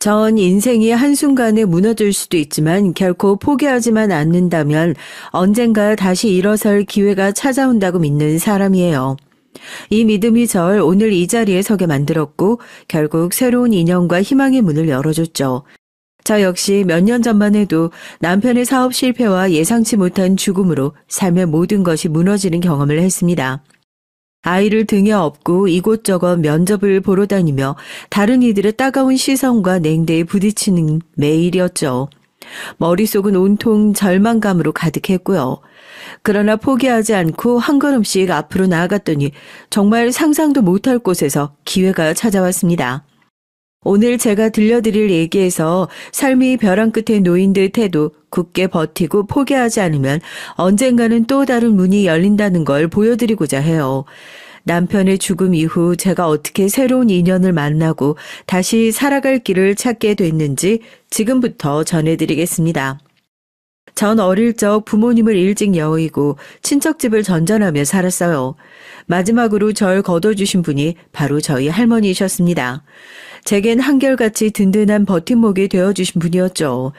전 인생이 한순간에 무너질 수도 있지만 결코 포기하지만 않는다면 언젠가 다시 일어설 기회가 찾아온다고 믿는 사람이에요. 이 믿음이 절 오늘 이 자리에 서게 만들었고 결국 새로운 인연과 희망의 문을 열어줬죠. 저 역시 몇 년 전만 해도 남편의 사업 실패와 예상치 못한 죽음으로 삶의 모든 것이 무너지는 경험을 했습니다. 아이를 등에 업고 이곳저곳 면접을 보러 다니며 다른 이들의 따가운 시선과 냉대에 부딪히는 매일이었죠. 머릿속은 온통 절망감으로 가득했고요. 그러나 포기하지 않고 한 걸음씩 앞으로 나아갔더니 정말 상상도 못할 곳에서 기회가 찾아왔습니다. 오늘 제가 들려드릴 얘기에서 삶이 벼랑 끝에 놓인 듯 해도 굳게 버티고 포기하지 않으면 언젠가는 또 다른 문이 열린다는 걸 보여드리고자 해요. 남편의 죽음 이후 제가 어떻게 새로운 인연을 만나고 다시 살아갈 길을 찾게 됐는지 지금부터 전해드리겠습니다. 전 어릴 적 부모님을 일찍 여의고 친척집을 전전하며 살았어요. 마지막으로 절 거둬주신 분이 바로 저희 할머니이셨습니다. 제겐 한결같이 든든한 버팀목이 되어주신 분이었죠.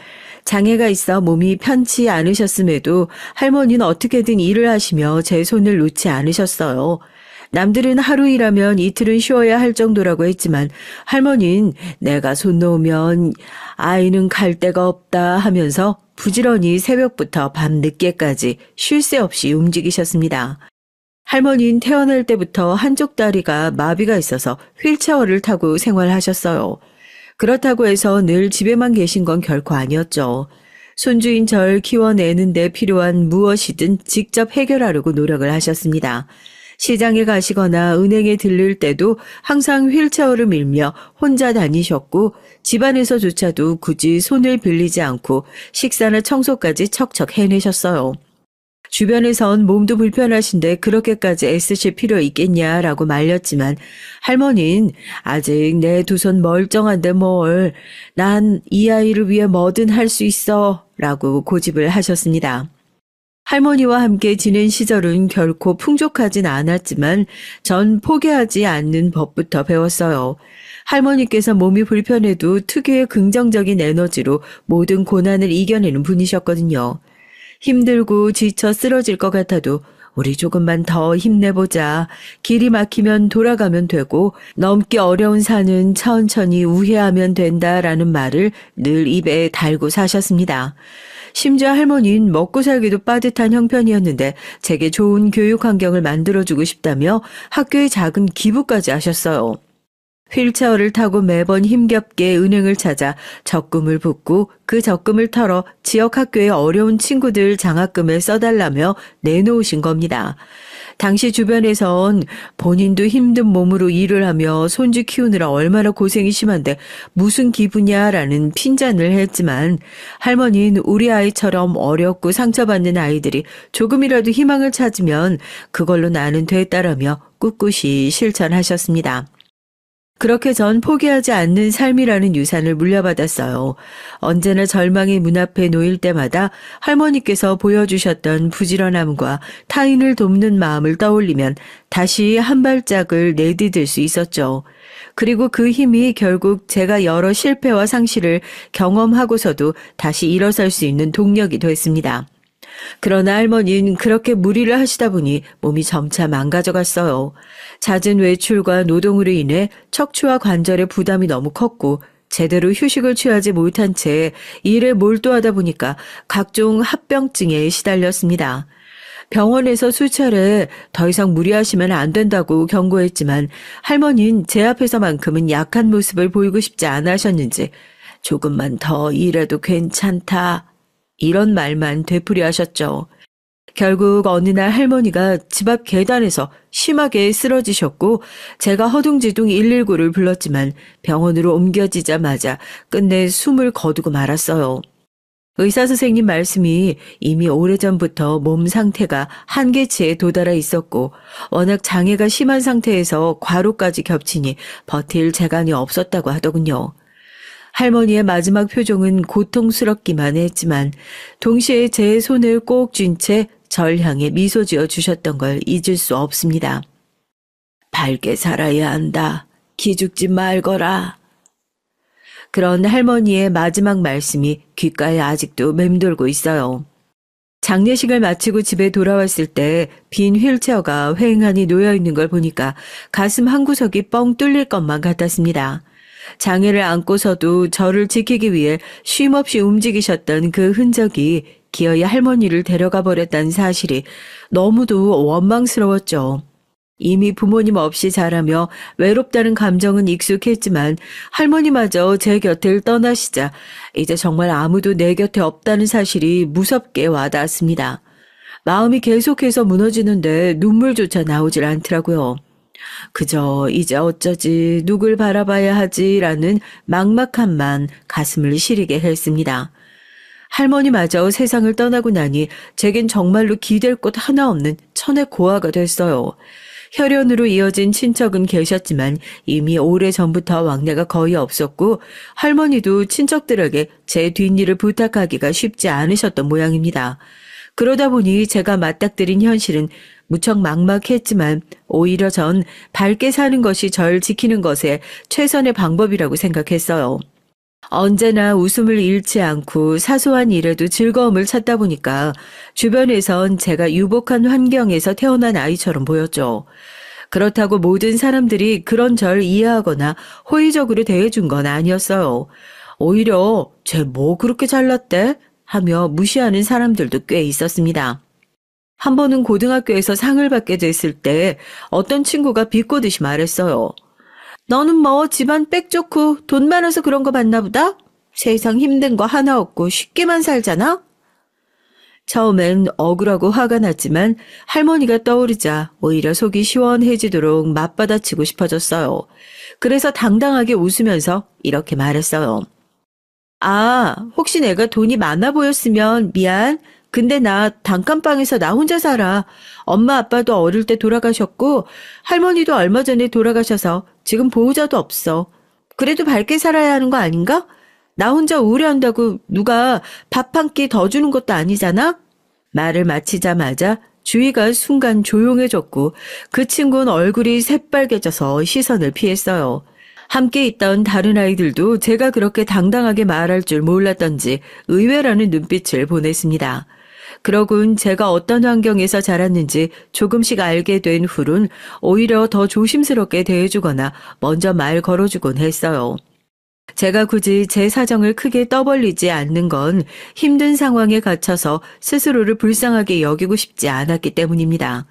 장애가 있어 몸이 편치 않으셨음에도 할머니는 어떻게든 일을 하시며 제 손을 놓지 않으셨어요. 남들은 하루 일하면 이틀은 쉬어야 할 정도라고 했지만 할머니는 내가 손 놓으면 아이는 갈 데가 없다 하면서 부지런히 새벽부터 밤 늦게까지 쉴 새 없이 움직이셨습니다. 할머니는 태어날 때부터 한쪽 다리가 마비가 있어서 휠체어를 타고 생활하셨어요. 그렇다고 해서 늘 집에만 계신 건 결코 아니었죠. 손주인 절 키워내는 데 필요한 무엇이든 직접 해결하려고 노력을 하셨습니다. 시장에 가시거나 은행에 들를 때도 항상 휠체어를 밀며 혼자 다니셨고 집안에서조차도 굳이 손을 빌리지 않고 식사나 청소까지 척척 해내셨어요. 주변에선 몸도 불편하신데 그렇게까지 애쓰실 필요 있겠냐라고 말렸지만 할머니는 아직 내 두 손 멀쩡한데 뭘, 난 이 아이를 위해 뭐든 할 수 있어 라고 고집을 하셨습니다. 할머니와 함께 지낸 시절은 결코 풍족하진 않았지만 전 포기하지 않는 법부터 배웠어요. 할머니께서 몸이 불편해도 특유의 긍정적인 에너지로 모든 고난을 이겨내는 분이셨거든요. 힘들고 지쳐 쓰러질 것 같아도 우리 조금만 더 힘내보자. 길이 막히면 돌아가면 되고 넘기 어려운 산은 천천히 우회하면 된다라는 말을 늘 입에 달고 사셨습니다. 심지어 할머니는 먹고 살기도 빠듯한 형편이었는데 제게 좋은 교육 환경을 만들어주고 싶다며 학교에 작은 기부까지 하셨어요. 휠체어를 타고 매번 힘겹게 은행을 찾아 적금을 붓고 그 적금을 털어 지역 학교의 어려운 친구들 장학금에 써달라며 내놓으신 겁니다. 당시 주변에선 본인도 힘든 몸으로 일을 하며 손주 키우느라 얼마나 고생이 심한데 무슨 기부냐라는 핀잔을 했지만 할머니는 우리 아이처럼 어렵고 상처받는 아이들이 조금이라도 희망을 찾으면 그걸로 나는 됐다라며 꿋꿋이 실천하셨습니다. 그렇게 전 포기하지 않는 삶이라는 유산을 물려받았어요. 언제나 절망의 문 앞에 놓일 때마다 할머니께서 보여주셨던 부지런함과 타인을 돕는 마음을 떠올리면 다시 한 발짝을 내디딜 수 있었죠. 그리고 그 힘이 결국 제가 여러 실패와 상실을 경험하고서도 다시 일어설 수 있는 동력이 됐습니다. 그러나 할머니는 그렇게 무리를 하시다 보니 몸이 점차 망가져갔어요. 잦은 외출과 노동으로 인해 척추와 관절의 부담이 너무 컸고 제대로 휴식을 취하지 못한 채 일에 몰두하다 보니까 각종 합병증에 시달렸습니다. 병원에서 수차례 더 이상 무리하시면 안 된다고 경고했지만 할머니는 제 앞에서만큼은 약한 모습을 보이고 싶지 않아 하셨는지 조금만 더 일해도 괜찮다. 이런 말만 되풀이 하셨죠. 결국 어느 날 할머니가 집 앞 계단에서 심하게 쓰러지셨고 제가 허둥지둥 119를 불렀지만 병원으로 옮겨지자마자 끝내 숨을 거두고 말았어요. 의사 선생님 말씀이 이미 오래전부터 몸 상태가 한계치에 도달해 있었고 워낙 장애가 심한 상태에서 과로까지 겹치니 버틸 재간이 없었다고 하더군요. 할머니의 마지막 표정은 고통스럽기만 했지만 동시에 제 손을 꼭 쥔 채 절 향해 미소 지어 주셨던 걸 잊을 수 없습니다. 밝게 살아야 한다. 기죽지 말거라. 그런 할머니의 마지막 말씀이 귓가에 아직도 맴돌고 있어요. 장례식을 마치고 집에 돌아왔을 때 빈 휠체어가 휑하니 놓여있는 걸 보니까 가슴 한 구석이 뻥 뚫릴 것만 같았습니다. 장애를 안고서도 저를 지키기 위해 쉼없이 움직이셨던 그 흔적이 기어이 할머니를 데려가 버렸다는 사실이 너무도 원망스러웠죠. 이미 부모님 없이 자라며 외롭다는 감정은 익숙했지만 할머니마저 제 곁을 떠나시자 이제 정말 아무도 내 곁에 없다는 사실이 무섭게 와닿았습니다. 마음이 계속해서 무너지는데 눈물조차 나오질 않더라고요. 그저 이제 어쩌지 누굴 바라봐야 하지라는 막막함만 가슴을 시리게 했습니다. 할머니마저 세상을 떠나고 나니 제겐 정말로 기댈 곳 하나 없는 천의 고아가 됐어요. 혈연으로 이어진 친척은 계셨지만 이미 오래전부터 왕래가 거의 없었고 할머니도 친척들에게 제 뒷일을 부탁하기가 쉽지 않으셨던 모양입니다. 그러다 보니 제가 맞닥뜨린 현실은 무척 막막했지만 오히려 전 밝게 사는 것이 절 지키는 것의 최선의 방법이라고 생각했어요. 언제나 웃음을 잃지 않고 사소한 일에도 즐거움을 찾다 보니까 주변에선 제가 유복한 환경에서 태어난 아이처럼 보였죠. 그렇다고 모든 사람들이 그런 절 이해하거나 호의적으로 대해준 건 아니었어요. 오히려 쟤 뭐 그렇게 잘났대? 하며 무시하는 사람들도 꽤 있었습니다. 한 번은 고등학교에서 상을 받게 됐을 때 어떤 친구가 비꼬듯이 말했어요. 너는 뭐 집안 빽 좋고 돈 많아서 그런 거 받나 보다? 세상 힘든 거 하나 없고 쉽게만 살잖아? 처음엔 억울하고 화가 났지만 할머니가 떠오르자 오히려 속이 시원해지도록 맞받아치고 싶어졌어요. 그래서 당당하게 웃으면서 이렇게 말했어요. 아, 혹시 내가 돈이 많아 보였으면 미안. 근데 나 단칸방에서 나 혼자 살아. 엄마 아빠도 어릴 때 돌아가셨고 할머니도 얼마 전에 돌아가셔서 지금 보호자도 없어. 그래도 밝게 살아야 하는 거 아닌가? 나 혼자 우울해한다고 누가 밥 한 끼 더 주는 것도 아니잖아? 말을 마치자마자 주위가 순간 조용해졌고 그 친구는 얼굴이 새빨개져서 시선을 피했어요. 함께 있던 다른 아이들도 제가 그렇게 당당하게 말할 줄 몰랐던지 의외라는 눈빛을 보냈습니다. 그러군 제가 어떤 환경에서 자랐는지 조금씩 알게 된 후론 오히려 더 조심스럽게 대해주거나 먼저 말 걸어주곤 했어요. 제가 굳이 제 사정을 크게 떠벌리지 않는 건 힘든 상황에 갇혀서 스스로를 불쌍하게 여기고 싶지 않았기 때문입니다.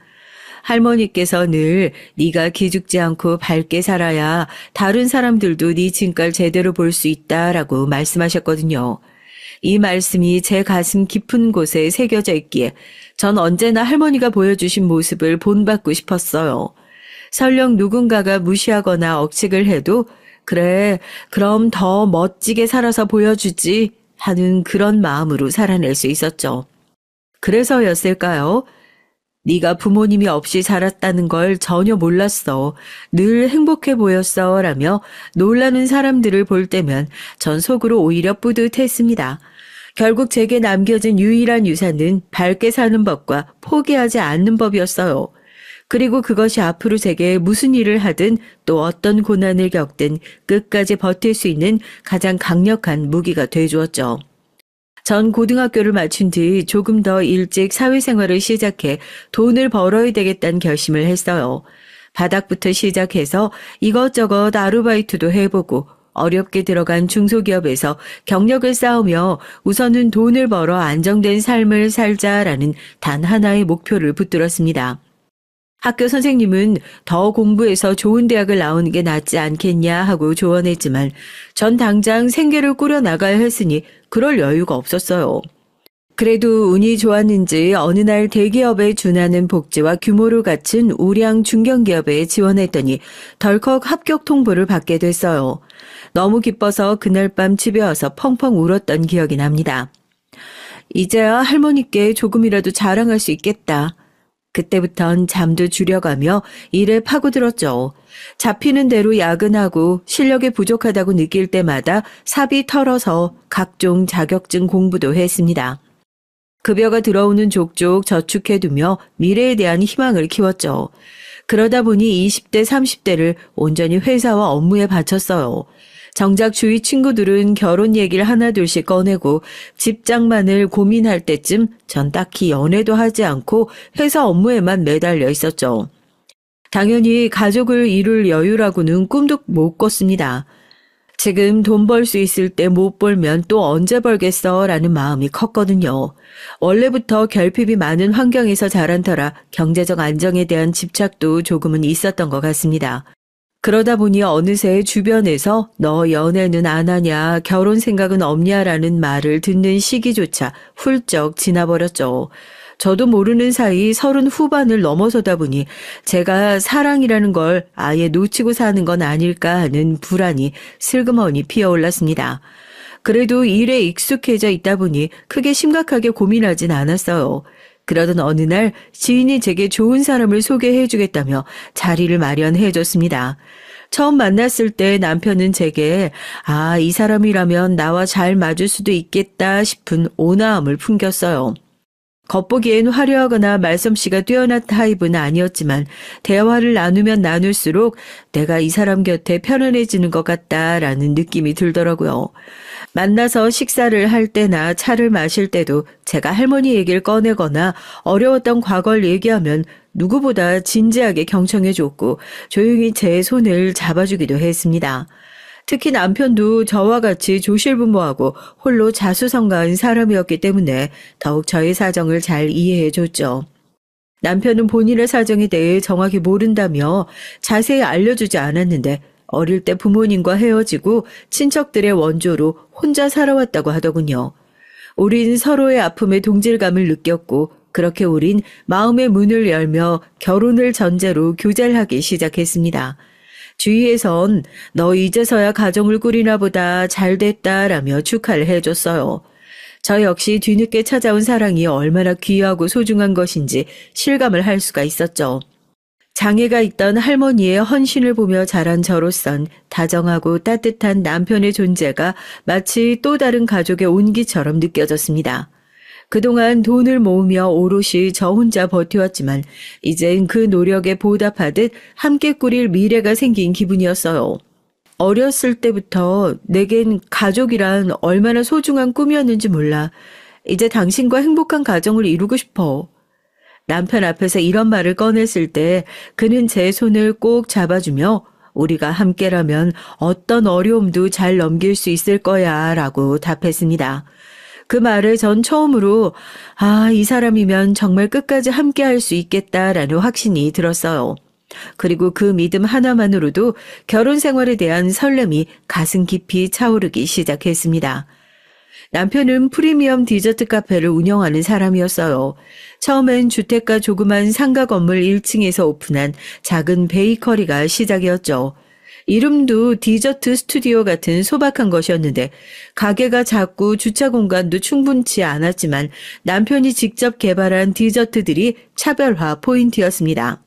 할머니께서 늘 네가 기죽지 않고 밝게 살아야 다른 사람들도 네 진가를 제대로 볼 수 있다라고 말씀하셨거든요. 이 말씀이 제 가슴 깊은 곳에 새겨져 있기에 전 언제나 할머니가 보여주신 모습을 본받고 싶었어요. 설령 누군가가 무시하거나 억측을 해도 그래, 그럼 더 멋지게 살아서 보여주지 하는 그런 마음으로 살아낼 수 있었죠. 그래서였을까요? 네가 부모님이 없이 자랐다는 걸 전혀 몰랐어. 늘 행복해 보였어. 라며 놀라는 사람들을 볼 때면 전 속으로 오히려 뿌듯했습니다. 결국 제게 남겨진 유일한 유산은 밝게 사는 법과 포기하지 않는 법이었어요. 그리고 그것이 앞으로 제게 무슨 일을 하든 또 어떤 고난을 겪든 끝까지 버틸 수 있는 가장 강력한 무기가 되어주었죠. 전 고등학교를 마친 뒤 조금 더 일찍 사회생활을 시작해 돈을 벌어야 되겠다는 결심을 했어요. 바닥부터 시작해서 이것저것 아르바이트도 해보고 어렵게 들어간 중소기업에서 경력을 쌓으며 우선은 돈을 벌어 안정된 삶을 살자라는 단 하나의 목표를 붙들었습니다. 학교 선생님은 더 공부해서 좋은 대학을 나오는 게 낫지 않겠냐 하고 조언했지만 전 당장 생계를 꾸려나가야 했으니 그럴 여유가 없었어요. 그래도 운이 좋았는지 어느 날 대기업에 준하는 복지와 규모를 갖춘 우량 중견기업에 지원했더니 덜컥 합격 통보를 받게 됐어요. 너무 기뻐서 그날 밤 집에 와서 펑펑 울었던 기억이 납니다. 이제야 할머니께 조금이라도 자랑할 수 있겠다. 그때부턴 잠도 줄여가며 일에 파고들었죠. 잡히는 대로 야근하고 실력이 부족하다고 느낄 때마다 삽이 털어서 각종 자격증 공부도 했습니다. 급여가 들어오는 족족 저축해두며 미래에 대한 희망을 키웠죠. 그러다 보니 20대, 30대를 온전히 회사와 업무에 바쳤어요. 정작 주위 친구들은 결혼 얘기를 하나둘씩 꺼내고 집장만을 고민할 때쯤 전 딱히 연애도 하지 않고 회사 업무에만 매달려 있었죠. 당연히 가족을 이룰 여유라고는 꿈도 못 꿨습니다. 지금 돈 벌 수 있을 때 못 벌면 또 언제 벌겠어 라는 마음이 컸거든요. 원래부터 결핍이 많은 환경에서 자란 터라 경제적 안정에 대한 집착도 조금은 있었던 것 같습니다. 그러다 보니 어느새 주변에서 너 연애는 안 하냐, 결혼 생각은 없냐라는 말을 듣는 시기조차 훌쩍 지나버렸죠. 저도 모르는 사이 30 후반을 넘어서다 보니 제가 사랑이라는 걸 아예 놓치고 사는 건 아닐까 하는 불안이 슬그머니 피어올랐습니다. 그래도 일에 익숙해져 있다 보니 크게 심각하게 고민하진 않았어요. 그러던 어느 날 지인이 제게 좋은 사람을 소개해 주겠다며 자리를 마련해 줬습니다. 처음 만났을 때 남편은 제게 이 사람이라면 나와 잘 맞을 수도 있겠다 싶은 온화함을 풍겼어요. 겉보기엔 화려하거나 말솜씨가 뛰어난 타입은 아니었지만 대화를 나누면 나눌수록 내가 이 사람 곁에 편안해지는 것 같다라는 느낌이 들더라고요. 만나서 식사를 할 때나 차를 마실 때도 제가 할머니 얘기를 꺼내거나 어려웠던 과거를 얘기하면 누구보다 진지하게 경청해줬고 조용히 제 손을 잡아주기도 했습니다. 특히 남편도 저와 같이 조실부모하고 홀로 자수성가한 사람이었기 때문에 더욱 저의 사정을 잘 이해해줬죠. 남편은 본인의 사정에 대해 정확히 모른다며 자세히 알려주지 않았는데 어릴 때 부모님과 헤어지고 친척들의 원조로 혼자 살아왔다고 하더군요. 우린 서로의 아픔에 동질감을 느꼈고 그렇게 우린 마음의 문을 열며 결혼을 전제로 교제를 하기 시작했습니다. 주위에선 너 이제서야 가정을 꾸리나 보다 잘됐다라며 축하를 해줬어요. 저 역시 뒤늦게 찾아온 사랑이 얼마나 귀하고 소중한 것인지 실감을 할 수가 있었죠. 장애가 있던 할머니의 헌신을 보며 자란 저로선 다정하고 따뜻한 남편의 존재가 마치 또 다른 가족의 온기처럼 느껴졌습니다. 그동안 돈을 모으며 오롯이 저 혼자 버텨왔지만 이젠 그 노력에 보답하듯 함께 꾸릴 미래가 생긴 기분이었어요. 어렸을 때부터 내겐 가족이란 얼마나 소중한 꿈이었는지 몰라. 이제 당신과 행복한 가정을 이루고 싶어. 남편 앞에서 이런 말을 꺼냈을 때 그는 제 손을 꼭 잡아주며 우리가 함께라면 어떤 어려움도 잘 넘길 수 있을 거야 라고 답했습니다. 그 말에 전 처음으로 이 사람이면 정말 끝까지 함께할 수 있겠다라는 확신이 들었어요. 그리고 그 믿음 하나만으로도 결혼 생활에 대한 설렘이 가슴 깊이 차오르기 시작했습니다. 남편은 프리미엄 디저트 카페를 운영하는 사람이었어요. 처음엔 주택가 조그만 상가 건물 1층에서 오픈한 작은 베이커리가 시작이었죠. 이름도 디저트 스튜디오 같은 소박한 것이었는데 가게가 작고 주차 공간도 충분치 않았지만 남편이 직접 개발한 디저트들이 차별화 포인트였습니다.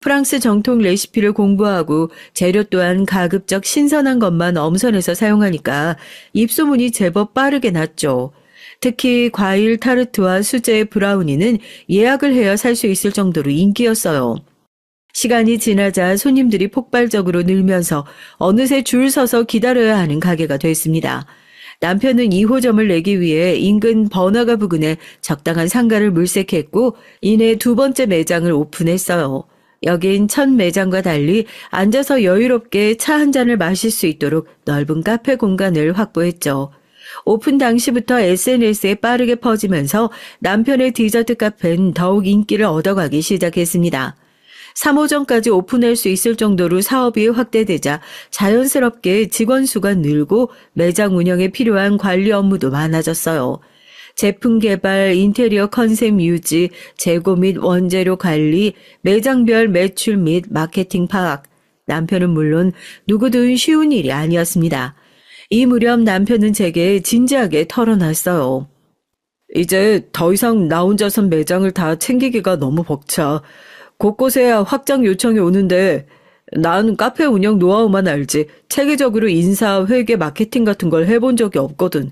프랑스 정통 레시피를 공부하고 재료 또한 가급적 신선한 것만 엄선해서 사용하니까 입소문이 제법 빠르게 났죠. 특히 과일 타르트와 수제 브라우니는 예약을 해야 살 수 있을 정도로 인기였어요. 시간이 지나자 손님들이 폭발적으로 늘면서 어느새 줄 서서 기다려야 하는 가게가 됐습니다. 남편은 2호점을 내기 위해 인근 번화가 부근에 적당한 상가를 물색했고 이내 두 번째 매장을 오픈했어요. 여긴 첫 매장과 달리 앉아서 여유롭게 차 한 잔을 마실 수 있도록 넓은 카페 공간을 확보했죠. 오픈 당시부터 SNS에 빠르게 퍼지면서 남편의 디저트 카페는 더욱 인기를 얻어가기 시작했습니다. 3호점까지 오픈할 수 있을 정도로 사업이 확대되자 자연스럽게 직원 수가 늘고 매장 운영에 필요한 관리 업무도 많아졌어요. 제품 개발, 인테리어 컨셉 유지, 재고 및 원재료 관리, 매장별 매출 및 마케팅 파악. 남편은 물론 누구든 쉬운 일이 아니었습니다. 이 무렵 남편은 제게 진지하게 털어놨어요. 이제 더 이상 나 혼자선 매장을 다 챙기기가 너무 벅차. 곳곳에 확장 요청이 오는데 난 카페 운영 노하우만 알지 체계적으로 인사, 회계, 마케팅 같은 걸 해본 적이 없거든.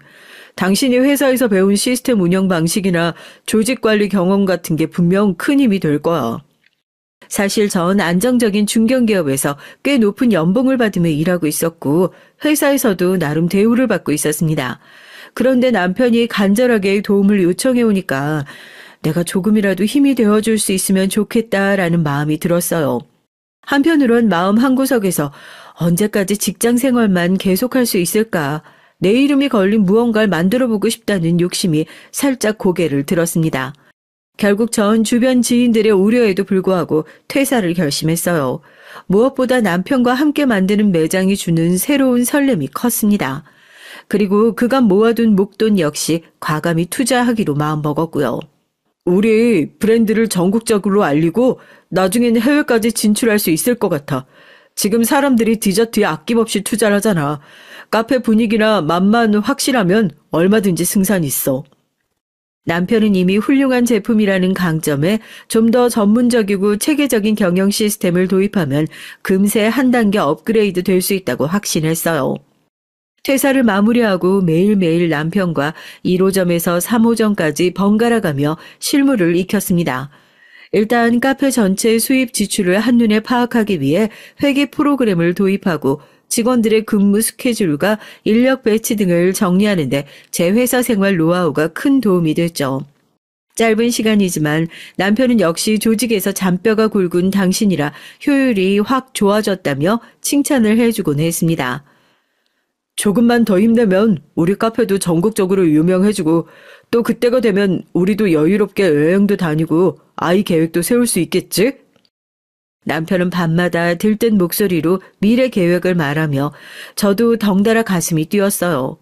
당신이 회사에서 배운 시스템 운영 방식이나 조직 관리 경험 같은 게 분명 큰 힘이 될 거야. 사실 전 안정적인 중견기업에서 꽤 높은 연봉을 받으며 일하고 있었고 회사에서도 나름 대우를 받고 있었습니다. 그런데 남편이 간절하게 도움을 요청해 오니까 내가 조금이라도 힘이 되어줄 수 있으면 좋겠다라는 마음이 들었어요. 한편으론 마음 한구석에서 언제까지 직장 생활만 계속할 수 있을까? 내 이름이 걸린 무언가를 만들어보고 싶다는 욕심이 살짝 고개를 들었습니다. 결국 전 주변 지인들의 우려에도 불구하고 퇴사를 결심했어요. 무엇보다 남편과 함께 만드는 매장이 주는 새로운 설렘이 컸습니다. 그리고 그간 모아둔 목돈 역시 과감히 투자하기로 마음먹었고요. 우리 브랜드를 전국적으로 알리고 나중에는 해외까지 진출할 수 있을 것 같아. 지금 사람들이 디저트에 아낌없이 투자를 하잖아. 카페 분위기나 맛만 확실하면 얼마든지 승산 있어. 남편은 이미 훌륭한 제품이라는 강점에 좀 더 전문적이고 체계적인 경영 시스템을 도입하면 금세 한 단계 업그레이드 될 수 있다고 확신했어요. 퇴사를 마무리하고 매일매일 남편과 1호점에서 3호점까지 번갈아가며 실무를 익혔습니다. 일단 카페 전체 수입 지출을 한눈에 파악하기 위해 회계 프로그램을 도입하고 직원들의 근무 스케줄과 인력 배치 등을 정리하는 데 제 회사 생활 노하우가 큰 도움이 됐죠. 짧은 시간이지만 남편은 역시 조직에서 잔뼈가 굵은 당신이라 효율이 확 좋아졌다며 칭찬을 해주곤 했습니다. 조금만 더 힘내면 우리 카페도 전국적으로 유명해지고 또 그때가 되면 우리도 여유롭게 여행도 다니고 아이 계획도 세울 수 있겠지? 남편은 밤마다 들뜬 목소리로 미래 계획을 말하며 저도 덩달아 가슴이 뛰었어요.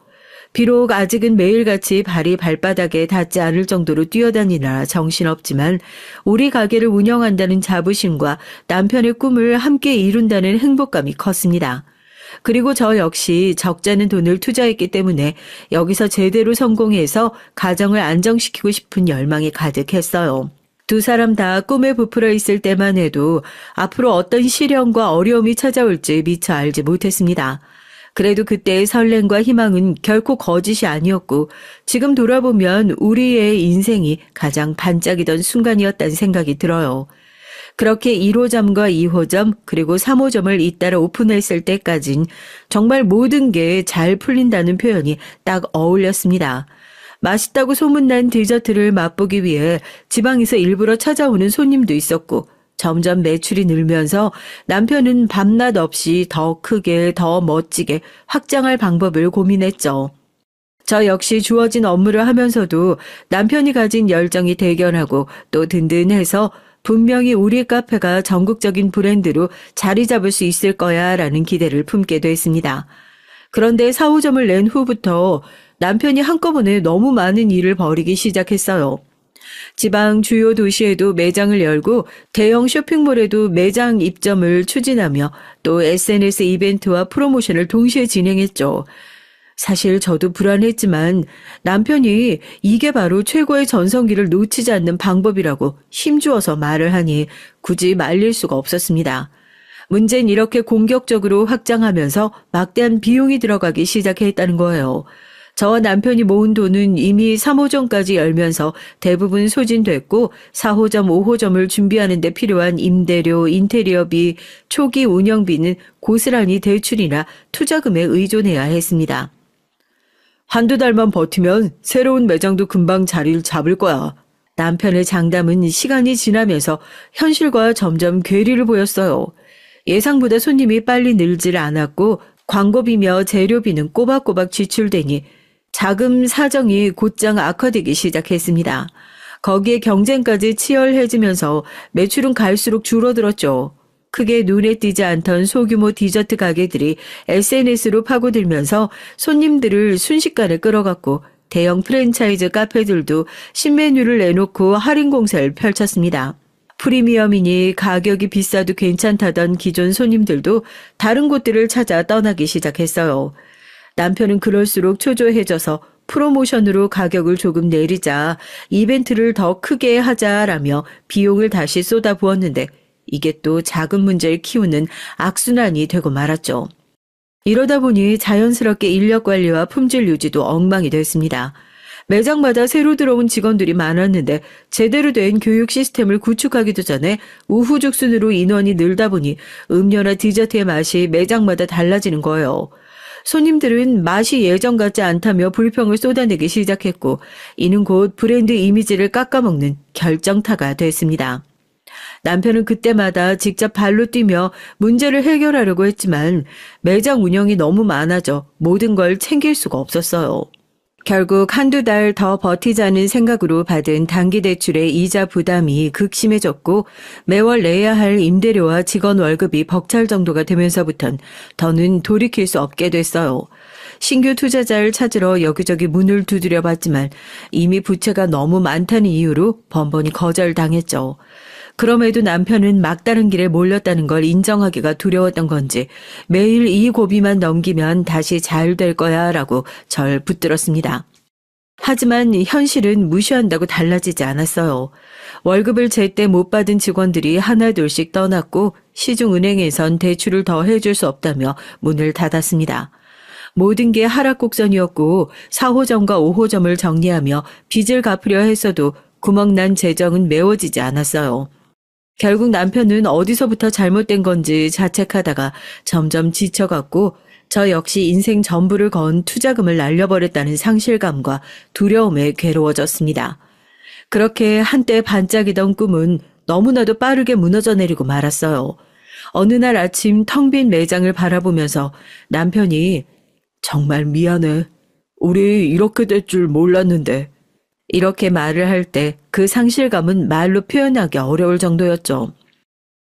비록 아직은 매일같이 발이 발바닥에 닿지 않을 정도로 뛰어다니느라 정신없지만 우리 가게를 운영한다는 자부심과 남편의 꿈을 함께 이룬다는 행복감이 컸습니다. 그리고 저 역시 적잖은 돈을 투자했기 때문에 여기서 제대로 성공해서 가정을 안정시키고 싶은 열망이 가득했어요. 두 사람 다 꿈에 부풀어 있을 때만 해도 앞으로 어떤 시련과 어려움이 찾아올지 미처 알지 못했습니다. 그래도 그때의 설렘과 희망은 결코 거짓이 아니었고 지금 돌아보면 우리의 인생이 가장 반짝이던 순간이었다는 생각이 들어요. 그렇게 1호점과 2호점 그리고 3호점을 잇따라 오픈했을 때까진 정말 모든 게 잘 풀린다는 표현이 딱 어울렸습니다. 맛있다고 소문난 디저트를 맛보기 위해 지방에서 일부러 찾아오는 손님도 있었고 점점 매출이 늘면서 남편은 밤낮 없이 더 크게 더 멋지게 확장할 방법을 고민했죠. 저 역시 주어진 업무를 하면서도 남편이 가진 열정이 대견하고 또 든든해서 분명히 우리 카페가 전국적인 브랜드로 자리 잡을 수 있을 거야 라는 기대를 품게 됐습니다. 그런데 4호점을 낸 후부터 남편이 한꺼번에 너무 많은 일을 벌이기 시작했어요. 지방 주요 도시에도 매장을 열고 대형 쇼핑몰에도 매장 입점을 추진하며 또 SNS 이벤트와 프로모션을 동시에 진행했죠. 사실 저도 불안했지만 남편이 이게 바로 최고의 전성기를 놓치지 않는 방법이라고 힘주어서 말을 하니 굳이 말릴 수가 없었습니다. 문제는 이렇게 공격적으로 확장하면서 막대한 비용이 들어가기 시작했다는 거예요. 저와 남편이 모은 돈은 이미 3호점까지 열면서 대부분 소진됐고 4호점, 5호점을 준비하는 데 필요한 임대료, 인테리어비, 초기 운영비는 고스란히 대출이나 투자금에 의존해야 했습니다. 한두 달만 버티면 새로운 매장도 금방 자리를 잡을 거야. 남편의 장담은 시간이 지나면서 현실과 점점 괴리를 보였어요. 예상보다 손님이 빨리 늘질 않았고 광고비며 재료비는 꼬박꼬박 지출되니 자금 사정이 곧장 악화되기 시작했습니다. 거기에 경쟁까지 치열해지면서 매출은 갈수록 줄어들었죠. 크게 눈에 띄지 않던 소규모 디저트 가게들이 SNS로 파고들면서 손님들을 순식간에 끌어갔고 대형 프랜차이즈 카페들도 신메뉴를 내놓고 할인 공세를 펼쳤습니다. 프리미엄이니 가격이 비싸도 괜찮다던 기존 손님들도 다른 곳들을 찾아 떠나기 시작했어요. 남편은 그럴수록 초조해져서 프로모션으로 가격을 조금 내리자 이벤트를 더 크게 하자라며 비용을 다시 쏟아부었는데 이게 또 자금 문제를 키우는 악순환이 되고 말았죠. 이러다 보니 자연스럽게 인력 관리와 품질 유지도 엉망이 됐습니다. 매장마다 새로 들어온 직원들이 많았는데 제대로 된 교육 시스템을 구축하기도 전에 우후죽순으로 인원이 늘다 보니 음료나 디저트의 맛이 매장마다 달라지는 거예요. 손님들은 맛이 예전 같지 않다며 불평을 쏟아내기 시작했고 이는 곧 브랜드 이미지를 깎아먹는 결정타가 됐습니다. 남편은 그때마다 직접 발로 뛰며 문제를 해결하려고 했지만 매장 운영이 너무 많아져 모든 걸 챙길 수가 없었어요. 결국 한두 달 더 버티자는 생각으로 받은 단기 대출의 이자 부담이 극심해졌고 매월 내야 할 임대료와 직원 월급이 벅찰 정도가 되면서부턴 더는 돌이킬 수 없게 됐어요. 신규 투자자를 찾으러 여기저기 문을 두드려 봤지만 이미 부채가 너무 많다는 이유로 번번이 거절당했죠. 그럼에도 남편은 막다른 길에 몰렸다는 걸 인정하기가 두려웠던 건지 매일 이 고비만 넘기면 다시 잘 될 거야 라고 절 붙들었습니다. 하지만 현실은 무시한다고 달라지지 않았어요. 월급을 제때 못 받은 직원들이 하나둘씩 떠났고 시중은행에선 대출을 더 해줄 수 없다며 문을 닫았습니다. 모든 게 하락곡선이었고 4호점과 5호점을 정리하며 빚을 갚으려 했어도 구멍난 재정은 메워지지 않았어요. 결국 남편은 어디서부터 잘못된 건지 자책하다가 점점 지쳐갔고 저 역시 인생 전부를 건 투자금을 날려버렸다는 상실감과 두려움에 괴로워졌습니다. 그렇게 한때 반짝이던 꿈은 너무나도 빠르게 무너져 내리고 말았어요. 어느 날 아침 텅 빈 매장을 바라보면서 남편이 정말 미안해. 우리 이렇게 될 줄 몰랐는데. 이렇게 말을 할 때 그 상실감은 말로 표현하기 어려울 정도였죠.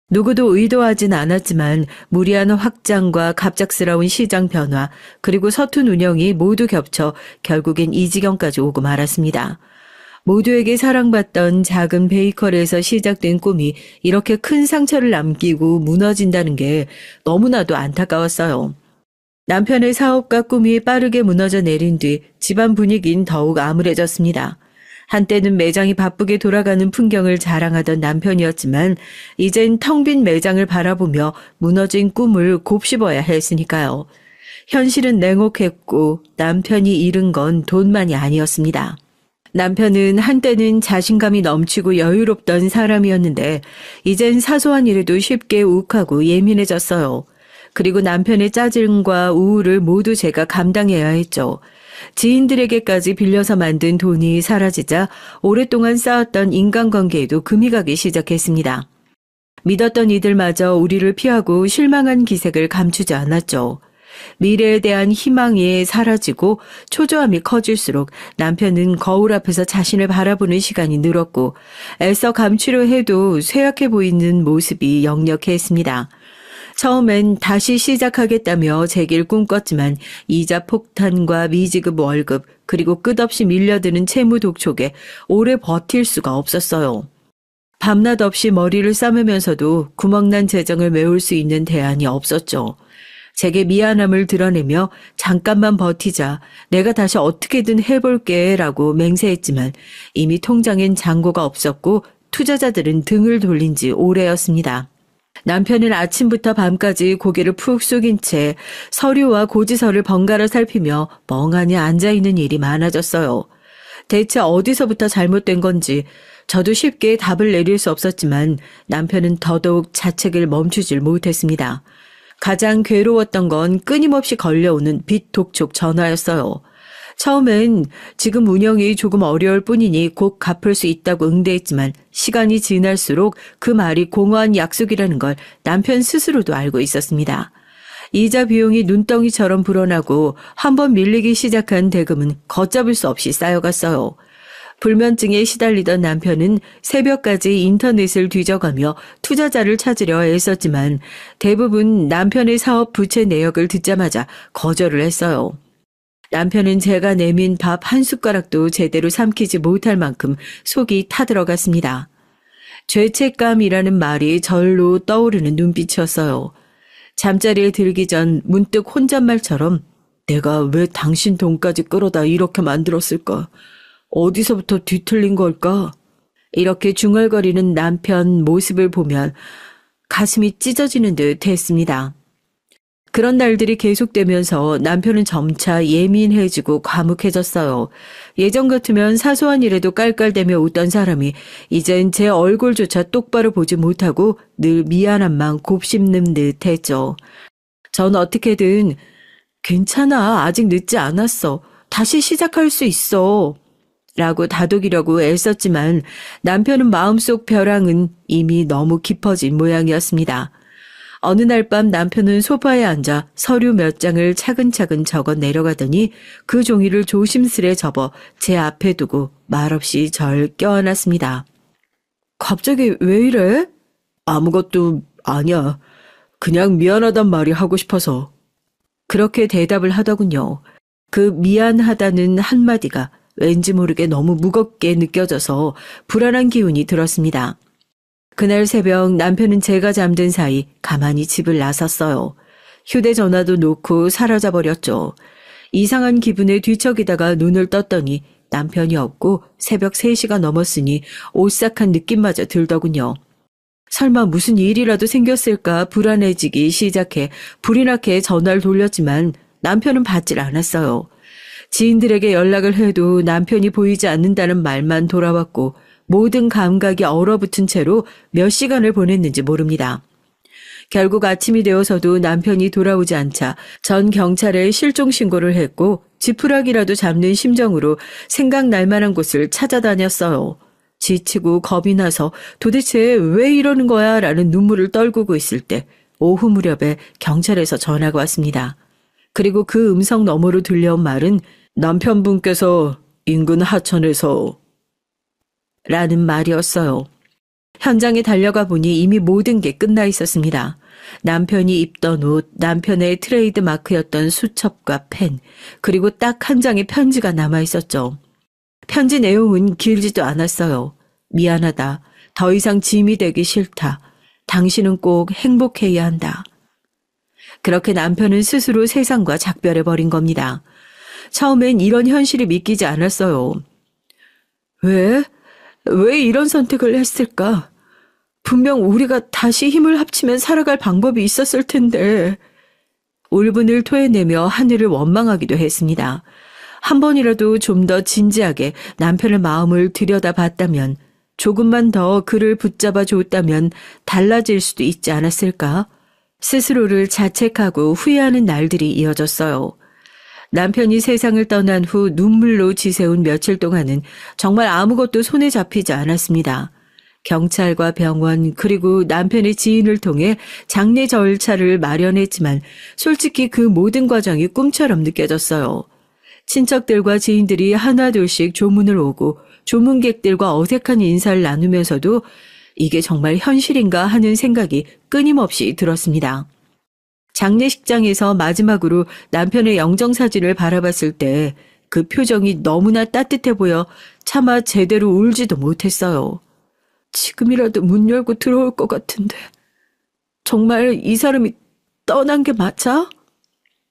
누구도 의도하진 않았지만 무리한 확장과 갑작스러운 시장 변화 그리고 서툰 운영이 모두 겹쳐 결국엔 이 지경까지 오고 말았습니다. 모두에게 사랑받던 작은 베이커리에서 시작된 꿈이 이렇게 큰 상처를 남기고 무너진다는 게 너무나도 안타까웠어요. 남편의 사업과 꿈이 빠르게 무너져 내린 뒤 집안 분위기는 더욱 암울해졌습니다. 한때는 매장이 바쁘게 돌아가는 풍경을 자랑하던 남편이었지만 이젠 텅 빈 매장을 바라보며 무너진 꿈을 곱씹어야 했으니까요. 현실은 냉혹했고 남편이 잃은 건 돈만이 아니었습니다. 남편은 한때는 자신감이 넘치고 여유롭던 사람이었는데 이젠 사소한 일에도 쉽게 욱하고 예민해졌어요. 그리고 남편의 짜증과 우울을 모두 제가 감당해야 했죠. 지인들에게까지 빌려서 만든 돈이 사라지자 오랫동안 쌓았던 인간관계에도 금이 가기 시작했습니다. 믿었던 이들마저 우리를 피하고 실망한 기색을 감추지 않았죠. 미래에 대한 희망이 사라지고 초조함이 커질수록 남편은 거울 앞에서 자신을 바라보는 시간이 늘었고 애써 감추려 해도 쇠약해 보이는 모습이 역력했습니다. 처음엔 다시 시작하겠다며 재기를 꿈꿨지만 이자 폭탄과 미지급 월급 그리고 끝없이 밀려드는 채무 독촉에 오래 버틸 수가 없었어요. 밤낮 없이 머리를 싸매면서도 구멍난 재정을 메울 수 있는 대안이 없었죠. 제게 미안함을 드러내며 잠깐만 버티자 내가 다시 어떻게든 해볼게 라고 맹세했지만 이미 통장엔 잔고가 없었고 투자자들은 등을 돌린 지 오래였습니다. 남편은 아침부터 밤까지 고개를 푹 숙인 채 서류와 고지서를 번갈아 살피며 멍하니 앉아있는 일이 많아졌어요. 대체 어디서부터 잘못된 건지 저도 쉽게 답을 내릴 수 없었지만 남편은 더더욱 자책을 멈추질 못했습니다. 가장 괴로웠던 건 끊임없이 걸려오는 빚 독촉 전화였어요. 처음엔 지금 운영이 조금 어려울 뿐이니 곧 갚을 수 있다고 응대했지만 시간이 지날수록 그 말이 공허한 약속이라는 걸 남편 스스로도 알고 있었습니다. 이자 비용이 눈덩이처럼 불어나고 한번 밀리기 시작한 대금은 걷잡을 수 없이 쌓여갔어요. 불면증에 시달리던 남편은 새벽까지 인터넷을 뒤져가며 투자자를 찾으려 애썼지만 대부분 남편의 사업 부채 내역을 듣자마자 거절을 했어요. 남편은 제가 내민 밥 한 숟가락도 제대로 삼키지 못할 만큼 속이 타들어갔습니다. 죄책감이라는 말이 절로 떠오르는 눈빛이었어요. 잠자리에 들기 전 문득 혼잣말처럼 내가 왜 당신 돈까지 끌어다 이렇게 만들었을까? 어디서부터 뒤틀린 걸까? 이렇게 중얼거리는 남편 모습을 보면 가슴이 찢어지는 듯 했습니다. 그런 날들이 계속되면서 남편은 점차 예민해지고 과묵해졌어요. 예전 같으면 사소한 일에도 깔깔대며 웃던 사람이 이젠 제 얼굴조차 똑바로 보지 못하고 늘 미안함만 곱씹는 듯 했죠. 전 어떻게든 괜찮아, 아직 늦지 않았어. 다시 시작할 수 있어. 라고 다독이려고 애썼지만 남편은 마음속 벼랑은 이미 너무 깊어진 모양이었습니다. 어느 날 밤 남편은 소파에 앉아 서류 몇 장을 차근차근 적어 내려가더니 그 종이를 조심스레 접어 제 앞에 두고 말없이 절 껴안았습니다. 갑자기 왜 이래? 아무것도 아니야. 그냥 미안하단 말이 하고 싶어서. 그렇게 대답을 하더군요. 그 미안하다는 한마디가 왠지 모르게 너무 무겁게 느껴져서 불안한 기운이 들었습니다. 그날 새벽 남편은 제가 잠든 사이 가만히 집을 나섰어요. 휴대전화도 놓고 사라져버렸죠. 이상한 기분에 뒤척이다가 눈을 떴더니 남편이 없고 새벽 3시가 넘었으니 오싹한 느낌마저 들더군요. 설마 무슨 일이라도 생겼을까 불안해지기 시작해 불이 나게 전화를 돌렸지만 남편은 받질 않았어요. 지인들에게 연락을 해도 남편이 보이지 않는다는 말만 돌아왔고 모든 감각이 얼어붙은 채로 몇 시간을 보냈는지 모릅니다. 결국 아침이 되어서도 남편이 돌아오지 않자 전 경찰에 실종 신고를 했고 지푸라기라도 잡는 심정으로 생각날 만한 곳을 찾아다녔어요. 지치고 겁이 나서 도대체 왜 이러는 거야 라는 눈물을 떨구고 있을 때 오후 무렵에 경찰에서 전화가 왔습니다. 그리고 그 음성 너머로 들려온 말은 남편분께서 인근 하천에서 라는 말이었어요. 현장에 달려가 보니 이미 모든 게 끝나 있었습니다. 남편이 입던 옷, 남편의 트레이드 마크였던 수첩과 펜, 그리고 딱 한 장의 편지가 남아 있었죠. 편지 내용은 길지도 않았어요. 미안하다. 더 이상 짐이 되기 싫다. 당신은 꼭 행복해야 한다. 그렇게 남편은 스스로 세상과 작별해버린 겁니다. 처음엔 이런 현실이 믿기지 않았어요. 왜 이런 선택을 했을까? 분명 우리가 다시 힘을 합치면 살아갈 방법이 있었을 텐데. 울분을 토해내며 하늘을 원망하기도 했습니다. 한 번이라도 좀 더 진지하게 남편의 마음을 들여다봤다면, 조금만 더 그를 붙잡아 줬다면 달라질 수도 있지 않았을까? 스스로를 자책하고 후회하는 날들이 이어졌어요. 남편이 세상을 떠난 후 눈물로 지새운 며칠 동안은 정말 아무것도 손에 잡히지 않았습니다. 경찰과 병원 그리고 남편의 지인을 통해 장례 절차를 마련했지만 솔직히 그 모든 과정이 꿈처럼 느껴졌어요. 친척들과 지인들이 하나둘씩 조문을 오고 조문객들과 어색한 인사를 나누면서도 이게 정말 현실인가 하는 생각이 끊임없이 들었습니다. 장례식장에서 마지막으로 남편의 영정사진을 바라봤을 때 그 표정이 너무나 따뜻해 보여 차마 제대로 울지도 못했어요. 지금이라도 문 열고 들어올 것 같은데 정말 이 사람이 떠난 게 맞아?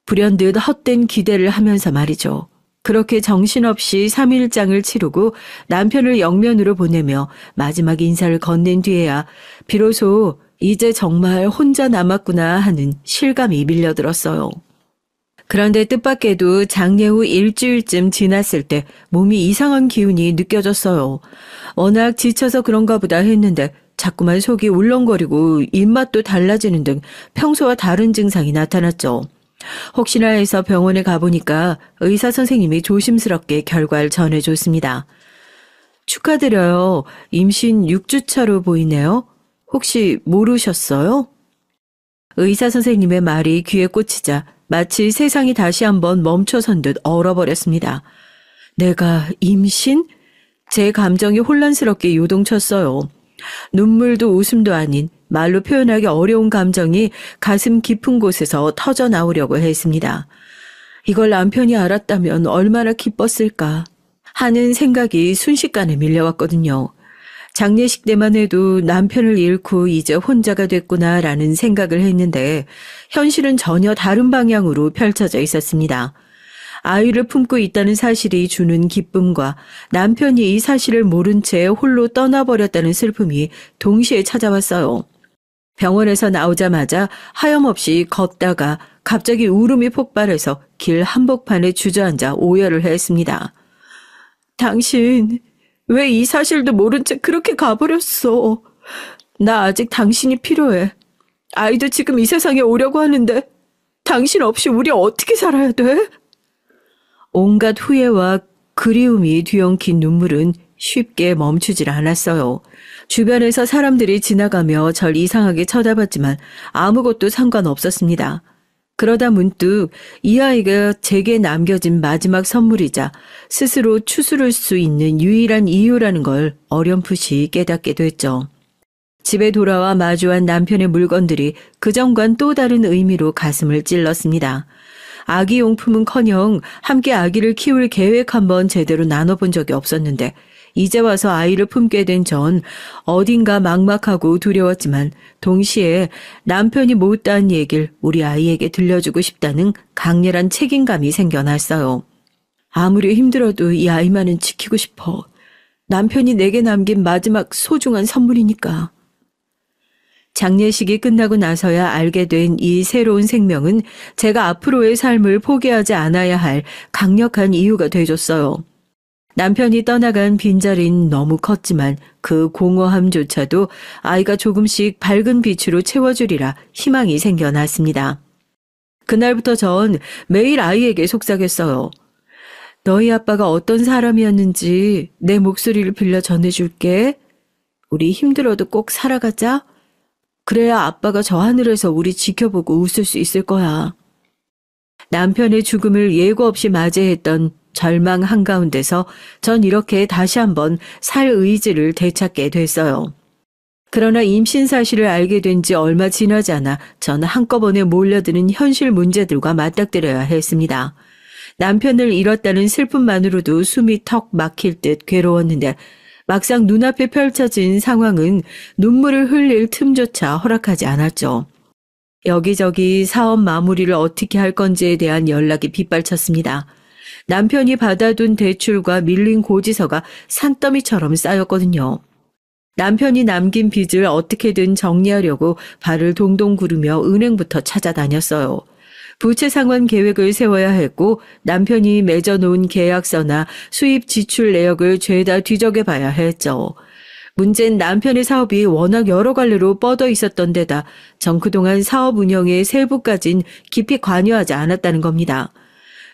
불현듯 헛된 기대를 하면서 말이죠. 그렇게 정신없이 3일장을 치르고 남편을 영면으로 보내며 마지막 인사를 건넨 뒤에야 비로소 이제 정말 혼자 남았구나 하는 실감이 밀려들었어요. 그런데 뜻밖에도 장례 후 일주일쯤 지났을 때 몸이 이상한 기운이 느껴졌어요. 워낙 지쳐서 그런가 보다 했는데 자꾸만 속이 울렁거리고 입맛도 달라지는 등 평소와 다른 증상이 나타났죠. 혹시나 해서 병원에 가보니까 의사 선생님이 조심스럽게 결과를 전해줬습니다. 축하드려요. 임신 6주차로 보이네요. 혹시 모르셨어요? 의사 선생님의 말이 귀에 꽂히자 마치 세상이 다시 한번 멈춰선 듯 얼어버렸습니다. 내가 임신? 제 감정이 혼란스럽게 요동쳤어요. 눈물도 웃음도 아닌 말로 표현하기 어려운 감정이 가슴 깊은 곳에서 터져 나오려고 했습니다. 이걸 남편이 알았다면 얼마나 기뻤을까 하는 생각이 순식간에 밀려왔거든요. 장례식 때만 해도 남편을 잃고 이제 혼자가 됐구나라는 생각을 했는데 현실은 전혀 다른 방향으로 펼쳐져 있었습니다. 아이를 품고 있다는 사실이 주는 기쁨과 남편이 이 사실을 모른 채 홀로 떠나버렸다는 슬픔이 동시에 찾아왔어요. 병원에서 나오자마자 하염없이 걷다가 갑자기 울음이 폭발해서 길 한복판에 주저앉아 오열을 했습니다. 당신 왜 이 사실도 모른 채 그렇게 가버렸어? 나 아직 당신이 필요해. 아이도 지금 이 세상에 오려고 하는데 당신 없이 우리 어떻게 살아야 돼? 온갖 후회와 그리움이 뒤엉킨 눈물은 쉽게 멈추질 않았어요. 주변에서 사람들이 지나가며 절 이상하게 쳐다봤지만 아무것도 상관없었습니다. 그러다 문득 이 아이가 제게 남겨진 마지막 선물이자 스스로 추스를 수 있는 유일한 이유라는 걸 어렴풋이 깨닫게 됐죠. 집에 돌아와 마주한 남편의 물건들이 그전과는 또 다른 의미로 가슴을 찔렀습니다. 아기 용품은커녕 함께 아기를 키울 계획 한번 제대로 나눠본 적이 없었는데 이제 와서 아이를 품게 된 전 어딘가 막막하고 두려웠지만 동시에 남편이 못다한 얘기를 우리 아이에게 들려주고 싶다는 강렬한 책임감이 생겨났어요. 아무리 힘들어도 이 아이만은 지키고 싶어. 남편이 내게 남긴 마지막 소중한 선물이니까. 장례식이 끝나고 나서야 알게 된 이 새로운 생명은 제가 앞으로의 삶을 포기하지 않아야 할 강력한 이유가 돼줬어요. 남편이 떠나간 빈자리는 너무 컸지만 그 공허함조차도 아이가 조금씩 밝은 빛으로 채워주리라 희망이 생겨났습니다. 그날부터 전 매일 아이에게 속삭였어요. 너희 아빠가 어떤 사람이었는지 내 목소리를 빌려 전해줄게. 우리 힘들어도 꼭 살아가자. 그래야 아빠가 저 하늘에서 우리 지켜보고 웃을 수 있을 거야. 남편의 죽음을 예고 없이 맞이했던 절망 한가운데서 전 이렇게 다시 한번 살 의지를 되찾게 됐어요. 그러나 임신 사실을 알게 된 지 얼마 지나지 않아 전 한꺼번에 몰려드는 현실 문제들과 맞닥뜨려야 했습니다. 남편을 잃었다는 슬픔만으로도 숨이 턱 막힐 듯 괴로웠는데 막상 눈앞에 펼쳐진 상황은 눈물을 흘릴 틈조차 허락하지 않았죠. 여기저기 사업 마무리를 어떻게 할 건지에 대한 연락이 빗발쳤습니다. 남편이 받아둔 대출과 밀린 고지서가 산더미처럼 쌓였거든요. 남편이 남긴 빚을 어떻게든 정리하려고 발을 동동 구르며 은행부터 찾아다녔어요. 부채 상환 계획을 세워야 했고 남편이 맺어놓은 계약서나 수입 지출 내역을 죄다 뒤적여 봐야 했죠. 문제는 남편의 사업이 워낙 여러 갈래로 뻗어 있었던 데다 전 그동안 사업 운영의 세부까진 깊이 관여하지 않았다는 겁니다.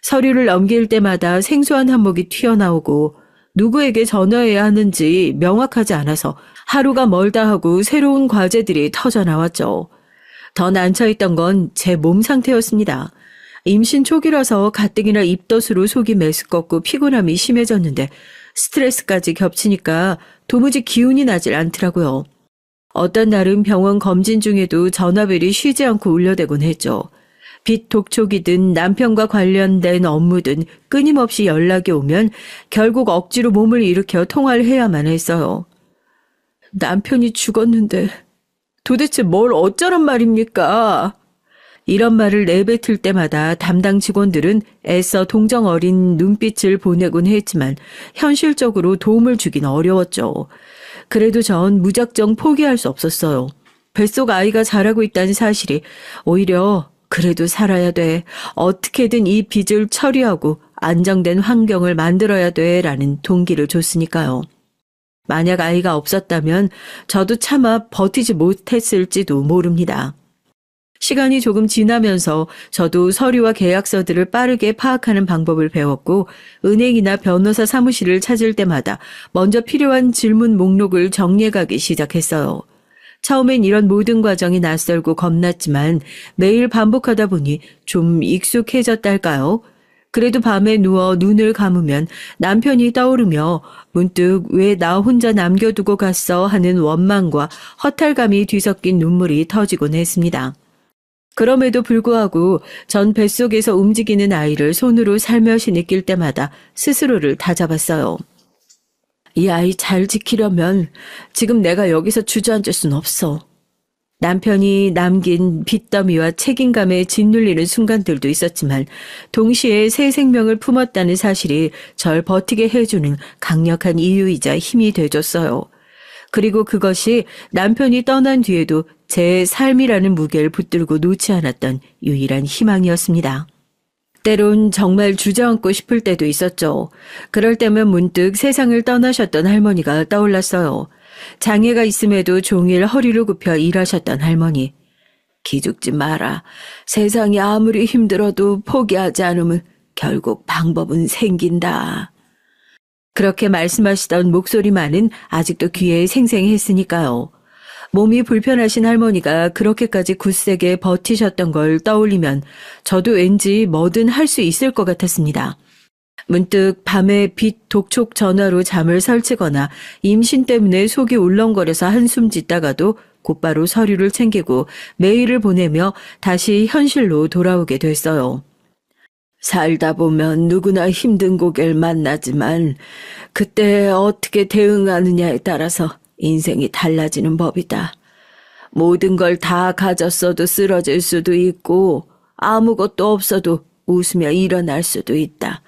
서류를 넘길 때마다 생소한 항목이 튀어나오고 누구에게 전화해야 하는지 명확하지 않아서 하루가 멀다 하고 새로운 과제들이 터져나왔죠. 더 난처했던 건 제 몸 상태였습니다. 임신 초기라서 가뜩이나 입덧으로 속이 메스껍고 피곤함이 심해졌는데 스트레스까지 겹치니까 도무지 기운이 나질 않더라고요. 어떤 날은 병원 검진 중에도 전화벨이 쉬지 않고 울려대곤 했죠. 빚 독촉이든 남편과 관련된 업무든 끊임없이 연락이 오면 결국 억지로 몸을 일으켜 통화를 해야만 했어요. 남편이 죽었는데 도대체 뭘 어쩌란 말입니까? 이런 말을 내뱉을 때마다 담당 직원들은 애써 동정 어린 눈빛을 보내곤 했지만 현실적으로 도움을 주긴 어려웠죠. 그래도 전 무작정 포기할 수 없었어요. 뱃속 아이가 자라고 있다는 사실이 오히려 그래도 살아야 돼. 어떻게든 이 빚을 처리하고 안정된 환경을 만들어야 돼 라는 동기를 줬으니까요. 만약 아이가 없었다면 저도 차마 버티지 못했을지도 모릅니다. 시간이 조금 지나면서 저도 서류와 계약서들을 빠르게 파악하는 방법을 배웠고 은행이나 변호사 사무실을 찾을 때마다 먼저 필요한 질문 목록을 정리해가기 시작했어요. 처음엔 이런 모든 과정이 낯설고 겁났지만 매일 반복하다 보니 좀 익숙해졌달까요? 그래도 밤에 누워 눈을 감으면 남편이 떠오르며 문득 왜 나 혼자 남겨두고 갔어 하는 원망과 허탈감이 뒤섞인 눈물이 터지곤 했습니다. 그럼에도 불구하고 전 뱃속에서 움직이는 아이를 손으로 살며시 느낄 때마다 스스로를 다잡았어요. 이 아이 잘 지키려면 지금 내가 여기서 주저앉을 순 없어. 남편이 남긴 빚더미와 책임감에 짓눌리는 순간들도 있었지만 동시에 새 생명을 품었다는 사실이 절 버티게 해주는 강력한 이유이자 힘이 돼줬어요. 그리고 그것이 남편이 떠난 뒤에도 제 삶이라는 무게를 붙들고 놓지 않았던 유일한 희망이었습니다. 때론 정말 주저앉고 싶을 때도 있었죠. 그럴 때면 문득 세상을 떠나셨던 할머니가 떠올랐어요. 장애가 있음에도 종일 허리를 굽혀 일하셨던 할머니. 기죽지 마라. 세상이 아무리 힘들어도 포기하지 않으면 결국 방법은 생긴다. 그렇게 말씀하시던 목소리만은 아직도 귀에 생생했으니까요. 몸이 불편하신 할머니가 그렇게까지 굳세게 버티셨던 걸 떠올리면 저도 왠지 뭐든 할 수 있을 것 같았습니다. 문득 밤에 빛 독촉 전화로 잠을 설치거나 임신 때문에 속이 울렁거려서 한숨 짓다가도 곧바로 서류를 챙기고 메일을 보내며 다시 현실로 돌아오게 됐어요. 살다 보면 누구나 힘든 고개를 만나지만 그때 어떻게 대응하느냐에 따라서 인생이 달라지는 법이다. 모든 걸 다 가졌어도 쓰러질 수도 있고 아무것도 없어도 웃으며 일어날 수도 있다.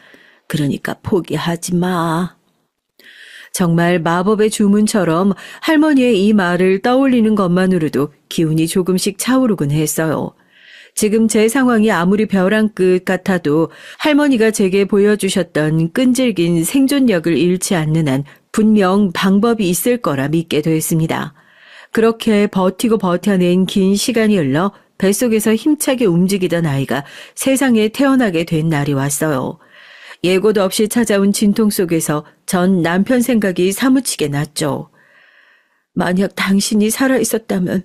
그러니까 포기하지 마. 정말 마법의 주문처럼 할머니의 이 말을 떠올리는 것만으로도 기운이 조금씩 차오르곤 했어요. 지금 제 상황이 아무리 벼랑 끝 같아도 할머니가 제게 보여주셨던 끈질긴 생존력을 잃지 않는 한 분명 방법이 있을 거라 믿게 됐습니다. 그렇게 버티고 버텨낸 긴 시간이 흘러 뱃속에서 힘차게 움직이던 아이가 세상에 태어나게 된 날이 왔어요. 예고도 없이 찾아온 진통 속에서 전 남편 생각이 사무치게 났죠. 만약 당신이 살아있었다면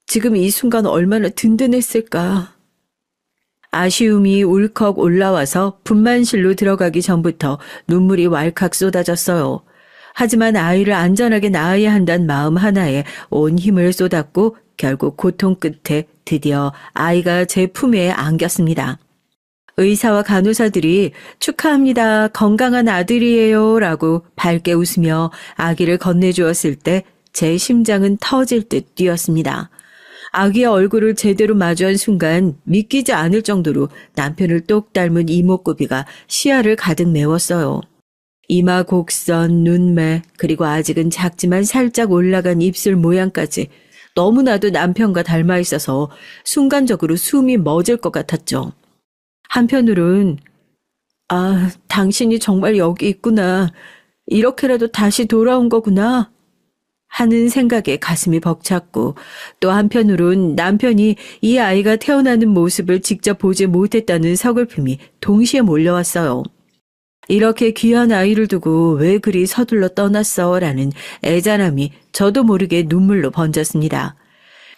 지금 이 순간 얼마나 든든했을까. 아쉬움이 울컥 올라와서 분만실로 들어가기 전부터 눈물이 왈칵 쏟아졌어요. 하지만 아이를 안전하게 낳아야 한다는 마음 하나에 온 힘을 쏟았고 결국 고통 끝에 드디어 아이가 제 품에 안겼습니다. 의사와 간호사들이 축하합니다. 건강한 아들이에요. 라고 밝게 웃으며 아기를 건네주었을 때 제 심장은 터질 듯 뛰었습니다. 아기의 얼굴을 제대로 마주한 순간 믿기지 않을 정도로 남편을 똑 닮은 이목구비가 시야를 가득 메웠어요. 이마 곡선, 눈매, 그리고 아직은 작지만 살짝 올라간 입술 모양까지 너무나도 남편과 닮아 있어서 순간적으로 숨이 멎을 것 같았죠. 한편으론 당신이 정말 여기 있구나. 이렇게라도 다시 돌아온 거구나. 하는 생각에 가슴이 벅찼고 또 한편으론 남편이 이 아이가 태어나는 모습을 직접 보지 못했다는 서글픔이 동시에 몰려왔어요. 이렇게 귀한 아이를 두고 왜 그리 서둘러 떠났어? 라는 애잔함이 저도 모르게 눈물로 번졌습니다.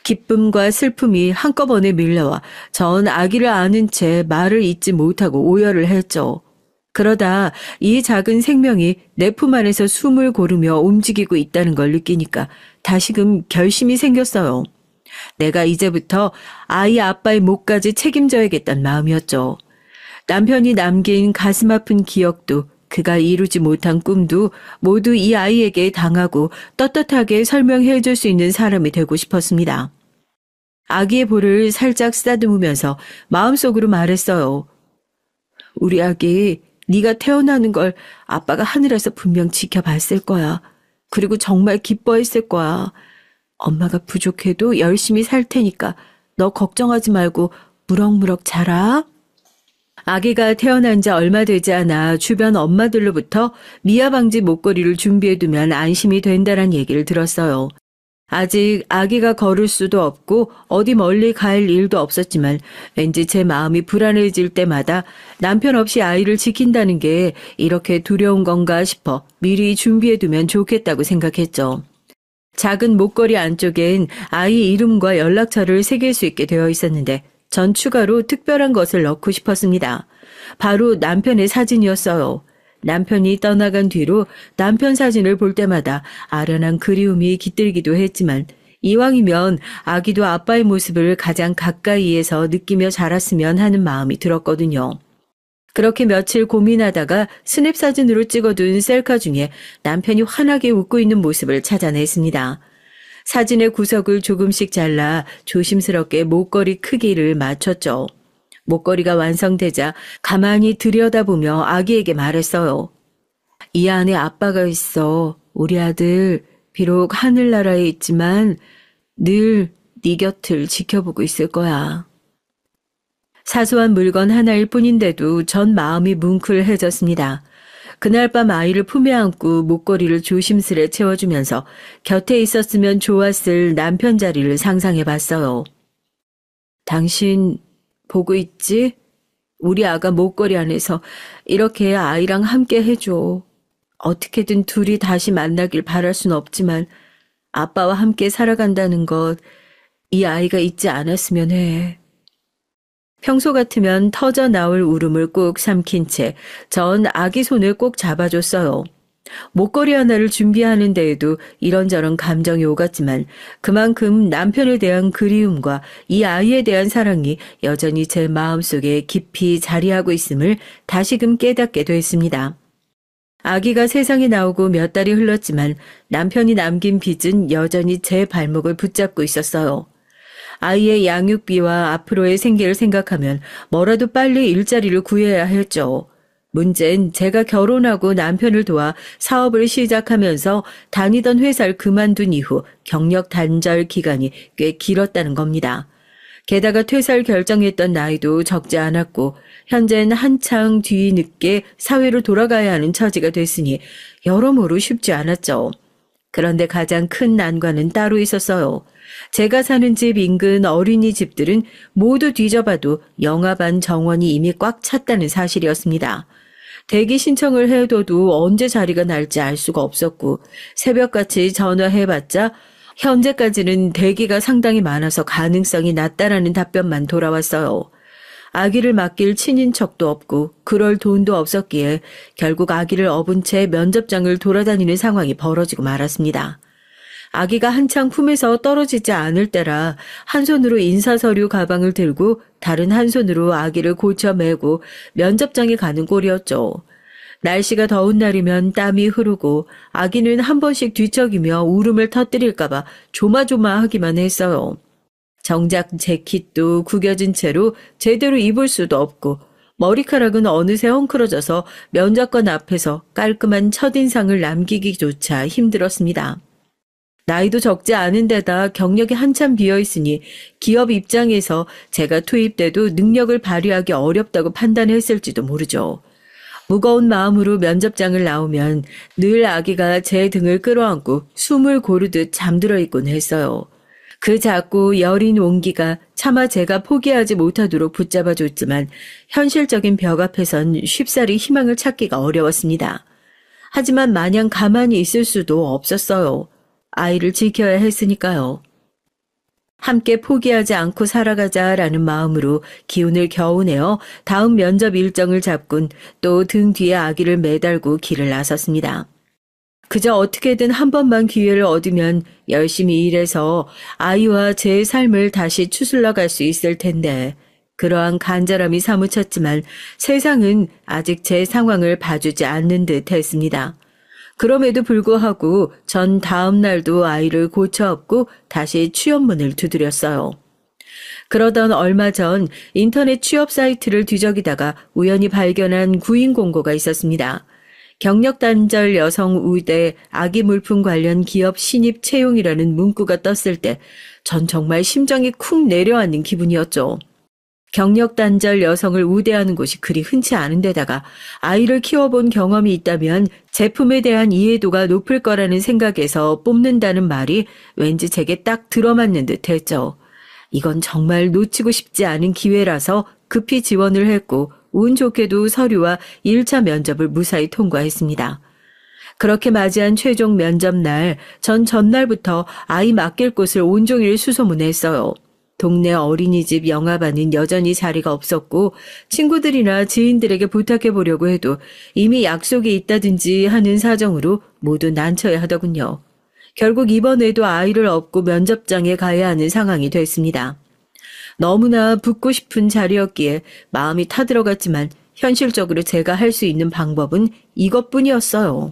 기쁨과 슬픔이 한꺼번에 밀려와 전 아기를 아는 채 말을 잇지 못하고 오열을 했죠. 그러다 이 작은 생명이 내 품 안에서 숨을 고르며 움직이고 있다는 걸 느끼니까 다시금 결심이 생겼어요. 내가 이제부터 아이 아빠의 몫까지 책임져야겠다는 마음이었죠. 남편이 남긴 가슴 아픈 기억도 그가 이루지 못한 꿈도 모두 이 아이에게 당하고 떳떳하게 설명해 줄 수 있는 사람이 되고 싶었습니다. 아기의 볼을 살짝 쓰다듬으면서 마음속으로 말했어요. 우리 아기 네가 태어나는 걸 아빠가 하늘에서 분명 지켜봤을 거야. 그리고 정말 기뻐했을 거야. 엄마가 부족해도 열심히 살 테니까 너 걱정하지 말고 무럭무럭 자라. 아기가 태어난 지 얼마 되지 않아 주변 엄마들로부터 미아 방지 목걸이를 준비해두면 안심이 된다란 얘기를 들었어요. 아직 아기가 걸을 수도 없고 어디 멀리 갈 일도 없었지만 왠지 제 마음이 불안해질 때마다 남편 없이 아이를 지킨다는 게 이렇게 두려운 건가 싶어 미리 준비해두면 좋겠다고 생각했죠. 작은 목걸이 안쪽엔 아이 이름과 연락처를 새길 수 있게 되어 있었는데 전 추가로 특별한 것을 넣고 싶었습니다. 바로 남편의 사진이었어요. 남편이 떠나간 뒤로 남편 사진을 볼 때마다 아련한 그리움이 깃들기도 했지만 이왕이면 아기도 아빠의 모습을 가장 가까이에서 느끼며 자랐으면 하는 마음이 들었거든요. 그렇게 며칠 고민하다가 스냅 사진으로 찍어둔 셀카 중에 남편이 환하게 웃고 있는 모습을 찾아냈습니다. 사진의 구석을 조금씩 잘라 조심스럽게 목걸이 크기를 맞췄죠. 목걸이가 완성되자 가만히 들여다보며 아기에게 말했어요. 이 안에 아빠가 있어. 우리 아들 비록 하늘나라에 있지만 늘 네 곁을 지켜보고 있을 거야. 사소한 물건 하나일 뿐인데도 전 마음이 뭉클해졌습니다. 그날 밤 아이를 품에 안고 목걸이를 조심스레 채워주면서 곁에 있었으면 좋았을 남편 자리를 상상해봤어요. 당신 보고 있지? 우리 아가 목걸이 안에서 이렇게 아이랑 함께 해줘. 어떻게든 둘이 다시 만나길 바랄 순 없지만 아빠와 함께 살아간다는 것, 이 아이가 잊지 않았으면 해. 평소 같으면 터져 나올 울음을 꾹 삼킨 채 전 아기 손을 꼭 잡아줬어요. 목걸이 하나를 준비하는 데에도 이런저런 감정이 오갔지만 그만큼 남편에 대한 그리움과 이 아이에 대한 사랑이 여전히 제 마음속에 깊이 자리하고 있음을 다시금 깨닫게 됐습니다. 아기가 세상에 나오고 몇 달이 흘렀지만 남편이 남긴 빚은 여전히 제 발목을 붙잡고 있었어요. 아이의 양육비와 앞으로의 생계를 생각하면 뭐라도 빨리 일자리를 구해야 했죠. 문제는 제가 결혼하고 남편을 도와 사업을 시작하면서 다니던 회사를 그만둔 이후 경력 단절 기간이 꽤 길었다는 겁니다. 게다가 퇴사를 결정했던 나이도 적지 않았고 현재는 한창 뒤늦게 사회로 돌아가야 하는 처지가 됐으니 여러모로 쉽지 않았죠. 그런데 가장 큰 난관은 따로 있었어요. 제가 사는 집 인근 어린이집들은 모두 뒤져봐도 영아반 정원이 이미 꽉 찼다는 사실이었습니다. 대기 신청을 해둬도 언제 자리가 날지 알 수가 없었고 새벽같이 전화해봤자 현재까지는 대기가 상당히 많아서 가능성이 낮다라는 답변만 돌아왔어요. 아기를 맡길 친인척도 없고 그럴 돈도 없었기에 결국 아기를 업은 채 면접장을 돌아다니는 상황이 벌어지고 말았습니다. 아기가 한창 품에서 떨어지지 않을 때라 한 손으로 인사서류 가방을 들고 다른 한 손으로 아기를 고쳐 메고 면접장에 가는 꼴이었죠. 날씨가 더운 날이면 땀이 흐르고 아기는 한 번씩 뒤척이며 울음을 터뜨릴까봐 조마조마하기만 했어요. 정작 재킷도 구겨진 채로 제대로 입을 수도 없고 머리카락은 어느새 헝클어져서 면접관 앞에서 깔끔한 첫인상을 남기기조차 힘들었습니다. 나이도 적지 않은 데다 경력이 한참 비어있으니 기업 입장에서 제가 투입돼도 능력을 발휘하기 어렵다고 판단했을지도 모르죠. 무거운 마음으로 면접장을 나오면 늘 아기가 제 등을 끌어안고 숨을 고르듯 잠들어 있곤 했어요. 그 작고 여린 온기가 차마 제가 포기하지 못하도록 붙잡아줬지만 현실적인 벽 앞에선 쉽사리 희망을 찾기가 어려웠습니다. 하지만 마냥 가만히 있을 수도 없었어요. 아이를 지켜야 했으니까요. 함께 포기하지 않고 살아가자라는 마음으로 기운을 겨우내어 다음 면접 일정을 잡곤 또 등 뒤에 아기를 매달고 길을 나섰습니다. 그저 어떻게든 한 번만 기회를 얻으면 열심히 일해서 아이와 제 삶을 다시 추슬러 갈 수 있을 텐데 그러한 간절함이 사무쳤지만 세상은 아직 제 상황을 봐주지 않는 듯 했습니다. 그럼에도 불구하고 전 다음 날도 아이를 고쳐 업고 다시 취업문을 두드렸어요. 그러던 얼마 전 인터넷 취업 사이트를 뒤적이다가 우연히 발견한 구인 공고가 있었습니다. 경력 단절 여성 우대 아기 물품 관련 기업 신입 채용이라는 문구가 떴을 때 전 정말 심장이 쿵 내려앉는 기분이었죠. 경력 단절 여성을 우대하는 곳이 그리 흔치 않은 데다가 아이를 키워본 경험이 있다면 제품에 대한 이해도가 높을 거라는 생각에서 뽑는다는 말이 왠지 제게 딱 들어맞는 듯 했죠. 이건 정말 놓치고 싶지 않은 기회라서 급히 지원을 했고 운 좋게도 서류와 1차 면접을 무사히 통과했습니다. 그렇게 맞이한 최종 면접 날, 전 전날부터 아이 맡길 곳을 온종일 수소문했어요. 동네 어린이집 영아반은 여전히 자리가 없었고 친구들이나 지인들에게 부탁해보려고 해도 이미 약속이 있다든지 하는 사정으로 모두 난처해 하더군요. 결국 이번에도 아이를 업고 면접장에 가야 하는 상황이 됐습니다. 너무나 붙고 싶은 자리였기에 마음이 타들어갔지만 현실적으로 제가 할 수 있는 방법은 이것뿐이었어요.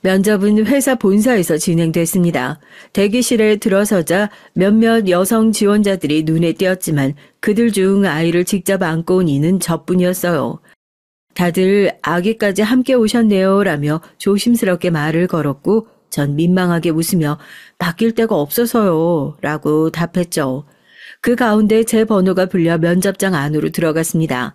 면접은 회사 본사에서 진행됐습니다. 대기실에 들어서자 몇몇 여성 지원자들이 눈에 띄었지만 그들 중 아이를 직접 안고 온 이는 저뿐이었어요. 다들 아기까지 함께 오셨네요 라며 조심스럽게 말을 걸었고 전 민망하게 웃으며 맡길 데가 없어서요 라고 답했죠. 그 가운데 제 번호가 불려 면접장 안으로 들어갔습니다.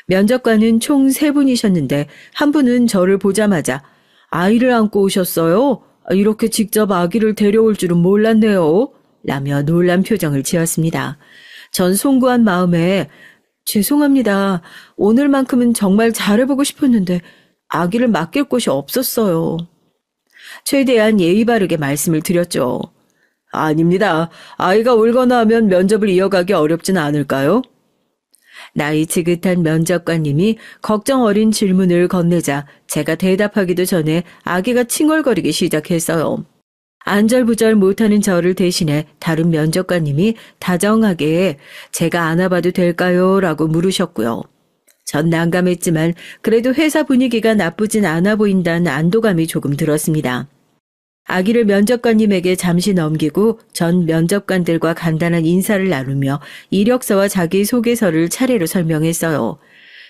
면접관은 총 3분이셨는데 한 분은 저를 보자마자 아이를 안고 오셨어요? 이렇게 직접 아기를 데려올 줄은 몰랐네요. 라며 놀란 표정을 지었습니다. 전 송구한 마음에 죄송합니다. 오늘만큼은 정말 잘해보고 싶었는데 아기를 맡길 곳이 없었어요. 최대한 예의 바르게 말씀을 드렸죠. 아닙니다. 아이가 울거나 하면 면접을 이어가기 어렵진 않을까요? 나이 지긋한 면접관님이 걱정 어린 질문을 건네자 제가 대답하기도 전에 아기가 칭얼거리기 시작했어요. 안절부절 못하는 저를 대신해 다른 면접관님이 다정하게 제가 안아봐도 될까요? 라고 물으셨고요. 전 난감했지만 그래도 회사 분위기가 나쁘진 않아 보인다는 안도감이 조금 들었습니다. 아기를 면접관님에게 잠시 넘기고 전 면접관들과 간단한 인사를 나누며 이력서와 자기소개서를 차례로 설명했어요.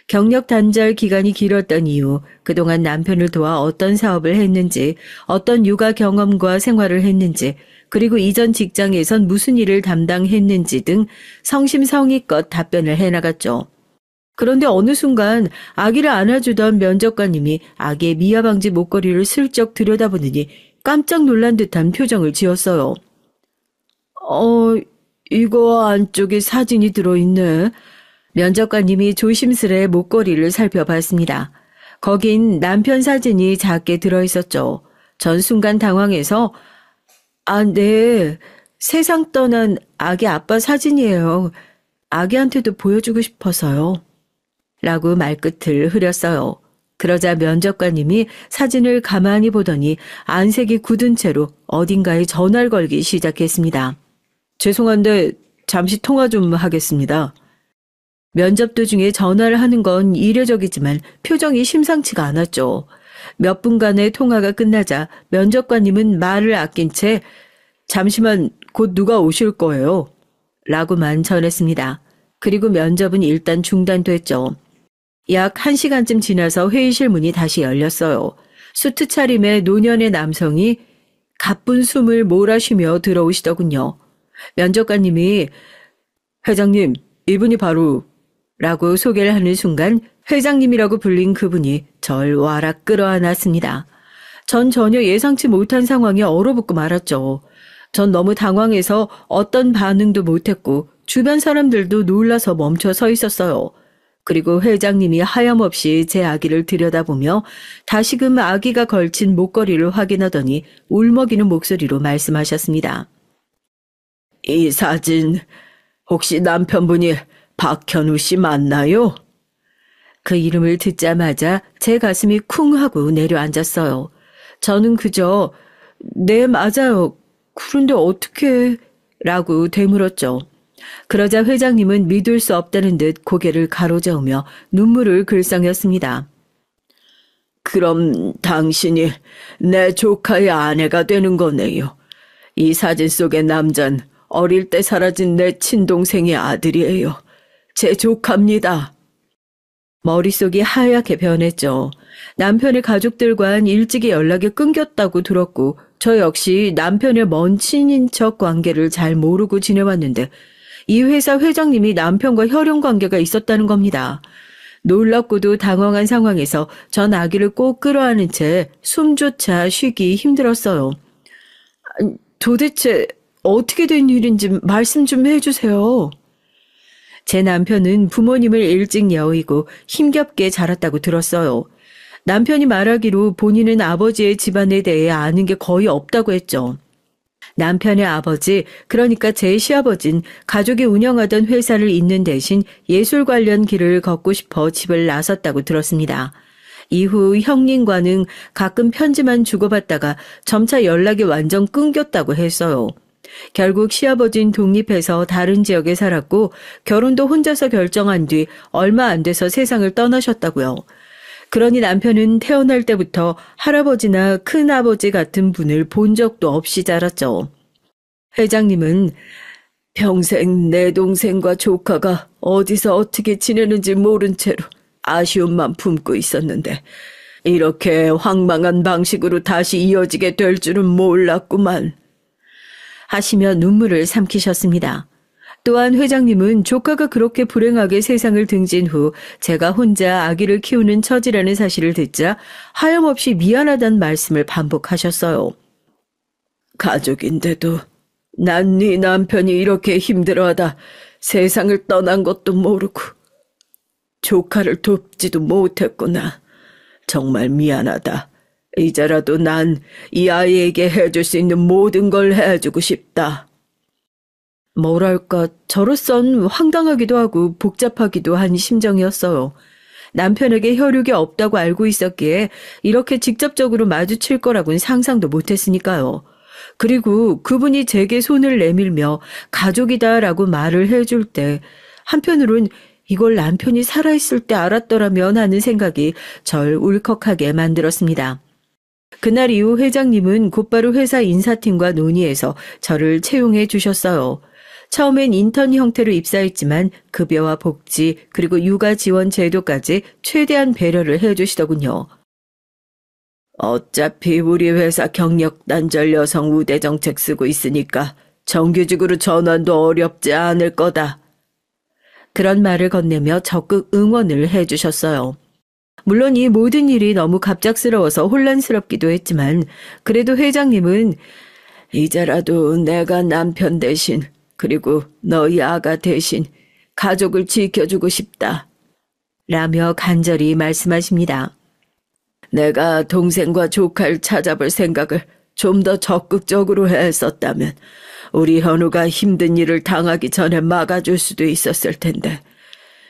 경력 단절 기간이 길었던 이유, 그동안 남편을 도와 어떤 사업을 했는지, 어떤 육아 경험과 생활을 했는지, 그리고 이전 직장에선 무슨 일을 담당했는지 등 성심성의껏 답변을 해나갔죠. 그런데 어느 순간 아기를 안아주던 면접관님이 아기의 미아방지 목걸이를 슬쩍 들여다보느니 깜짝 놀란 듯한 표정을 지었어요. 이거 안쪽에 사진이 들어있네. 면접관님이 조심스레 목걸이를 살펴봤습니다. 거긴 남편 사진이 작게 들어있었죠. 전 순간 당황해서 네. 세상 떠난 아기 아빠 사진이에요. 아기한테도 보여주고 싶어서요. 라고 말끝을 흐렸어요. 그러자 면접관님이 사진을 가만히 보더니 안색이 굳은 채로 어딘가에 전화를 걸기 시작했습니다. 죄송한데 잠시 통화 좀 하겠습니다. 면접 도중에 전화를 하는 건 이례적이지만 표정이 심상치가 않았죠. 몇 분간의 통화가 끝나자 면접관님은 말을 아낀 채 잠시만 곧 누가 오실 거예요. 라고만 전했습니다. 그리고 면접은 일단 중단됐죠. 약 1시간쯤 지나서 회의실 문이 다시 열렸어요. 수트 차림의 노년의 남성이 가쁜 숨을 몰아쉬며 들어오시더군요. 면접관님이 회장님, 이분이 바로 라고 소개를 하는 순간 회장님이라고 불린 그분이 절 와락 끌어안았습니다. 전 전혀 예상치 못한 상황에 얼어붙고 말았죠. 전 너무 당황해서 어떤 반응도 못했고 주변 사람들도 놀라서 멈춰 서 있었어요. 그리고 회장님이 하염없이 제 아기를 들여다보며 다시금 아기가 걸친 목걸이를 확인하더니 울먹이는 목소리로 말씀하셨습니다. 이 사진 혹시 남편분이 박현우 씨 맞나요? 그 이름을 듣자마자 제 가슴이 쿵 하고 내려앉았어요. 저는 그저 네 맞아요. 그런데 어떻게 라고 되물었죠. 그러자 회장님은 믿을 수 없다는 듯 고개를 가로저으며 눈물을 글썽였습니다. 그럼 당신이 내 조카의 아내가 되는 거네요. 이 사진 속의 남잔 어릴 때 사라진 내 친동생의 아들이에요. 제 조카입니다. 머릿속이 하얗게 변했죠. 남편의 가족들과는 일찍이 연락이 끊겼다고 들었고 저 역시 남편의 먼 친인척 관계를 잘 모르고 지내왔는데 이 회사 회장님이 남편과 혈연 관계가 있었다는 겁니다. 놀랍고도 당황한 상황에서 전 아기를 꼭 끌어안은 채 숨조차 쉬기 힘들었어요. 도대체 어떻게 된 일인지 말씀 좀 해주세요. 제 남편은 부모님을 일찍 여의고 힘겹게 자랐다고 들었어요. 남편이 말하기로 본인은 아버지의 집안에 대해 아는 게 거의 없다고 했죠. 남편의 아버지, 그러니까 제 시아버진 가족이 운영하던 회사를 잇는 대신 예술 관련 길을 걷고 싶어 집을 나섰다고 들었습니다. 이후 형님과는 가끔 편지만 주고받다가 점차 연락이 완전 끊겼다고 했어요. 결국 시아버진 독립해서 다른 지역에 살았고 결혼도 혼자서 결정한 뒤 얼마 안 돼서 세상을 떠나셨다고요. 그러니 남편은 태어날 때부터 할아버지나 큰아버지 같은 분을 본 적도 없이 자랐죠. 회장님은 평생 내 동생과 조카가 어디서 어떻게 지내는지 모른 채로 아쉬움만 품고 있었는데 이렇게 황망한 방식으로 다시 이어지게 될 줄은 몰랐구만. 하시며 눈물을 삼키셨습니다. 또한 회장님은 조카가 그렇게 불행하게 세상을 등진 후 제가 혼자 아기를 키우는 처지라는 사실을 듣자 하염없이 미안하다는 말씀을 반복하셨어요. 가족인데도 난 네 남편이 이렇게 힘들어하다 세상을 떠난 것도 모르고 조카를 돕지도 못했구나. 정말 미안하다. 이제라도 난 이 아이에게 해줄 수 있는 모든 걸 해주고 싶다. 뭐랄까, 저로선 황당하기도 하고 복잡하기도 한 심정이었어요. 남편에게 혈육이 없다고 알고 있었기에 이렇게 직접적으로 마주칠 거라고는 상상도 못했으니까요. 그리고 그분이 제게 손을 내밀며 가족이다라고 말을 해줄 때 한편으론 이걸 남편이 살아있을 때 알았더라면 하는 생각이 절 울컥하게 만들었습니다. 그날 이후 회장님은 곧바로 회사 인사팀과 논의해서 저를 채용해 주셨어요. 처음엔 인턴 형태로 입사했지만 급여와 복지 그리고 육아 지원 제도까지 최대한 배려를 해주시더군요. 어차피 우리 회사 경력 단절 여성 우대 정책 쓰고 있으니까 정규직으로 전환도 어렵지 않을 거다. 그런 말을 건네며 적극 응원을 해주셨어요. 물론 이 모든 일이 너무 갑작스러워서 혼란스럽기도 했지만 그래도 회장님은 이제라도 내가 남편 대신 그리고 너희 아가 대신 가족을 지켜주고 싶다. 라며 간절히 말씀하십니다. 내가 동생과 조카를 찾아볼 생각을 좀 더 적극적으로 했었다면 우리 현우가 힘든 일을 당하기 전에 막아줄 수도 있었을 텐데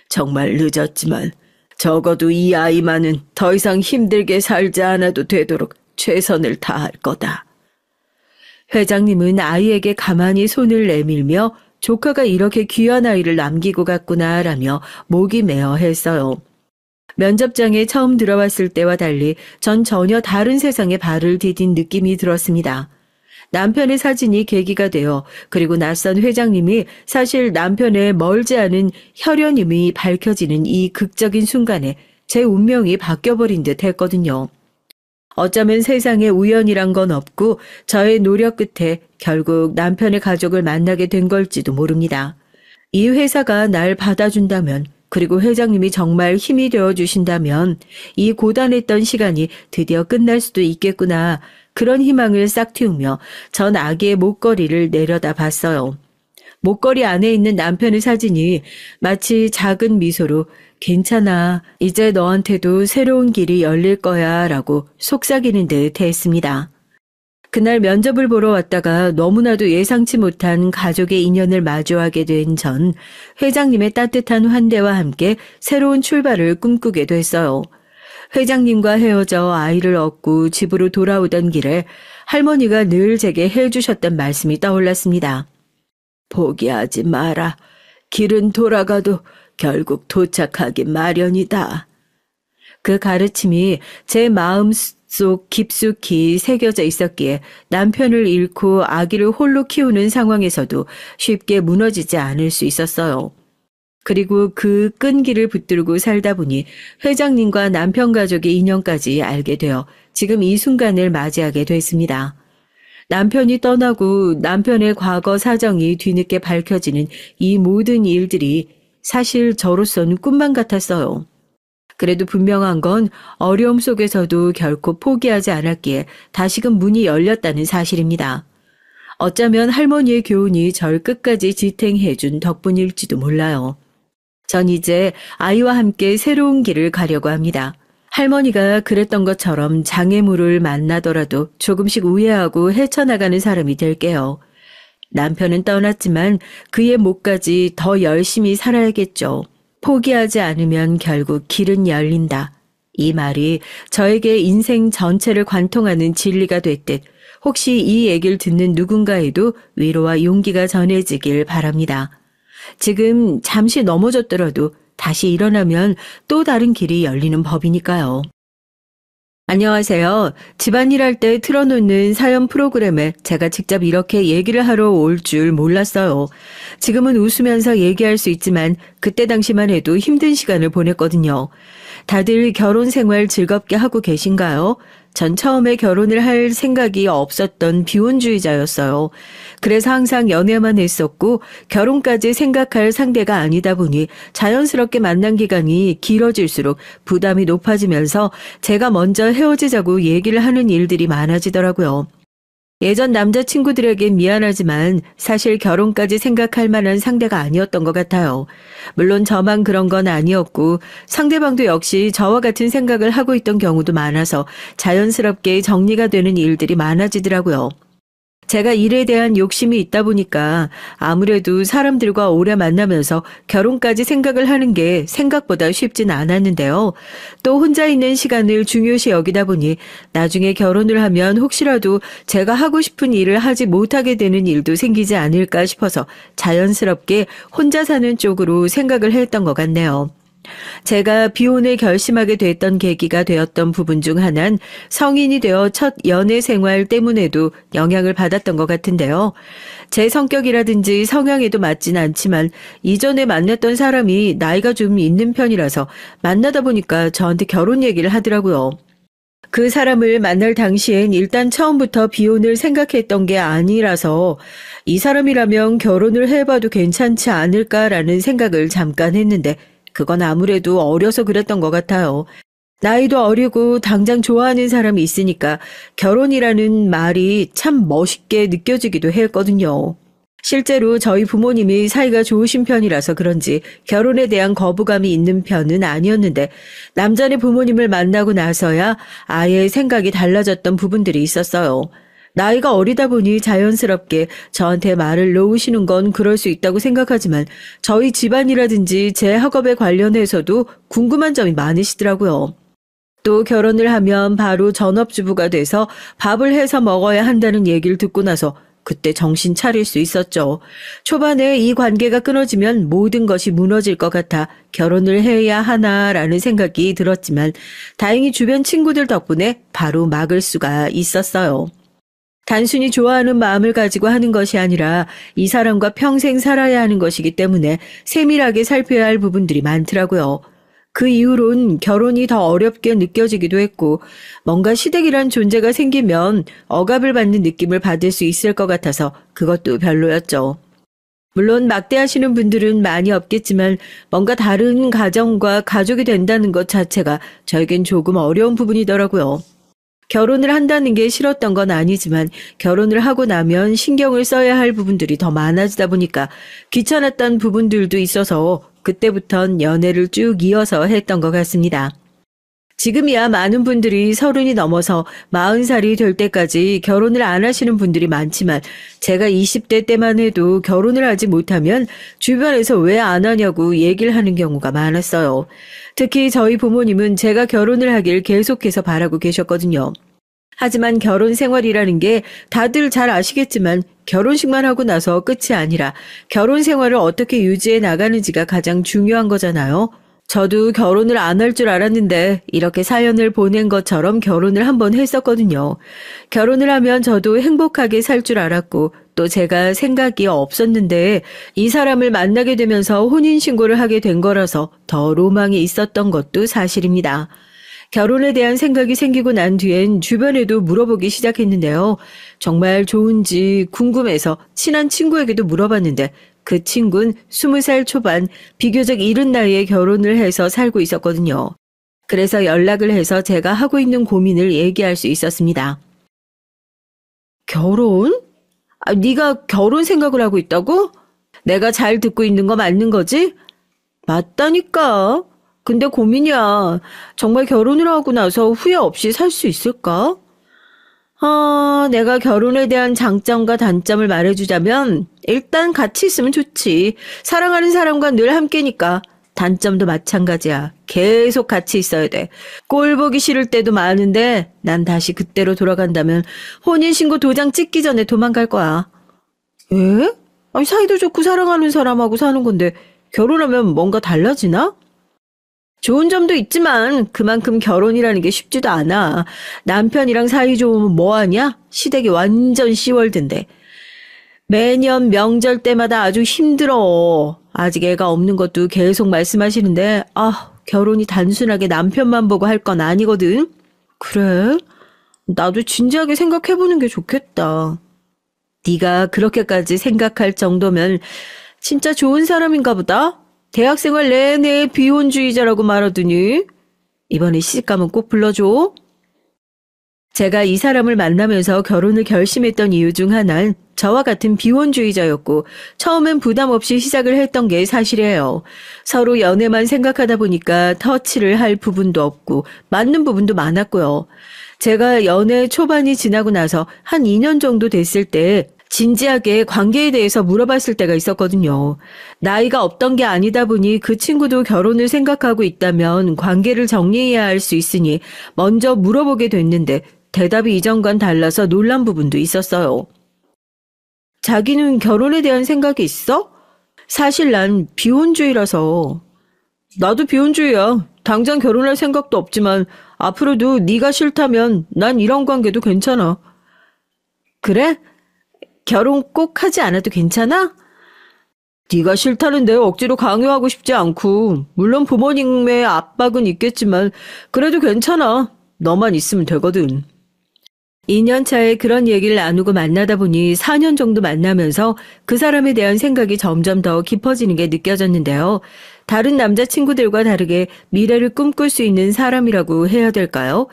정말 늦었지만 적어도 이 아이만은 더 이상 힘들게 살지 않아도 되도록 최선을 다할 거다. 회장님은 아이에게 가만히 손을 내밀며 조카가 이렇게 귀한 아이를 남기고 갔구나라며 목이 메어 했어요. 면접장에 처음 들어왔을 때와 달리 전 전혀 다른 세상에 발을 디딘 느낌이 들었습니다. 남편의 사진이 계기가 되어 그리고 낯선 회장님이 사실 남편의 멀지 않은 혈연임이 밝혀지는 이 극적인 순간에 제 운명이 바뀌어버린 듯 했거든요. 어쩌면 세상에 우연이란 건 없고 저의 노력 끝에 결국 남편의 가족을 만나게 된 걸지도 모릅니다. 이 회사가 날 받아준다면 그리고 회장님이 정말 힘이 되어주신다면 이 고단했던 시간이 드디어 끝날 수도 있겠구나. 그런 희망을 싹 틔우며 전 아기의 목걸이를 내려다 봤어요. 목걸이 안에 있는 남편의 사진이 마치 작은 미소로 괜찮아. 이제 너한테도 새로운 길이 열릴 거야 라고 속삭이는 듯 했습니다. 그날 면접을 보러 왔다가 너무나도 예상치 못한 가족의 인연을 마주하게 된 전 회장님의 따뜻한 환대와 함께 새로운 출발을 꿈꾸게 됐어요. 회장님과 헤어져 아이를 얻고 집으로 돌아오던 길에 할머니가 늘 제게 해주셨던 말씀이 떠올랐습니다. 포기하지 마라. 길은 돌아가도 결국 도착하기 마련이다. 그 가르침이 제 마음속 깊숙이 새겨져 있었기에 남편을 잃고 아기를 홀로 키우는 상황에서도 쉽게 무너지지 않을 수 있었어요. 그리고 그 끈기를 붙들고 살다 보니 회장님과 남편 가족의 인연까지 알게 되어 지금 이 순간을 맞이하게 됐습니다. 남편이 떠나고 남편의 과거 사정이 뒤늦게 밝혀지는 이 모든 일들이 사실 저로서는 꿈만 같았어요. 그래도 분명한 건 어려움 속에서도 결코 포기하지 않았기에 다시금 문이 열렸다는 사실입니다. 어쩌면 할머니의 교훈이 절 끝까지 지탱해준 덕분일지도 몰라요. 전 이제 아이와 함께 새로운 길을 가려고 합니다. 할머니가 그랬던 것처럼 장애물을 만나더라도 조금씩 우회하고 헤쳐나가는 사람이 될게요. 남편은 떠났지만 그의 몫까지 더 열심히 살아야겠죠. 포기하지 않으면 결국 길은 열린다. 이 말이 저에게 인생 전체를 관통하는 진리가 됐듯 혹시 이 얘기를 듣는 누군가에도 위로와 용기가 전해지길 바랍니다. 지금 잠시 넘어졌더라도 다시 일어나면 또 다른 길이 열리는 법이니까요. 안녕하세요. 집안일 할 때 틀어놓는 사연 프로그램에 제가 직접 이렇게 얘기를 하러 올 줄 몰랐어요. 지금은 웃으면서 얘기할 수 있지만 그때 당시만 해도 힘든 시간을 보냈거든요. 다들 결혼 생활 즐겁게 하고 계신가요? 전 처음에 결혼을 할 생각이 없었던 비혼주의자였어요. 그래서 항상 연애만 했었고 결혼까지 생각할 상대가 아니다 보니 자연스럽게 만난 기간이 길어질수록 부담이 높아지면서 제가 먼저 헤어지자고 얘기를 하는 일들이 많아지더라고요. 예전 남자친구들에게 미안하지만 사실 결혼까지 생각할 만한 상대가 아니었던 것 같아요. 물론 저만 그런 건 아니었고 상대방도 역시 저와 같은 생각을 하고 있던 경우도 많아서 자연스럽게 정리가 되는 일들이 많아지더라고요. 제가 일에 대한 욕심이 있다 보니까 아무래도 사람들과 오래 만나면서 결혼까지 생각을 하는 게 생각보다 쉽진 않았는데요. 또 혼자 있는 시간을 중요시 여기다 보니 나중에 결혼을 하면 혹시라도 제가 하고 싶은 일을 하지 못하게 되는 일도 생기지 않을까 싶어서 자연스럽게 혼자 사는 쪽으로 생각을 했던 것 같네요. 제가 비혼을 결심하게 됐던 계기가 되었던 부분 중 하나는 성인이 되어 첫 연애 생활 때문에도 영향을 받았던 것 같은데요. 제 성격이라든지 성향에도 맞진 않지만 이전에 만났던 사람이 나이가 좀 있는 편이라서 만나다 보니까 저한테 결혼 얘기를 하더라고요. 그 사람을 만날 당시엔 일단 처음부터 비혼을 생각했던 게 아니라서 이 사람이라면 결혼을 해봐도 괜찮지 않을까라는 생각을 잠깐 했는데 그건 아무래도 어려서 그랬던 것 같아요. 나이도 어리고 당장 좋아하는 사람이 있으니까 결혼이라는 말이 참 멋있게 느껴지기도 했거든요. 실제로 저희 부모님이 사이가 좋으신 편이라서 그런지 결혼에 대한 거부감이 있는 편은 아니었는데 남자네 부모님을 만나고 나서야 아예 생각이 달라졌던 부분들이 있었어요. 나이가 어리다 보니 자연스럽게 저한테 말을 놓으시는 건 그럴 수 있다고 생각하지만 저희 집안이라든지 제 학업에 관련해서도 궁금한 점이 많으시더라고요. 또 결혼을 하면 바로 전업주부가 돼서 밥을 해서 먹어야 한다는 얘기를 듣고 나서 그때 정신 차릴 수 있었죠. 초반에 이 관계가 끊어지면 모든 것이 무너질 것 같아 결혼을 해야 하나라는 생각이 들었지만 다행히 주변 친구들 덕분에 바로 막을 수가 있었어요. 단순히 좋아하는 마음을 가지고 하는 것이 아니라 이 사람과 평생 살아야 하는 것이기 때문에 세밀하게 살펴야 할 부분들이 많더라고요. 그 이후론 결혼이 더 어렵게 느껴지기도 했고 뭔가 시댁이란 존재가 생기면 억압을 받는 느낌을 받을 수 있을 것 같아서 그것도 별로였죠. 물론 막대하시는 분들은 많이 없겠지만 뭔가 다른 가정과 가족이 된다는 것 자체가 저에겐 조금 어려운 부분이더라고요. 결혼을 한다는 게 싫었던 건 아니지만 결혼을 하고 나면 신경을 써야 할 부분들이 더 많아지다 보니까 귀찮았던 부분들도 있어서 그때부턴 연애를 쭉 이어서 했던 것 같습니다. 지금이야 많은 분들이 30이 넘어서 40살이 될 때까지 결혼을 안 하시는 분들이 많지만 제가 20대 때만 해도 결혼을 하지 못하면 주변에서 왜 안 하냐고 얘기를 하는 경우가 많았어요. 특히 저희 부모님은 제가 결혼을 하길 계속해서 바라고 계셨거든요. 하지만 결혼 생활이라는 게 다들 잘 아시겠지만 결혼식만 하고 나서 끝이 아니라 결혼 생활을 어떻게 유지해 나가는지가 가장 중요한 거잖아요. 저도 결혼을 안 할 줄 알았는데 이렇게 사연을 보낸 것처럼 결혼을 한번 했었거든요. 결혼을 하면 저도 행복하게 살 줄 알았고 또 제가 생각이 없었는데 이 사람을 만나게 되면서 혼인신고를 하게 된 거라서 더 로망이 있었던 것도 사실입니다. 결혼에 대한 생각이 생기고 난 뒤엔 주변에도 물어보기 시작했는데요. 정말 좋은지 궁금해서 친한 친구에게도 물어봤는데 그 친구는 20살 초반 비교적 이른 나이에 결혼을 해서 살고 있었거든요. 그래서 연락을 해서 제가 하고 있는 고민을 얘기할 수 있었습니다. 결혼? 네가 결혼 생각을 하고 있다고? 내가 잘 듣고 있는 거 맞는 거지? 맞다니까. 근데 고민이야. 정말 결혼을 하고 나서 후회 없이 살 수 있을까? 내가 결혼에 대한 장점과 단점을 말해주자면 일단 같이 있으면 좋지. 사랑하는 사람과 늘 함께니까. 단점도 마찬가지야. 계속 같이 있어야 돼. 꼴 보기 싫을 때도 많은데 난 다시 그때로 돌아간다면 혼인신고 도장 찍기 전에 도망갈 거야. 왜? 사이도 좋고 사랑하는 사람하고 사는 건데 결혼하면 뭔가 달라지나? 좋은 점도 있지만 그만큼 결혼이라는 게 쉽지도 않아. 남편이랑 사이 좋으면 뭐하냐? 시댁이 완전 씨월드인데. 매년 명절 때마다 아주 힘들어. 아직 애가 없는 것도 계속 말씀하시는데 결혼이 단순하게 남편만 보고 할 건 아니거든. 그래? 나도 진지하게 생각해보는 게 좋겠다. 네가 그렇게까지 생각할 정도면 진짜 좋은 사람인가 보다. 대학생활 내내 비혼주의자라고 말하더니 이번에 시집가면 꼭 불러줘. 제가 이 사람을 만나면서 결혼을 결심했던 이유 중 하나는 저와 같은 비혼주의자였고 처음엔 부담 없이 시작을 했던 게 사실이에요. 서로 연애만 생각하다 보니까 터치를 할 부분도 없고 맞는 부분도 많았고요. 제가 연애 초반이 지나고 나서 한 2년 정도 됐을 때 진지하게 관계에 대해서 물어봤을 때가 있었거든요. 나이가 없던 게 아니다 보니 그 친구도 결혼을 생각하고 있다면 관계를 정리해야 할 수 있으니 먼저 물어보게 됐는데 대답이 이전과는 달라서 놀란 부분도 있었어요. 자기는 결혼에 대한 생각이 있어? 사실 난 비혼주의라서. 나도 비혼주의야. 당장 결혼할 생각도 없지만 앞으로도 네가 싫다면 난 이런 관계도 괜찮아. 그래? 결혼 꼭 하지 않아도 괜찮아? 네가 싫다는데 억지로 강요하고 싶지 않고 물론 부모님의 압박은 있겠지만 그래도 괜찮아. 너만 있으면 되거든. 2년 차에 그런 얘기를 나누고 만나다 보니 4년 정도 만나면서 그 사람에 대한 생각이 점점 더 깊어지는 게 느껴졌는데요. 다른 남자친구들과 다르게 미래를 꿈꿀 수 있는 사람이라고 해야 될까요?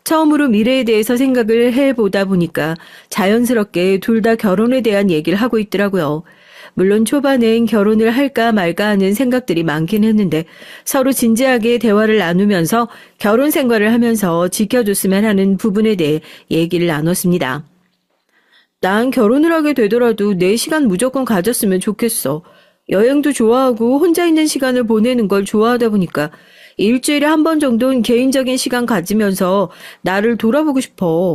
처음으로 미래에 대해서 생각을 해보다 보니까 자연스럽게 둘 다 결혼에 대한 얘기를 하고 있더라고요. 물론 초반엔 결혼을 할까 말까 하는 생각들이 많긴 했는데 서로 진지하게 대화를 나누면서 결혼 생활을 하면서 지켜줬으면 하는 부분에 대해 얘기를 나눴습니다. 난 결혼을 하게 되더라도 내 시간 무조건 가졌으면 좋겠어. 여행도 좋아하고 혼자 있는 시간을 보내는 걸 좋아하다 보니까 일주일에 한 번 정도는 개인적인 시간 가지면서 나를 돌아보고 싶어.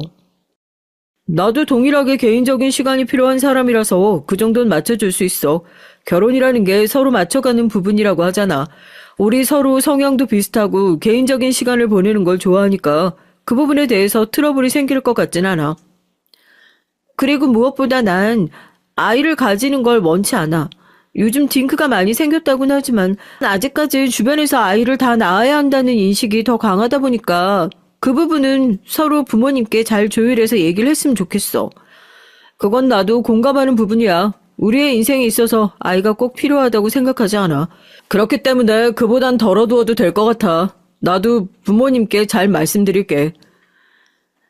나도 동일하게 개인적인 시간이 필요한 사람이라서 그 정도는 맞춰줄 수 있어. 결혼이라는 게 서로 맞춰가는 부분이라고 하잖아. 우리 서로 성향도 비슷하고 개인적인 시간을 보내는 걸 좋아하니까 그 부분에 대해서 트러블이 생길 것 같진 않아. 그리고 무엇보다 난 아이를 가지는 걸 원치 않아. 요즘 딩크가 많이 생겼다고는 하지만 아직까지 주변에서 아이를 다 낳아야 한다는 인식이 더 강하다 보니까 그 부분은 서로 부모님께 잘 조율해서 얘기를 했으면 좋겠어. 그건 나도 공감하는 부분이야. 우리의 인생에 있어서 아이가 꼭 필요하다고 생각하지 않아. 그렇기 때문에 그보단 덜어두어도 될 것 같아. 나도 부모님께 잘 말씀드릴게.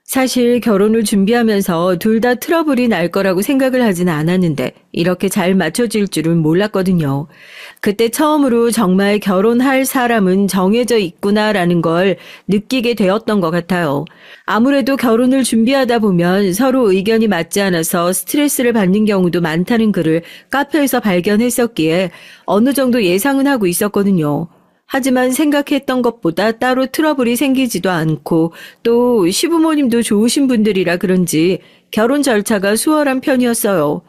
사실 결혼을 준비하면서 둘 다 트러블이 날 거라고 생각을 하진 않았는데 이렇게 잘 맞춰질 줄은 몰랐거든요. 그때 처음으로 정말 결혼할 사람은 정해져 있구나라는 걸 느끼게 되었던 것 같아요. 아무래도 결혼을 준비하다 보면 서로 의견이 맞지 않아서 스트레스를 받는 경우도 많다는 글을 카페에서 발견했었기에 어느 정도 예상은 하고 있었거든요. 하지만 생각했던 것보다 따로 트러블이 생기지도 않고 또 시부모님도 좋으신 분들이라 그런지 결혼 절차가 수월한 편이었어요.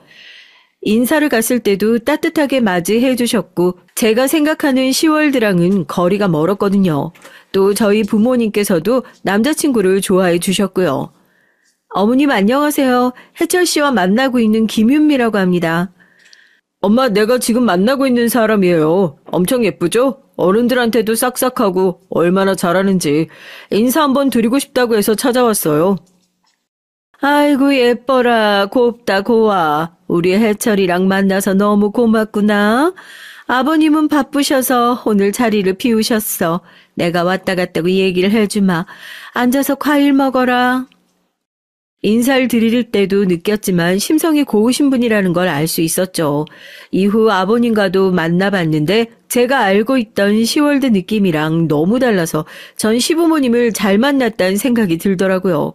인사를 갔을 때도 따뜻하게 맞이해 주셨고 제가 생각하는 시월드랑은 거리가 멀었거든요. 또 저희 부모님께서도 남자친구를 좋아해 주셨고요. 어머님 안녕하세요. 해철 씨와 만나고 있는 김윤미라고 합니다. 엄마, 내가 지금 만나고 있는 사람이에요. 엄청 예쁘죠? 어른들한테도 싹싹하고 얼마나 잘하는지 인사 한번 드리고 싶다고 해서 찾아왔어요. 아이고 예뻐라. 곱다 고와. 우리 해철이랑 만나서 너무 고맙구나. 아버님은 바쁘셔서 오늘 자리를 비우셨어. 내가 왔다 갔다고 얘기를 해주마. 앉아서 과일 먹어라. 인사를 드릴 때도 느꼈지만 심성이 고우신 분이라는 걸 알 수 있었죠. 이후 아버님과도 만나봤는데 제가 알고 있던 시월드 느낌이랑 너무 달라서 전 시부모님을 잘 만났다는 생각이 들더라고요.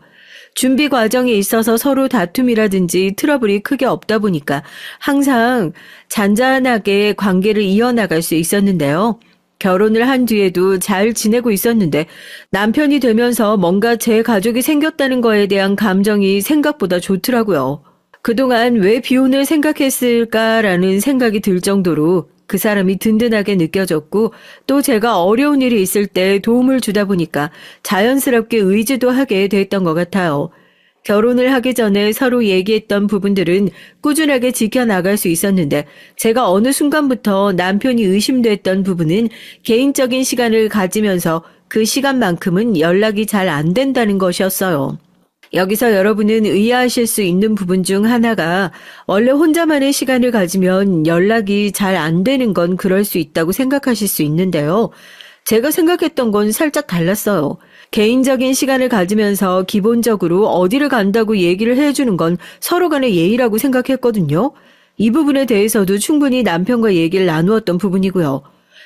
준비 과정에 있어서 서로 다툼이라든지 트러블이 크게 없다 보니까 항상 잔잔하게 관계를 이어나갈 수 있었는데요. 결혼을 한 뒤에도 잘 지내고 있었는데 남편이 되면서 뭔가 제 가족이 생겼다는 거에 대한 감정이 생각보다 좋더라고요. 그동안 왜 비혼을 생각했을까라는 생각이 들 정도로 그 사람이 든든하게 느껴졌고 또 제가 어려운 일이 있을 때 도움을 주다 보니까 자연스럽게 의지도 하게 됐던 것 같아요. 결혼을 하기 전에 서로 얘기했던 부분들은 꾸준하게 지켜나갈 수 있었는데 제가 어느 순간부터 남편이 의심됐던 부분은 개인적인 시간을 가지면서 그 시간만큼은 연락이 잘 안 된다는 것이었어요. 여기서 여러분은 의아하실 수 있는 부분 중 하나가 원래 혼자만의 시간을 가지면 연락이 잘 안 되는 건 그럴 수 있다고 생각하실 수 있는데요. 제가 생각했던 건 살짝 달랐어요. 개인적인 시간을 가지면서 기본적으로 어디를 간다고 얘기를 해주는 건 서로 간의 예의라고 생각했거든요. 이 부분에 대해서도 충분히 남편과 얘기를 나누었던 부분이고요.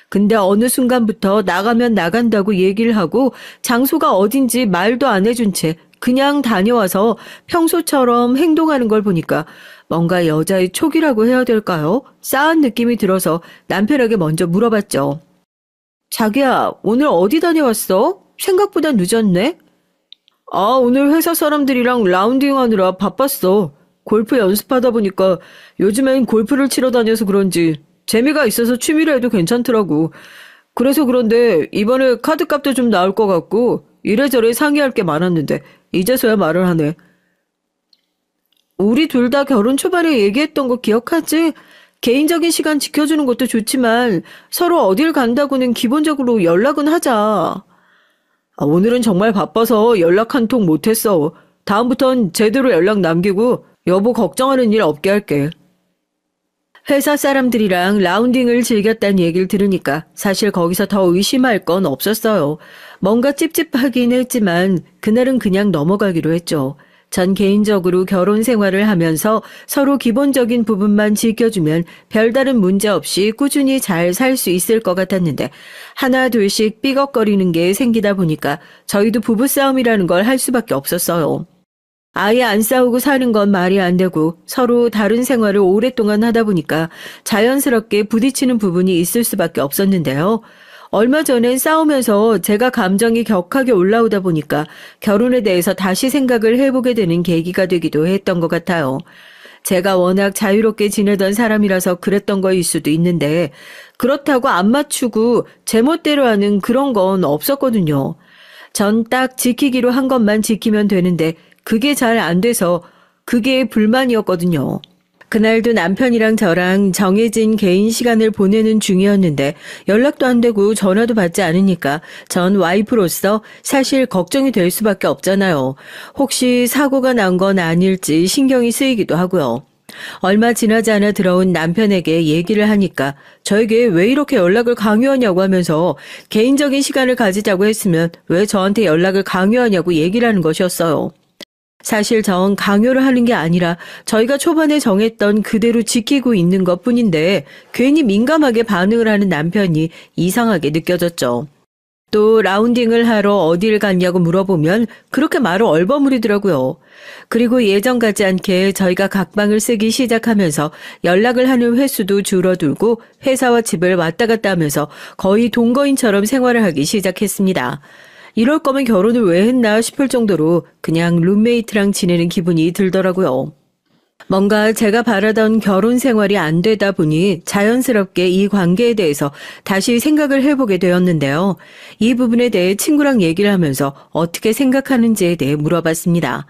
근데 어느 순간부터 나가면 나간다고 얘기를 하고 장소가 어딘지 말도 안 해준 채 그냥 다녀와서 평소처럼 행동하는 걸 보니까 뭔가 여자의 촉이라고 해야 될까요? 싸한 느낌이 들어서 남편에게 먼저 물어봤죠. 자기야, 오늘 어디 다녀왔어? 생각보다 늦었네? 아, 오늘 회사 사람들이랑 라운딩 하느라 바빴어. 골프 연습하다 보니까 요즘엔 골프를 치러 다녀서 그런지 재미가 있어서 취미로 해도 괜찮더라고. 그래서 그런데 이번에 카드값도 좀 나올 것 같고 이래저래 상의할 게 많았는데 이제서야 말을 하네. 우리 둘 다 결혼 초반에 얘기했던 거 기억하지? 개인적인 시간 지켜주는 것도 좋지만 서로 어딜 간다고는 기본적으로 연락은 하자. 오늘은 정말 바빠서 연락 한 통 못했어. 다음부턴 제대로 연락 남기고 여보 걱정하는 일 없게 할게. 회사 사람들이랑 라운딩을 즐겼다는 얘기를 들으니까 사실 거기서 더 의심할 건 없었어요. 뭔가 찝찝하긴 했지만 그날은 그냥 넘어가기로 했죠. 전 개인적으로 결혼 생활을 하면서 서로 기본적인 부분만 지켜주면 별다른 문제 없이 꾸준히 잘 살 수 있을 것 같았는데 하나 둘씩 삐걱거리는 게 생기다 보니까 저희도 부부싸움이라는 걸 할 수밖에 없었어요. 아예 안 싸우고 사는 건 말이 안 되고 서로 다른 생활을 오랫동안 하다 보니까 자연스럽게 부딪히는 부분이 있을 수밖에 없었는데요. 얼마 전엔 싸우면서 제가 감정이 격하게 올라오다 보니까 결혼에 대해서 다시 생각을 해보게 되는 계기가 되기도 했던 것 같아요. 제가 워낙 자유롭게 지내던 사람이라서 그랬던 거일 수도 있는데 그렇다고 안 맞추고 제멋대로 하는 그런 건 없었거든요. 전 딱 지키기로 한 것만 지키면 되는데 그게 잘 안 돼서 그게 불만이었거든요. 그날도 남편이랑 저랑 정해진 개인 시간을 보내는 중이었는데 연락도 안 되고 전화도 받지 않으니까 전 와이프로서 사실 걱정이 될 수밖에 없잖아요. 혹시 사고가 난 건 아닐지 신경이 쓰이기도 하고요. 얼마 지나지 않아 들어온 남편에게 얘기를 하니까 저에게 왜 이렇게 연락을 강요하냐고 하면서 개인적인 시간을 가지자고 했으면 왜 저한테 연락을 강요하냐고 얘기를 하는 것이었어요. 사실 전 강요를 하는 게 아니라 저희가 초반에 정했던 그대로 지키고 있는 것뿐인데 괜히 민감하게 반응을 하는 남편이 이상하게 느껴졌죠. 또 라운딩을 하러 어딜 갔냐고 물어보면 그렇게 말을 얼버무리더라고요. 그리고 예전 같지 않게 저희가 각방을 쓰기 시작하면서 연락을 하는 횟수도 줄어들고 회사와 집을 왔다 갔다 하면서 거의 동거인처럼 생활을 하기 시작했습니다. 이럴 거면 결혼을 왜 했나 싶을 정도로 그냥 룸메이트랑 지내는 기분이 들더라고요. 뭔가 제가 바라던 결혼 생활이 안 되다 보니 자연스럽게 이 관계에 대해서 다시 생각을 해보게 되었는데요. 이 부분에 대해 친구랑 얘기를 하면서 어떻게 생각하는지에 대해 물어봤습니다.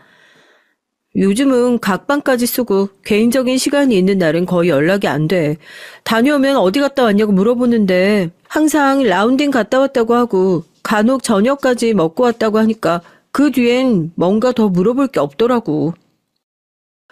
요즘은 각방까지 쓰고 개인적인 시간이 있는 날은 거의 연락이 안 돼. 다녀오면 어디 갔다 왔냐고 물어보는데 항상 라운딩 갔다 왔다고 하고 간혹 저녁까지 먹고 왔다고 하니까 그 뒤엔 뭔가 더 물어볼 게 없더라고.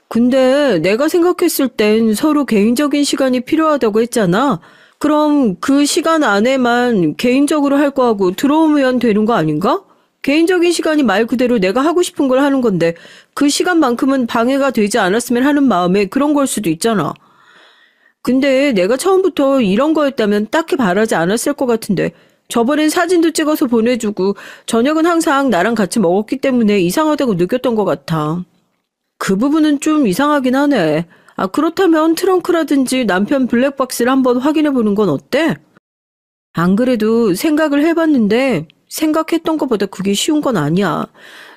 근데 내가 생각했을 땐 서로 개인적인 시간이 필요하다고 했잖아. 그럼 그 시간 안에만 개인적으로 할 거 하고 들어오면 되는 거 아닌가? 개인적인 시간이 말 그대로 내가 하고 싶은 걸 하는 건데 그 시간만큼은 방해가 되지 않았으면 하는 마음에 그런 걸 수도 있잖아. 근데 내가 처음부터 이런 거였다면 딱히 바라지 않았을 것 같은데 저번엔 사진도 찍어서 보내주고 저녁은 항상 나랑 같이 먹었기 때문에 이상하다고 느꼈던 것 같아. 그 부분은 좀 이상하긴 하네. 그렇다면 트렁크라든지 남편 블랙박스를 한번 확인해 보는 건 어때? 안 그래도 생각을 해봤는데 생각했던 것보다 그게 쉬운 건 아니야.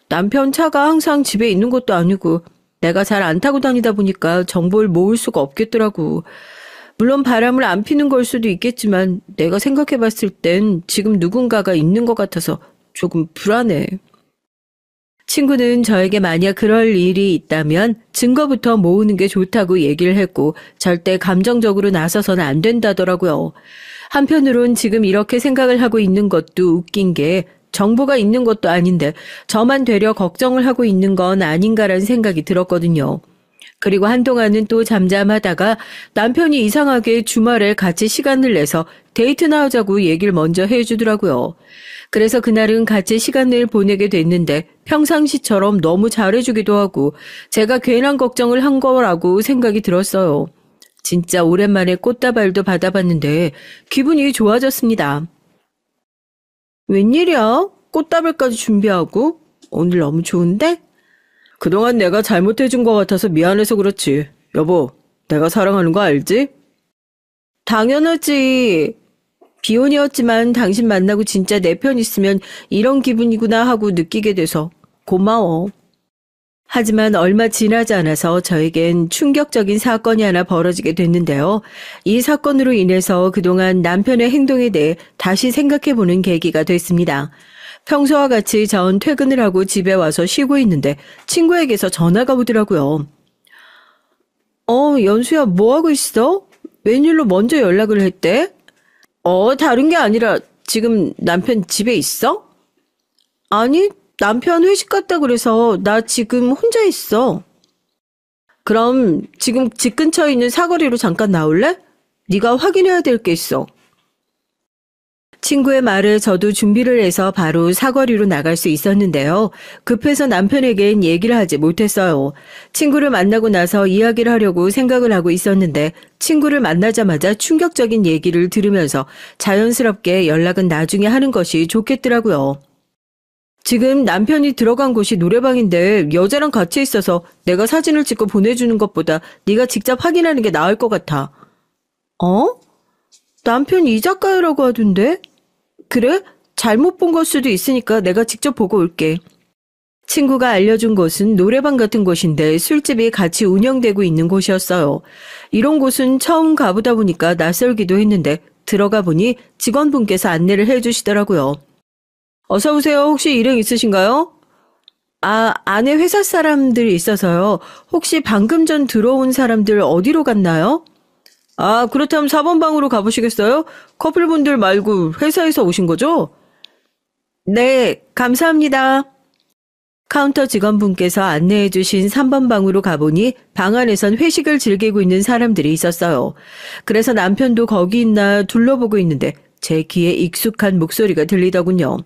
남편 차가 항상 집에 있는 것도 아니고 내가 잘 안 타고 다니다 보니까 정보를 모을 수가 없겠더라고. 물론 바람을 안 피는 걸 수도 있겠지만 내가 생각해 봤을 땐 지금 누군가가 있는 것 같아서 조금 불안해. 친구는 저에게 만약 그럴 일이 있다면 증거부터 모으는 게 좋다고 얘기를 했고 절대 감정적으로 나서서는 안 된다더라고요. 한편으론 지금 이렇게 생각을 하고 있는 것도 웃긴 게 정보가 있는 것도 아닌데 저만 되려 걱정을 하고 있는 건 아닌가라는 생각이 들었거든요. 그리고 한동안은 또 잠잠하다가 남편이 이상하게 주말에 같이 시간을 내서 데이트나 하자고 얘기를 먼저 해주더라고요. 그래서 그날은 같이 시간을 보내게 됐는데 평상시처럼 너무 잘해주기도 하고 제가 괜한 걱정을 한 거라고 생각이 들었어요. 진짜 오랜만에 꽃다발도 받아봤는데 기분이 좋아졌습니다. 웬일이야? 꽃다발까지 준비하고? 오늘 너무 좋은데? 그동안 내가 잘못해준 것 같아서 미안해서 그렇지. 여보, 내가 사랑하는 거 알지? 당연하지. 비혼이었지만 당신 만나고 진짜 내 편 있으면 이런 기분이구나 하고 느끼게 돼서 고마워. 하지만 얼마 지나지 않아서 저에겐 충격적인 사건이 하나 벌어지게 됐는데요. 이 사건으로 인해서 그동안 남편의 행동에 대해 다시 생각해보는 계기가 됐습니다. 평소와 같이 전 퇴근을 하고 집에 와서 쉬고 있는데 친구에게서 전화가 오더라고요. 연수야, 뭐하고 있어? 웬일로 먼저 연락을 했대? 다른 게 아니라 지금 남편 집에 있어? 아니, 남편 회식 갔다 그래서 나 지금 혼자 있어. 그럼 지금 집 근처에 있는 사거리로 잠깐 나올래? 네가 확인해야 될 게 있어. 친구의 말에 저도 준비를 해서 바로 사거리로 나갈 수 있었는데요. 급해서 남편에겐 얘기를 하지 못했어요. 친구를 만나고 나서 이야기를 하려고 생각을 하고 있었는데 친구를 만나자마자 충격적인 얘기를 들으면서 자연스럽게 연락은 나중에 하는 것이 좋겠더라고요. 지금 남편이 들어간 곳이 노래방인데 여자랑 같이 있어서 내가 사진을 찍고 보내주는 것보다 네가 직접 확인하는 게 나을 것 같아. 남편 이 작가라고 하던데? 그래? 잘못 본 걸 수도 있으니까 내가 직접 보고 올게. 친구가 알려준 곳은 노래방 같은 곳인데 술집이 같이 운영되고 있는 곳이었어요. 이런 곳은 처음 가보다 보니까 낯설기도 했는데 들어가 보니 직원분께서 안내를 해주시더라고요. 어서 오세요. 혹시 일행 있으신가요? 안에 회사 사람들이 있어서요. 혹시 방금 전 들어온 사람들 어디로 갔나요? 그렇다면 4번 방으로 가보시겠어요? 커플분들 말고 회사에서 오신 거죠? 네, 감사합니다. 카운터 직원분께서 안내해 주신 3번 방으로 가보니 방 안에선 회식을 즐기고 있는 사람들이 있었어요. 그래서 남편도 거기 있나 둘러보고 있는데 제 귀에 익숙한 목소리가 들리더군요.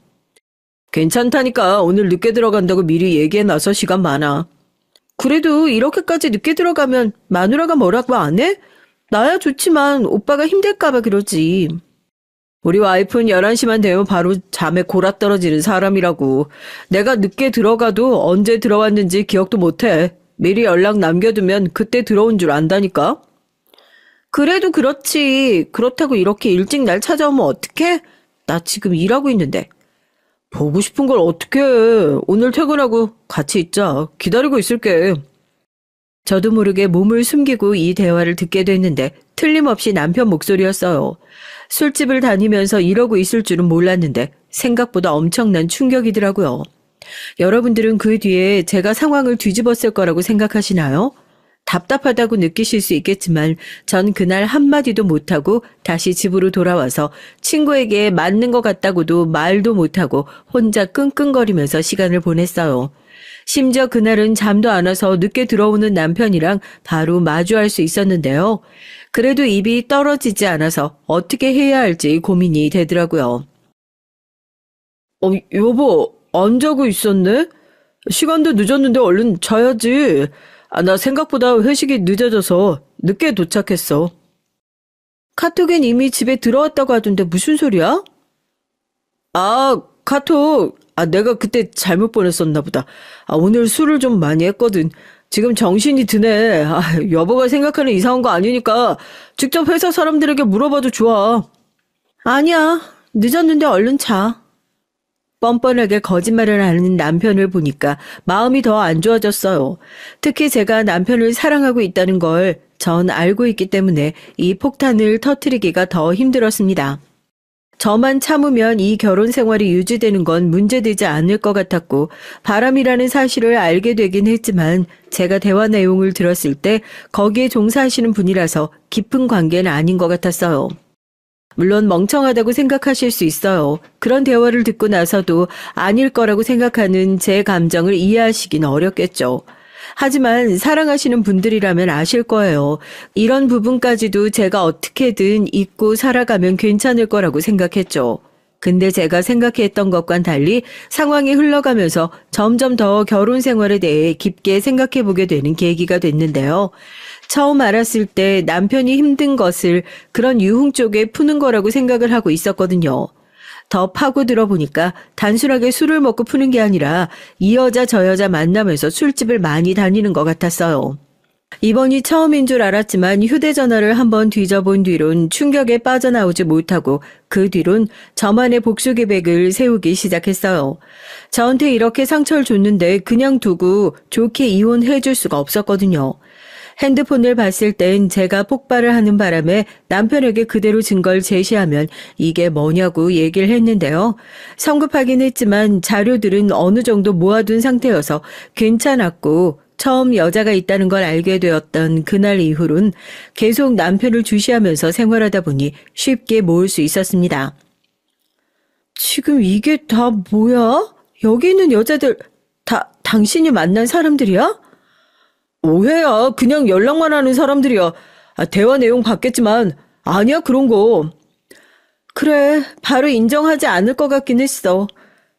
괜찮다니까 오늘 늦게 들어간다고 미리 얘기해놔서 시간 많아. 그래도 이렇게까지 늦게 들어가면 마누라가 뭐라고 안 해? 나야 좋지만 오빠가 힘들까봐 그러지. 우리 와이프는 11시만 되면 바로 잠에 골아떨어지는 사람이라고. 내가 늦게 들어가도 언제 들어왔는지 기억도 못해. 미리 연락 남겨두면 그때 들어온 줄 안다니까. 그래도 그렇지. 그렇다고 이렇게 일찍 날 찾아오면 어떡해? 나 지금 일하고 있는데. 보고 싶은 걸 어떡해. 오늘 퇴근하고 같이 있자. 기다리고 있을게. 저도 모르게 몸을 숨기고 이 대화를 듣게 됐는데 틀림없이 남편 목소리였어요. 술집을 다니면서 이러고 있을 줄은 몰랐는데 생각보다 엄청난 충격이더라고요. 여러분들은 그 뒤에 제가 상황을 뒤집었을 거라고 생각하시나요? 답답하다고 느끼실 수 있겠지만 전 그날 한마디도 못하고 다시 집으로 돌아와서 친구에게 맞는 것 같다고도 말도 못하고 혼자 끙끙거리면서 시간을 보냈어요. 심지어 그날은 잠도 안 와서 늦게 들어오는 남편이랑 바로 마주할 수 있었는데요. 그래도 입이 떨어지지 않아서 어떻게 해야 할지 고민이 되더라고요. 여보, 안 자고 있었네? 시간도 늦었는데 얼른 자야지. 나 생각보다 회식이 늦어져서 늦게 도착했어. 카톡엔 이미 집에 들어왔다고 하던데 무슨 소리야? 카톡. 내가 그때 잘못 보냈었나 보다. 오늘 술을 좀 많이 했거든. 지금 정신이 드네. 여보가 생각하는 이상한 거 아니니까 직접 회사 사람들에게 물어봐도 좋아. 아니야. 늦었는데 얼른 자. 뻔뻔하게 거짓말을 하는 남편을 보니까 마음이 더 안 좋아졌어요. 특히 제가 남편을 사랑하고 있다는 걸 전 알고 있기 때문에 이 폭탄을 터뜨리기가 더 힘들었습니다. 저만 참으면 이 결혼 생활이 유지되는 건 문제되지 않을 것 같았고 바람이라는 사실을 알게 되긴 했지만 제가 대화 내용을 들었을 때 거기에 종사하시는 분이라서 깊은 관계는 아닌 것 같았어요. 물론 멍청하다고 생각하실 수 있어요. 그런 대화를 듣고 나서도 아닐 거라고 생각하는 제 감정을 이해하시긴 어렵겠죠. 하지만 사랑하시는 분들이라면 아실 거예요. 이런 부분까지도 제가 어떻게든 잊고 살아가면 괜찮을 거라고 생각했죠. 근데 제가 생각했던 것과는 달리 상황이 흘러가면서 점점 더 결혼 생활에 대해 깊게 생각해 보게 되는 계기가 됐는데요. 처음 알았을 때 남편이 힘든 것을 그런 유흥 쪽에 푸는 거라고 생각을 하고 있었거든요. 더 파고들어 보니까 단순하게 술을 먹고 푸는 게 아니라 이 여자 저 여자 만나면서 술집을 많이 다니는 것 같았어요. 이번이 처음인 줄 알았지만 휴대전화를 한번 뒤져본 뒤론 충격에 빠져나오지 못하고 그 뒤론 저만의 복수 계획을 세우기 시작했어요. 저한테 이렇게 상처를 줬는데 그냥 두고 좋게 이혼해 줄 수가 없었거든요. 핸드폰을 봤을 땐 제가 폭발을 하는 바람에 남편에게 그대로 증거를 제시하면 이게 뭐냐고 얘기를 했는데요. 성급하긴 했지만 자료들은 어느 정도 모아둔 상태여서 괜찮았고 처음 여자가 있다는 걸 알게 되었던 그날 이후론 계속 남편을 주시하면서 생활하다 보니 쉽게 모을 수 있었습니다. 지금 이게 다 뭐야? 여기 있는 여자들 다 당신이 만난 사람들이야? 오해야. 그냥 연락만 하는 사람들이야. 대화 내용 봤겠지만 아니야 그런 거. 그래, 바로 인정하지 않을 것 같긴 했어.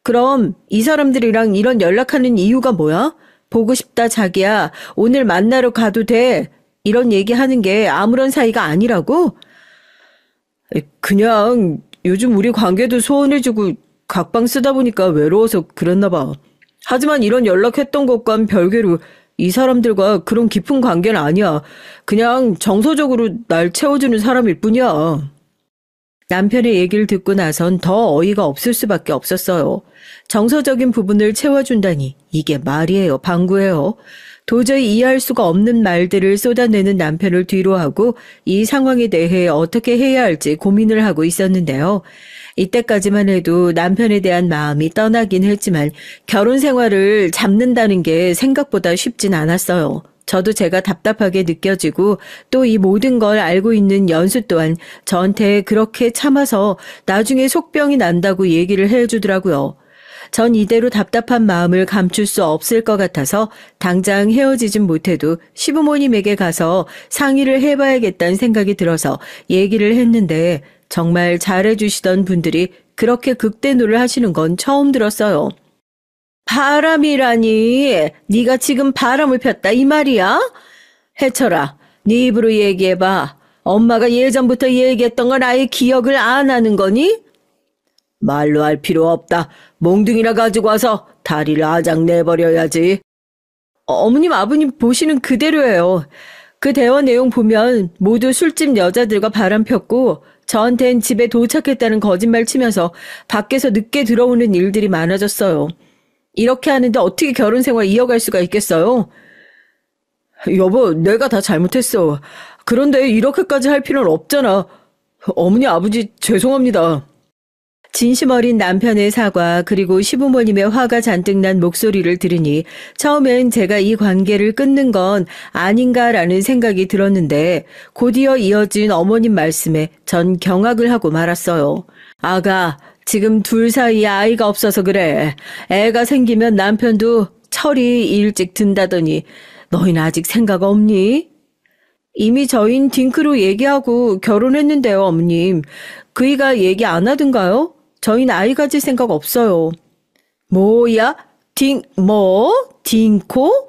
그럼 이 사람들이랑 이런 연락하는 이유가 뭐야? 보고 싶다 자기야. 오늘 만나러 가도 돼. 이런 얘기하는 게 아무런 사이가 아니라고? 그냥 요즘 우리 관계도 소원해주고 각방 쓰다 보니까 외로워서 그랬나 봐. 하지만 이런 연락했던 것과는 별개로 이 사람들과 그런 깊은 관계는 아니야. 그냥 정서적으로 날 채워주는 사람일 뿐이야. 남편의 얘기를 듣고 나선 더 어이가 없을 수밖에 없었어요. 정서적인 부분을 채워준다니 이게 말이에요, 방구예요. 도저히 이해할 수가 없는 말들을 쏟아내는 남편을 뒤로하고 이 상황에 대해 어떻게 해야 할지 고민을 하고 있었는데요. 이때까지만 해도 남편에 대한 마음이 떠나긴 했지만 결혼 생활을 잡는다는 게 생각보다 쉽진 않았어요. 저도 제가 답답하게 느껴지고 또 이 모든 걸 알고 있는 연수 또한 저한테 그렇게 참아서 나중에 속병이 난다고 얘기를 해주더라고요. 전 이대로 답답한 마음을 감출 수 없을 것 같아서 당장 헤어지진 못해도 시부모님에게 가서 상의를 해봐야겠다는 생각이 들어서 얘기를 했는데 정말 잘해주시던 분들이 그렇게 극대노를 하시는 건 처음 들었어요. 바람이라니, 네가 지금 바람을 폈다 이 말이야? 해철아, 네 입으로 얘기해봐. 엄마가 예전부터 얘기했던 걸 아예 기억을 안 하는 거니? 말로 할 필요 없다. 몽둥이나 가지고 와서 다리를 아작 내버려야지. 어머님, 아버님 보시는 그대로예요. 그 대화 내용 보면 모두 술집 여자들과 바람 폈고 저한텐 집에 도착했다는 거짓말 치면서 밖에서 늦게 들어오는 일들이 많아졌어요. 이렇게 하는데 어떻게 결혼 생활 이어갈 수가 있겠어요? 여보, 내가 다 잘못했어. 그런데 이렇게까지 할 필요는 없잖아. 어머니, 아버지 죄송합니다. 진심 어린 남편의 사과 그리고 시부모님의 화가 잔뜩 난 목소리를 들으니 처음엔 제가 이 관계를 끊는 건 아닌가라는 생각이 들었는데 곧이어 이어진 어머님 말씀에 전 경악을 하고 말았어요. 아가, 지금 둘 사이에 아이가 없어서 그래. 애가 생기면 남편도 철이 일찍 든다더니 너희는 아직 생각 없니? 이미 저흰 딩크로 얘기하고 결혼했는데요, 어머님. 그이가 얘기 안 하던가요? 저희는 아이 가질 생각 없어요. 뭐야? 딩코?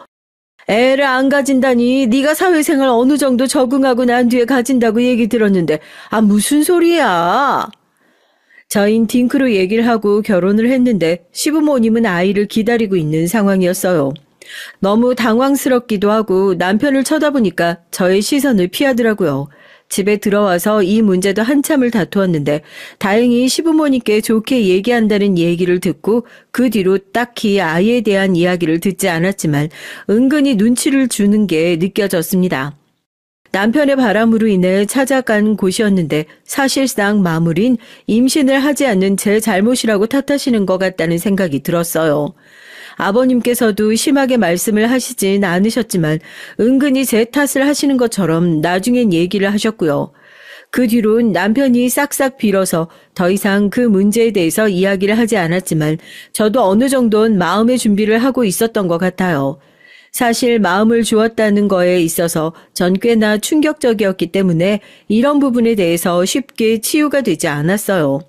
애를 안 가진다니 네가 사회생활 어느 정도 적응하고 난 뒤에 가진다고 얘기 들었는데 무슨 소리야? 저흰 딩크로 얘기를 하고 결혼을 했는데 시부모님은 아이를 기다리고 있는 상황이었어요. 너무 당황스럽기도 하고 남편을 쳐다보니까 저의 시선을 피하더라고요. 집에 들어와서 이 문제도 한참을 다투었는데 다행히 시부모님께 좋게 얘기한다는 얘기를 듣고 그 뒤로 딱히 아이에 대한 이야기를 듣지 않았지만 은근히 눈치를 주는 게 느껴졌습니다. 남편의 바람으로 인해 찾아간 곳이었는데 사실상 마무리는 임신을 하지 않는 제 잘못이라고 탓하시는 것 같다는 생각이 들었어요. 아버님께서도 심하게 말씀을 하시진 않으셨지만 은근히 제 탓을 하시는 것처럼 나중엔 얘기를 하셨고요. 그 뒤론 남편이 싹싹 빌어서 더 이상 그 문제에 대해서 이야기를 하지 않았지만 저도 어느 정도는 마음의 준비를 하고 있었던 것 같아요. 사실 마음을 주었다는 거에 있어서 전 꽤나 충격적이었기 때문에 이런 부분에 대해서 쉽게 치유가 되지 않았어요.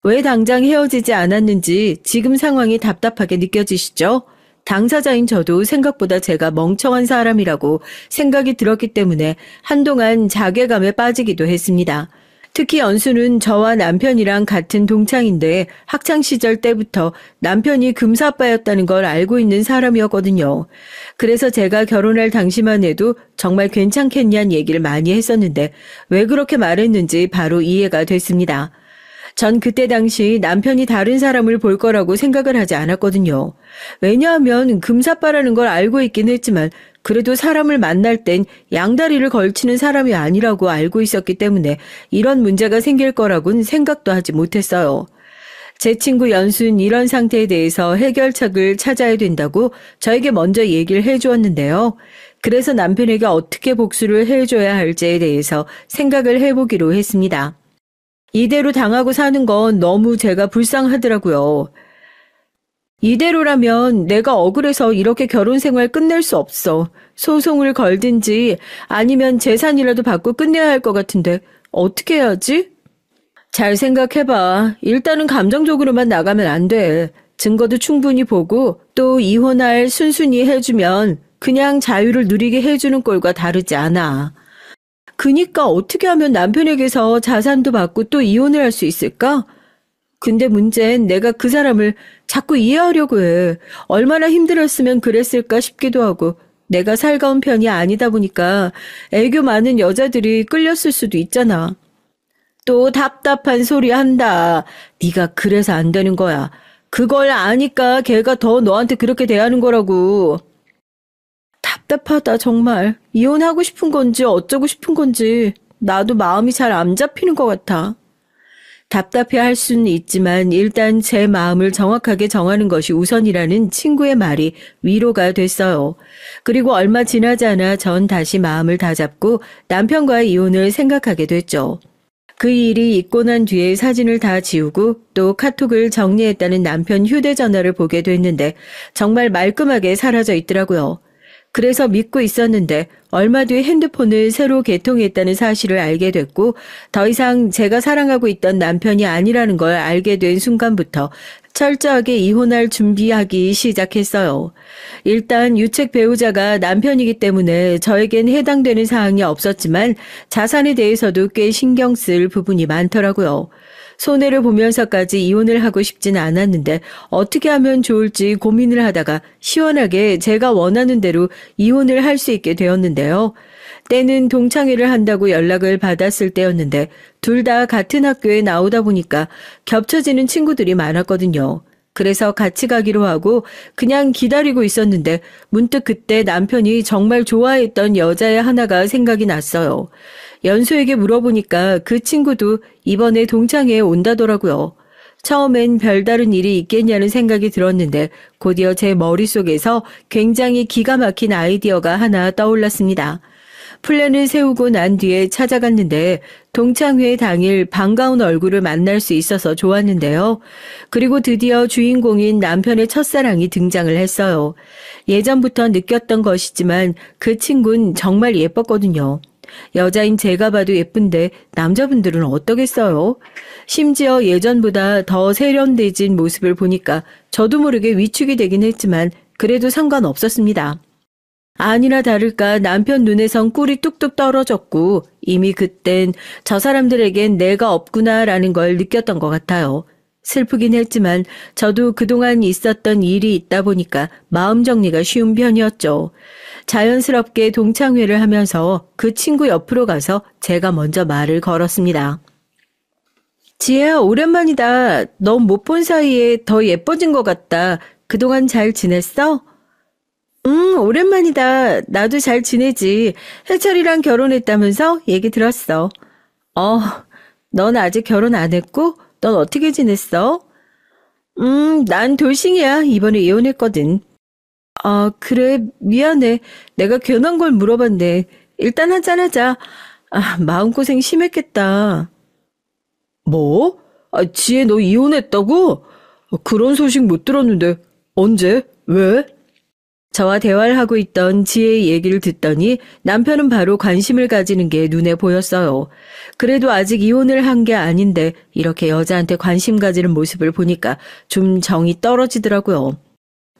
왜 당장 헤어지지 않았는지 지금 상황이 답답하게 느껴지시죠? 당사자인 저도 생각보다 제가 멍청한 사람이라고 생각이 들었기 때문에 한동안 자괴감에 빠지기도 했습니다. 특히 연수는 저와 남편이랑 같은 동창인데 학창시절 때부터 남편이 금사빠였다는 걸 알고 있는 사람이었거든요. 그래서 제가 결혼할 당시만 해도 정말 괜찮겠냐는 얘기를 많이 했었는데 왜 그렇게 말했는지 바로 이해가 됐습니다. 전 그때 당시 남편이 다른 사람을 볼 거라고 생각을 하지 않았거든요. 왜냐하면 금사빠라는 걸 알고 있긴 했지만 그래도 사람을 만날 땐 양다리를 걸치는 사람이 아니라고 알고 있었기 때문에 이런 문제가 생길 거라고는 생각도 하지 못했어요. 제 친구 연수는 이런 상태에 대해서 해결책을 찾아야 된다고 저에게 먼저 얘기를 해주었는데요. 그래서 남편에게 어떻게 복수를 해줘야 할지에 대해서 생각을 해보기로 했습니다. 이대로 당하고 사는 건 너무 제가 불쌍하더라고요. 이대로라면 내가 억울해서 이렇게 결혼 생활 끝낼 수 없어. 소송을 걸든지 아니면 재산이라도 받고 끝내야 할 것 같은데 어떻게 해야지? 잘 생각해봐. 일단은 감정적으로만 나가면 안 돼. 증거도 충분히 보고 또 이혼할 순순히 해주면 그냥 자유를 누리게 해주는 꼴과 다르지 않아. 그니까 어떻게 하면 남편에게서 자산도 받고 또 이혼을 할 수 있을까? 근데 문제는 내가 그 사람을 자꾸 이해하려고 해. 얼마나 힘들었으면 그랬을까 싶기도 하고 내가 살가운 편이 아니다 보니까 애교 많은 여자들이 끌렸을 수도 있잖아. 또 답답한 소리 한다. 네가 그래서 안 되는 거야. 그걸 아니까 걔가 더 너한테 그렇게 대하는 거라고. 답답하다 정말. 이혼하고 싶은 건지 어쩌고 싶은 건지 나도 마음이 잘 안 잡히는 것 같아. 답답해할 수는 있지만 일단 제 마음을 정확하게 정하는 것이 우선이라는 친구의 말이 위로가 됐어요. 그리고 얼마 지나지 않아 전 다시 마음을 다잡고 남편과의 이혼을 생각하게 됐죠. 그 일이 있고 난 뒤에 사진을 다 지우고 또 카톡을 정리했다는 남편 휴대전화를 보게 됐는데 정말 말끔하게 사라져 있더라고요. 그래서 믿고 있었는데 얼마 뒤에 핸드폰을 새로 개통했다는 사실을 알게 됐고 더 이상 제가 사랑하고 있던 남편이 아니라는 걸 알게 된 순간부터 철저하게 이혼할 준비하기 시작했어요. 일단 유책 배우자가 남편이기 때문에 저에겐 해당되는 사항이 없었지만 자산에 대해서도 꽤 신경 쓸 부분이 많더라고요. 손해를 보면서까지 이혼을 하고 싶진 않았는데 어떻게 하면 좋을지 고민을 하다가 시원하게 제가 원하는 대로 이혼을 할 수 있게 되었는데요. 때는 동창회를 한다고 연락을 받았을 때였는데 둘 다 같은 학교에 나오다 보니까 겹쳐지는 친구들이 많았거든요. 그래서 같이 가기로 하고 그냥 기다리고 있었는데 문득 그때 남편이 정말 좋아했던 여자의 하나가 생각이 났어요. 연수에게 물어보니까 그 친구도 이번에 동창회에 온다더라고요. 처음엔 별다른 일이 있겠냐는 생각이 들었는데 곧이어 제 머릿속에서 굉장히 기가 막힌 아이디어가 하나 떠올랐습니다. 플랜을 세우고 난 뒤에 찾아갔는데 동창회 당일 반가운 얼굴을 만날 수 있어서 좋았는데요. 그리고 드디어 주인공인 남편의 첫사랑이 등장을 했어요. 예전부터 느꼈던 것이지만 그 친구는 정말 예뻤거든요. 여자인 제가 봐도 예쁜데 남자분들은 어떠겠어요? 심지어 예전보다 더 세련돼진 모습을 보니까 저도 모르게 위축이 되긴 했지만 그래도 상관없었습니다. 아니나 다를까 남편 눈에선 꿀이 뚝뚝 떨어졌고 이미 그땐 저 사람들에겐 내가 없구나라는 걸 느꼈던 것 같아요. 슬프긴 했지만 저도 그동안 있었던 일이 있다 보니까 마음 정리가 쉬운 편이었죠. 자연스럽게 동창회를 하면서 그 친구 옆으로 가서 제가 먼저 말을 걸었습니다. 지혜야, 오랜만이다. 넌 못 본 사이에 더 예뻐진 것 같다. 그동안 잘 지냈어? 오랜만이다. 나도 잘 지내지. 해철이랑 결혼했다면서 얘기 들었어. 어, 넌 아직 결혼 안 했고? 넌 어떻게 지냈어? 난 돌싱이야. 이번에 이혼했거든. 아, 그래. 미안해. 내가 괜한 걸 물어봤네. 일단 한잔하자. 아, 마음고생 심했겠다. 뭐? 아, 지혜 너 이혼했다고? 그런 소식 못 들었는데. 언제? 왜? 저와 대화를 하고 있던 지혜의 얘기를 듣더니 남편은 바로 관심을 가지는 게 눈에 보였어요. 그래도 아직 이혼을 한 게 아닌데 이렇게 여자한테 관심 가지는 모습을 보니까 좀 정이 떨어지더라고요.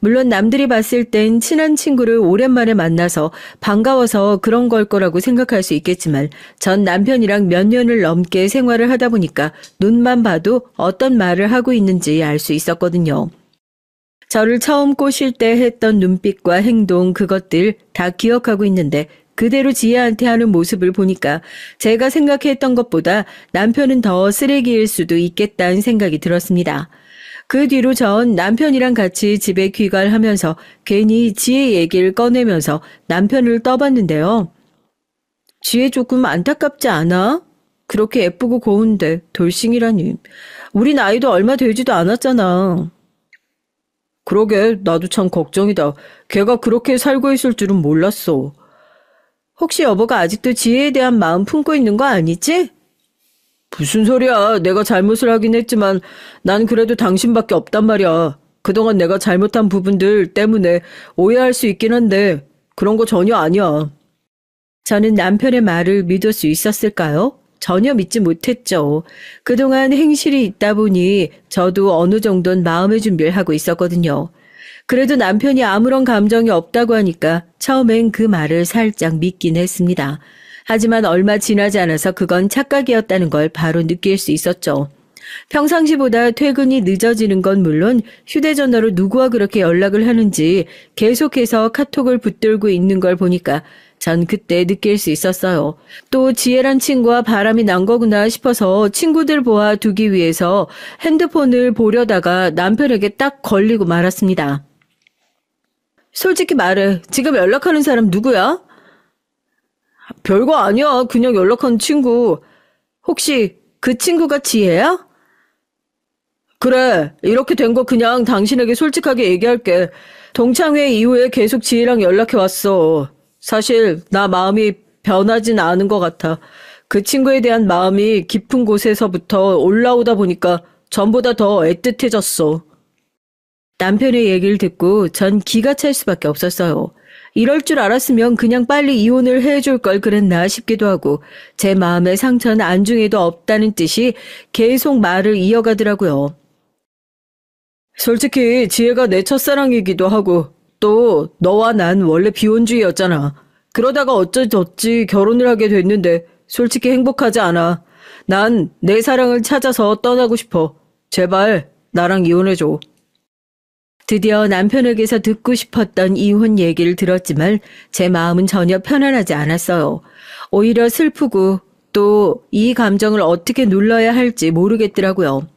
물론 남들이 봤을 땐 친한 친구를 오랜만에 만나서 반가워서 그런 걸 거라고 생각할 수 있겠지만 전 남편이랑 몇 년을 넘게 생활을 하다 보니까 눈만 봐도 어떤 말을 하고 있는지 알 수 있었거든요. 저를 처음 꼬실 때 했던 눈빛과 행동 그것들 다 기억하고 있는데 그대로 지혜한테 하는 모습을 보니까 제가 생각했던 것보다 남편은 더 쓰레기일 수도 있겠다는 생각이 들었습니다. 그 뒤로 전 남편이랑 같이 집에 귀가하면서 괜히 지혜 얘기를 꺼내면서 남편을 떠봤는데요. 지혜 조금 안타깝지 않아? 그렇게 예쁘고 고운데 돌싱이라니. 우리 나이도 얼마 되지도 않았잖아. 그러게 나도 참 걱정이다. 걔가 그렇게 살고 있을 줄은 몰랐어. 혹시 여보가 아직도 지혜에 대한 마음 품고 있는 거 아니지? 무슨 소리야. 내가 잘못을 하긴 했지만 난 그래도 당신밖에 없단 말이야. 그동안 내가 잘못한 부분들 때문에 오해할 수 있긴 한데 그런 거 전혀 아니야. 저는 남편의 말을 믿을 수 있었을까요? 전혀 믿지 못했죠. 그동안 행실이 있다 보니 저도 어느 정도는 마음의 준비를 하고 있었거든요. 그래도 남편이 아무런 감정이 없다고 하니까 처음엔 그 말을 살짝 믿긴 했습니다. 하지만 얼마 지나지 않아서 그건 착각이었다는 걸 바로 느낄 수 있었죠. 평상시보다 퇴근이 늦어지는 건 물론 휴대전화로 누구와 그렇게 연락을 하는지 계속해서 카톡을 붙들고 있는 걸 보니까 전 그때 느낄 수 있었어요. 또 지혜란 친구와 바람이 난 거구나 싶어서 친구들 보아두기 위해서 핸드폰을 보려다가 남편에게 딱 걸리고 말았습니다. 솔직히 말해. 지금 연락하는 사람 누구야? 별거 아니야. 그냥 연락하는 친구. 혹시 그 친구가 지혜야? 그래. 이렇게 된 거 그냥 당신에게 솔직하게 얘기할게. 동창회 이후에 계속 지혜랑 연락해왔어. 사실 나 마음이 변하진 않은 것 같아. 그 친구에 대한 마음이 깊은 곳에서부터 올라오다 보니까 전보다 더 애틋해졌어. 남편의 얘기를 듣고 전 기가 찰 수밖에 없었어요. 이럴 줄 알았으면 그냥 빨리 이혼을 해줄 걸 그랬나 싶기도 하고 제 마음의 상처는 안중에도 없다는 뜻이 계속 말을 이어가더라고요. 솔직히 지혜가 내 첫사랑이기도 하고 또 너와 난 원래 비혼주의였잖아. 그러다가 어쩌저쩌 결혼을 하게 됐는데 솔직히 행복하지 않아. 난 내 사랑을 찾아서 떠나고 싶어. 제발 나랑 이혼해줘. 드디어 남편에게서 듣고 싶었던 이혼 얘기를 들었지만 제 마음은 전혀 편안하지 않았어요. 오히려 슬프고 또 이 감정을 어떻게 눌러야 할지 모르겠더라고요.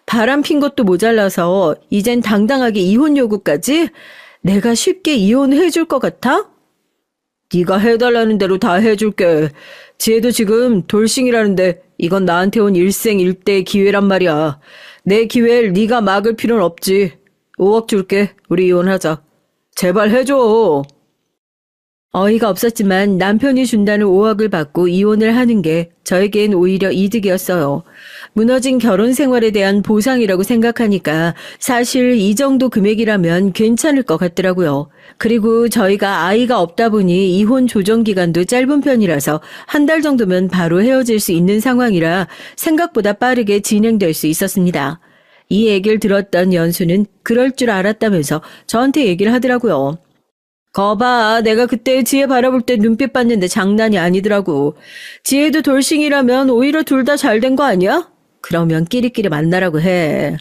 바람 핀 것도 모자라서 이젠 당당하게 이혼 요구까지? 내가 쉽게 이혼해줄 것 같아? 네가 해달라는 대로 다 해줄게. 지혜도 지금 돌싱이라는데 이건 나한테 온 일생일대의 기회란 말이야. 내 기회를 네가 막을 필요는 없지. 5억 줄게. 우리 이혼하자. 제발 해줘. 어이가 없었지만 남편이 준다는 5억을 받고 이혼을 하는 게 저에겐 오히려 이득이었어요. 무너진 결혼 생활에 대한 보상이라고 생각하니까 사실 이 정도 금액이라면 괜찮을 것 같더라고요. 그리고 저희가 아이가 없다 보니 이혼 조정 기간도 짧은 편이라서 한 달 정도면 바로 헤어질 수 있는 상황이라 생각보다 빠르게 진행될 수 있었습니다. 이 얘기를 들었던 연수는 그럴 줄 알았다면서 저한테 얘기를 하더라고요. 거봐, 내가 그때 지혜 바라볼 때 눈빛 봤는데 장난이 아니더라고. 지혜도 돌싱이라면 오히려 둘 다 잘 된 거 아니야? 그러면 끼리끼리 만나라고 해.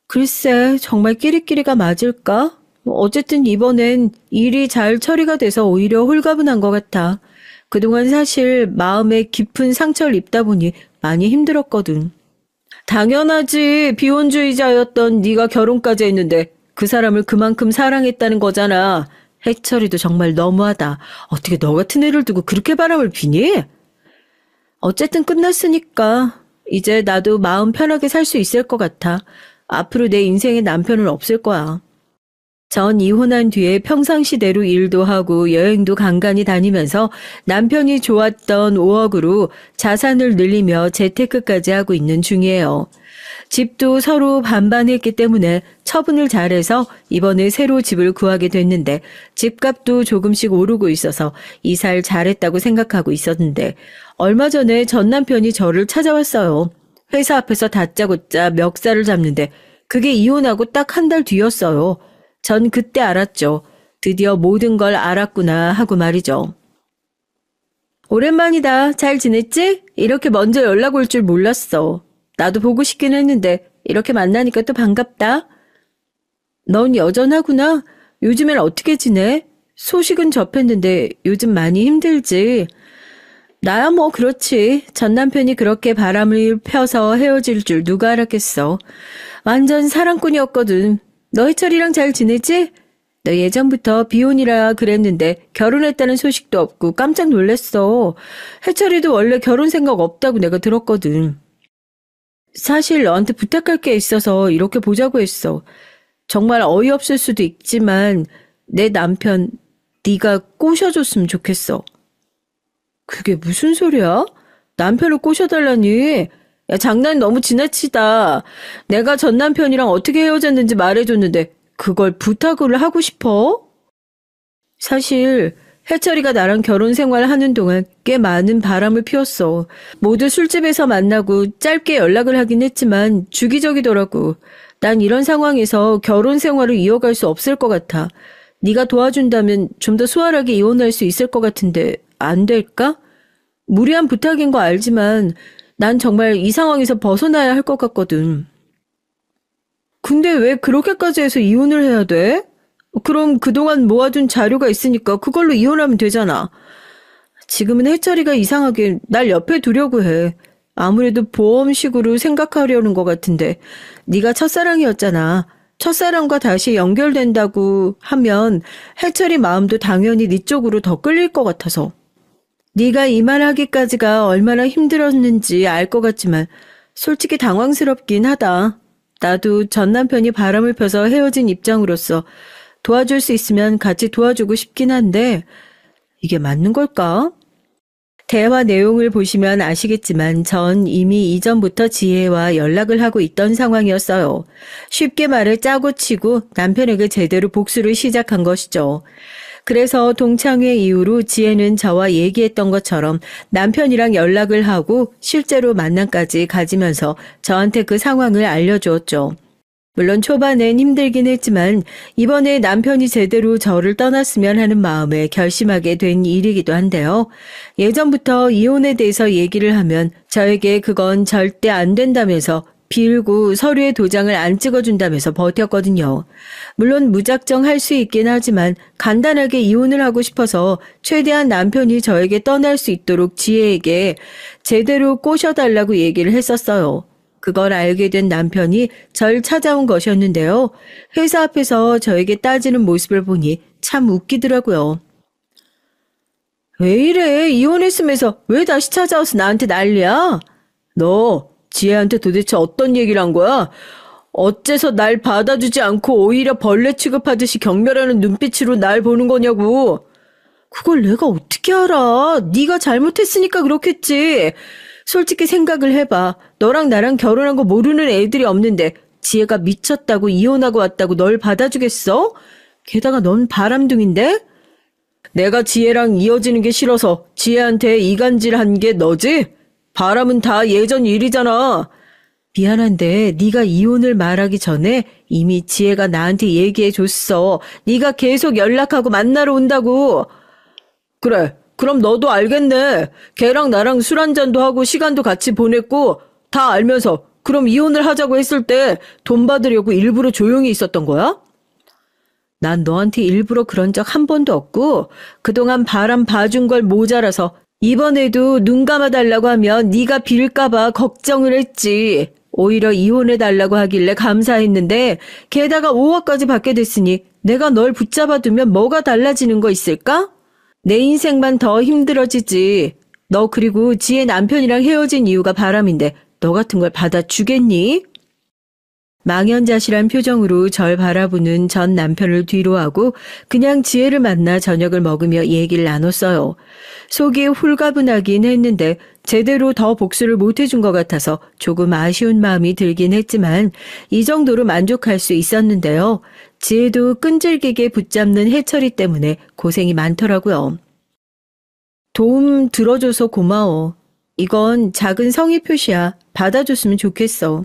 글쎄, 정말 끼리끼리가 맞을까? 어쨌든 이번엔 일이 잘 처리가 돼서 오히려 홀가분한 것 같아. 그동안 사실 마음에 깊은 상처를 입다 보니 많이 힘들었거든. 당연하지. 비혼주의자였던 네가 결혼까지 했는데 그 사람을 그만큼 사랑했다는 거잖아. 해철이도 정말 너무하다. 어떻게 너 같은 애를 두고 그렇게 바람을 피니? 어쨌든 끝났으니까 이제 나도 마음 편하게 살 수 있을 것 같아. 앞으로 내 인생에 남편은 없을 거야. 전 이혼한 뒤에 평상시대로 일도 하고 여행도 간간히 다니면서 남편이 좋았던 5억으로 자산을 늘리며 재테크까지 하고 있는 중이에요. 집도 서로 반반했기 때문에 처분을 잘해서 이번에 새로 집을 구하게 됐는데 집값도 조금씩 오르고 있어서 이사를 잘했다고 생각하고 있었는데 얼마 전에 전 남편이 저를 찾아왔어요. 회사 앞에서 다짜고짜 멱살을 잡는데 그게 이혼하고 딱 한 달 뒤였어요. 전 그때 알았죠. 드디어 모든 걸 알았구나 하고 말이죠. 오랜만이다. 잘 지냈지? 이렇게 먼저 연락 올 줄 몰랐어. 나도 보고 싶긴 했는데 이렇게 만나니까 또 반갑다. 넌 여전하구나. 요즘엔 어떻게 지내? 소식은 접했는데 요즘 많이 힘들지? 나야 뭐 그렇지. 전 남편이 그렇게 바람을 펴서 헤어질 줄 누가 알았겠어. 완전 사랑꾼이었거든. 너 해철이랑 잘 지내지? 너 예전부터 비혼이라 그랬는데 결혼했다는 소식도 없고 깜짝 놀랐어. 해철이도 원래 결혼 생각 없다고 내가 들었거든. 사실 너한테 부탁할 게 있어서 이렇게 보자고 했어. 정말 어이없을 수도 있지만 내 남편 네가 꼬셔줬으면 좋겠어. 그게 무슨 소리야? 남편을 꼬셔달라니? 야, 장난 너무 지나치다. 내가 전 남편이랑 어떻게 헤어졌는지 말해줬는데 그걸 부탁을 하고 싶어? 사실 해철이가 나랑 결혼 생활하는 동안 꽤 많은 바람을 피웠어. 모두 술집에서 만나고 짧게 연락을 하긴 했지만 주기적이더라고. 난 이런 상황에서 결혼 생활을 이어갈 수 없을 것 같아. 네가 도와준다면 좀 더 수월하게 이혼할 수 있을 것 같은데 안 될까? 무리한 부탁인 거 알지만 난 정말 이 상황에서 벗어나야 할 것 같거든. 근데 왜 그렇게까지 해서 이혼을 해야 돼? 그럼 그동안 모아둔 자료가 있으니까 그걸로 이혼하면 되잖아. 지금은 해철이가 이상하게 날 옆에 두려고 해. 아무래도 보험식으로 생각하려는 것 같은데 네가 첫사랑이었잖아. 첫사랑과 다시 연결된다고 하면 해철이 마음도 당연히 네 쪽으로 더 끌릴 것 같아서. 네가 이 말 하기까지가 얼마나 힘들었는지 알 것 같지만 솔직히 당황스럽긴 하다. 나도 전 남편이 바람을 펴서 헤어진 입장으로서 도와줄 수 있으면 같이 도와주고 싶긴 한데 이게 맞는 걸까? 대화 내용을 보시면 아시겠지만 전 이미 이전부터 지혜와 연락을 하고 있던 상황이었어요. 쉽게 말해 짜고 치고 남편에게 제대로 복수를 시작한 것이죠. 그래서 동창회 이후로 지혜는 저와 얘기했던 것처럼 남편이랑 연락을 하고 실제로 만남까지 가지면서 저한테 그 상황을 알려주었죠. 물론 초반엔 힘들긴 했지만 이번에 남편이 제대로 저를 떠났으면 하는 마음에 결심하게 된 일이기도 한데요. 예전부터 이혼에 대해서 얘기를 하면 저에게 그건 절대 안 된다면서 빌고 서류에 도장을 안 찍어준다면서 버텼거든요. 물론 무작정 할 수 있긴 하지만 간단하게 이혼을 하고 싶어서 최대한 남편이 저에게 떠날 수 있도록 지혜에게 제대로 꼬셔달라고 얘기를 했었어요. 그걸 알게 된 남편이 절 찾아온 것이었는데요. 회사 앞에서 저에게 따지는 모습을 보니 참 웃기더라고요. 왜 이래? 이혼했으면서 왜 다시 찾아와서 나한테 난리야? 너 지혜한테 도대체 어떤 얘기를 한 거야? 어째서 날 받아주지 않고 오히려 벌레 취급하듯이 경멸하는 눈빛으로 날 보는 거냐고. 그걸 내가 어떻게 알아? 네가 잘못했으니까 그렇겠지. 솔직히 생각을 해봐. 너랑 나랑 결혼한 거 모르는 애들이 없는데 지혜가 미쳤다고 이혼하고 왔다고 널 받아주겠어? 게다가 넌 바람둥인데? 내가 지혜랑 이어지는 게 싫어서 지혜한테 이간질한 게 너지? 바람은 다 예전 일이잖아. 미안한데 네가 이혼을 말하기 전에 이미 지혜가 나한테 얘기해줬어. 네가 계속 연락하고 만나러 온다고. 그래. 그럼 너도 알겠네. 걔랑 나랑 술 한잔도 하고 시간도 같이 보냈고 다 알면서 그럼 이혼을 하자고 했을 때 돈 받으려고 일부러 조용히 있었던 거야? 난 너한테 일부러 그런 적 한 번도 없고 그동안 바람 봐준 걸 모자라서 이번에도 눈 감아달라고 하면 네가 빌까 봐 걱정을 했지. 오히려 이혼해달라고 하길래 감사했는데 게다가 5억까지 받게 됐으니 내가 널 붙잡아두면 뭐가 달라지는 거 있을까? 내 인생만 더 힘들어지지. 너 그리고 지혜 남편이랑 헤어진 이유가 바람인데 너 같은 걸 받아주겠니? 망연자실한 표정으로 절 바라보는 전 남편을 뒤로하고 그냥 지혜를 만나 저녁을 먹으며 얘기를 나눴어요. 속이 홀가분하긴 했는데 제대로 더 복수를 못해준 것 같아서 조금 아쉬운 마음이 들긴 했지만 이 정도로 만족할 수 있었는데요. 지혜도 끈질기게 붙잡는 해철이 때문에 고생이 많더라고요. 도움 들어줘서 고마워. 이건 작은 성의 표시야. 받아줬으면 좋겠어.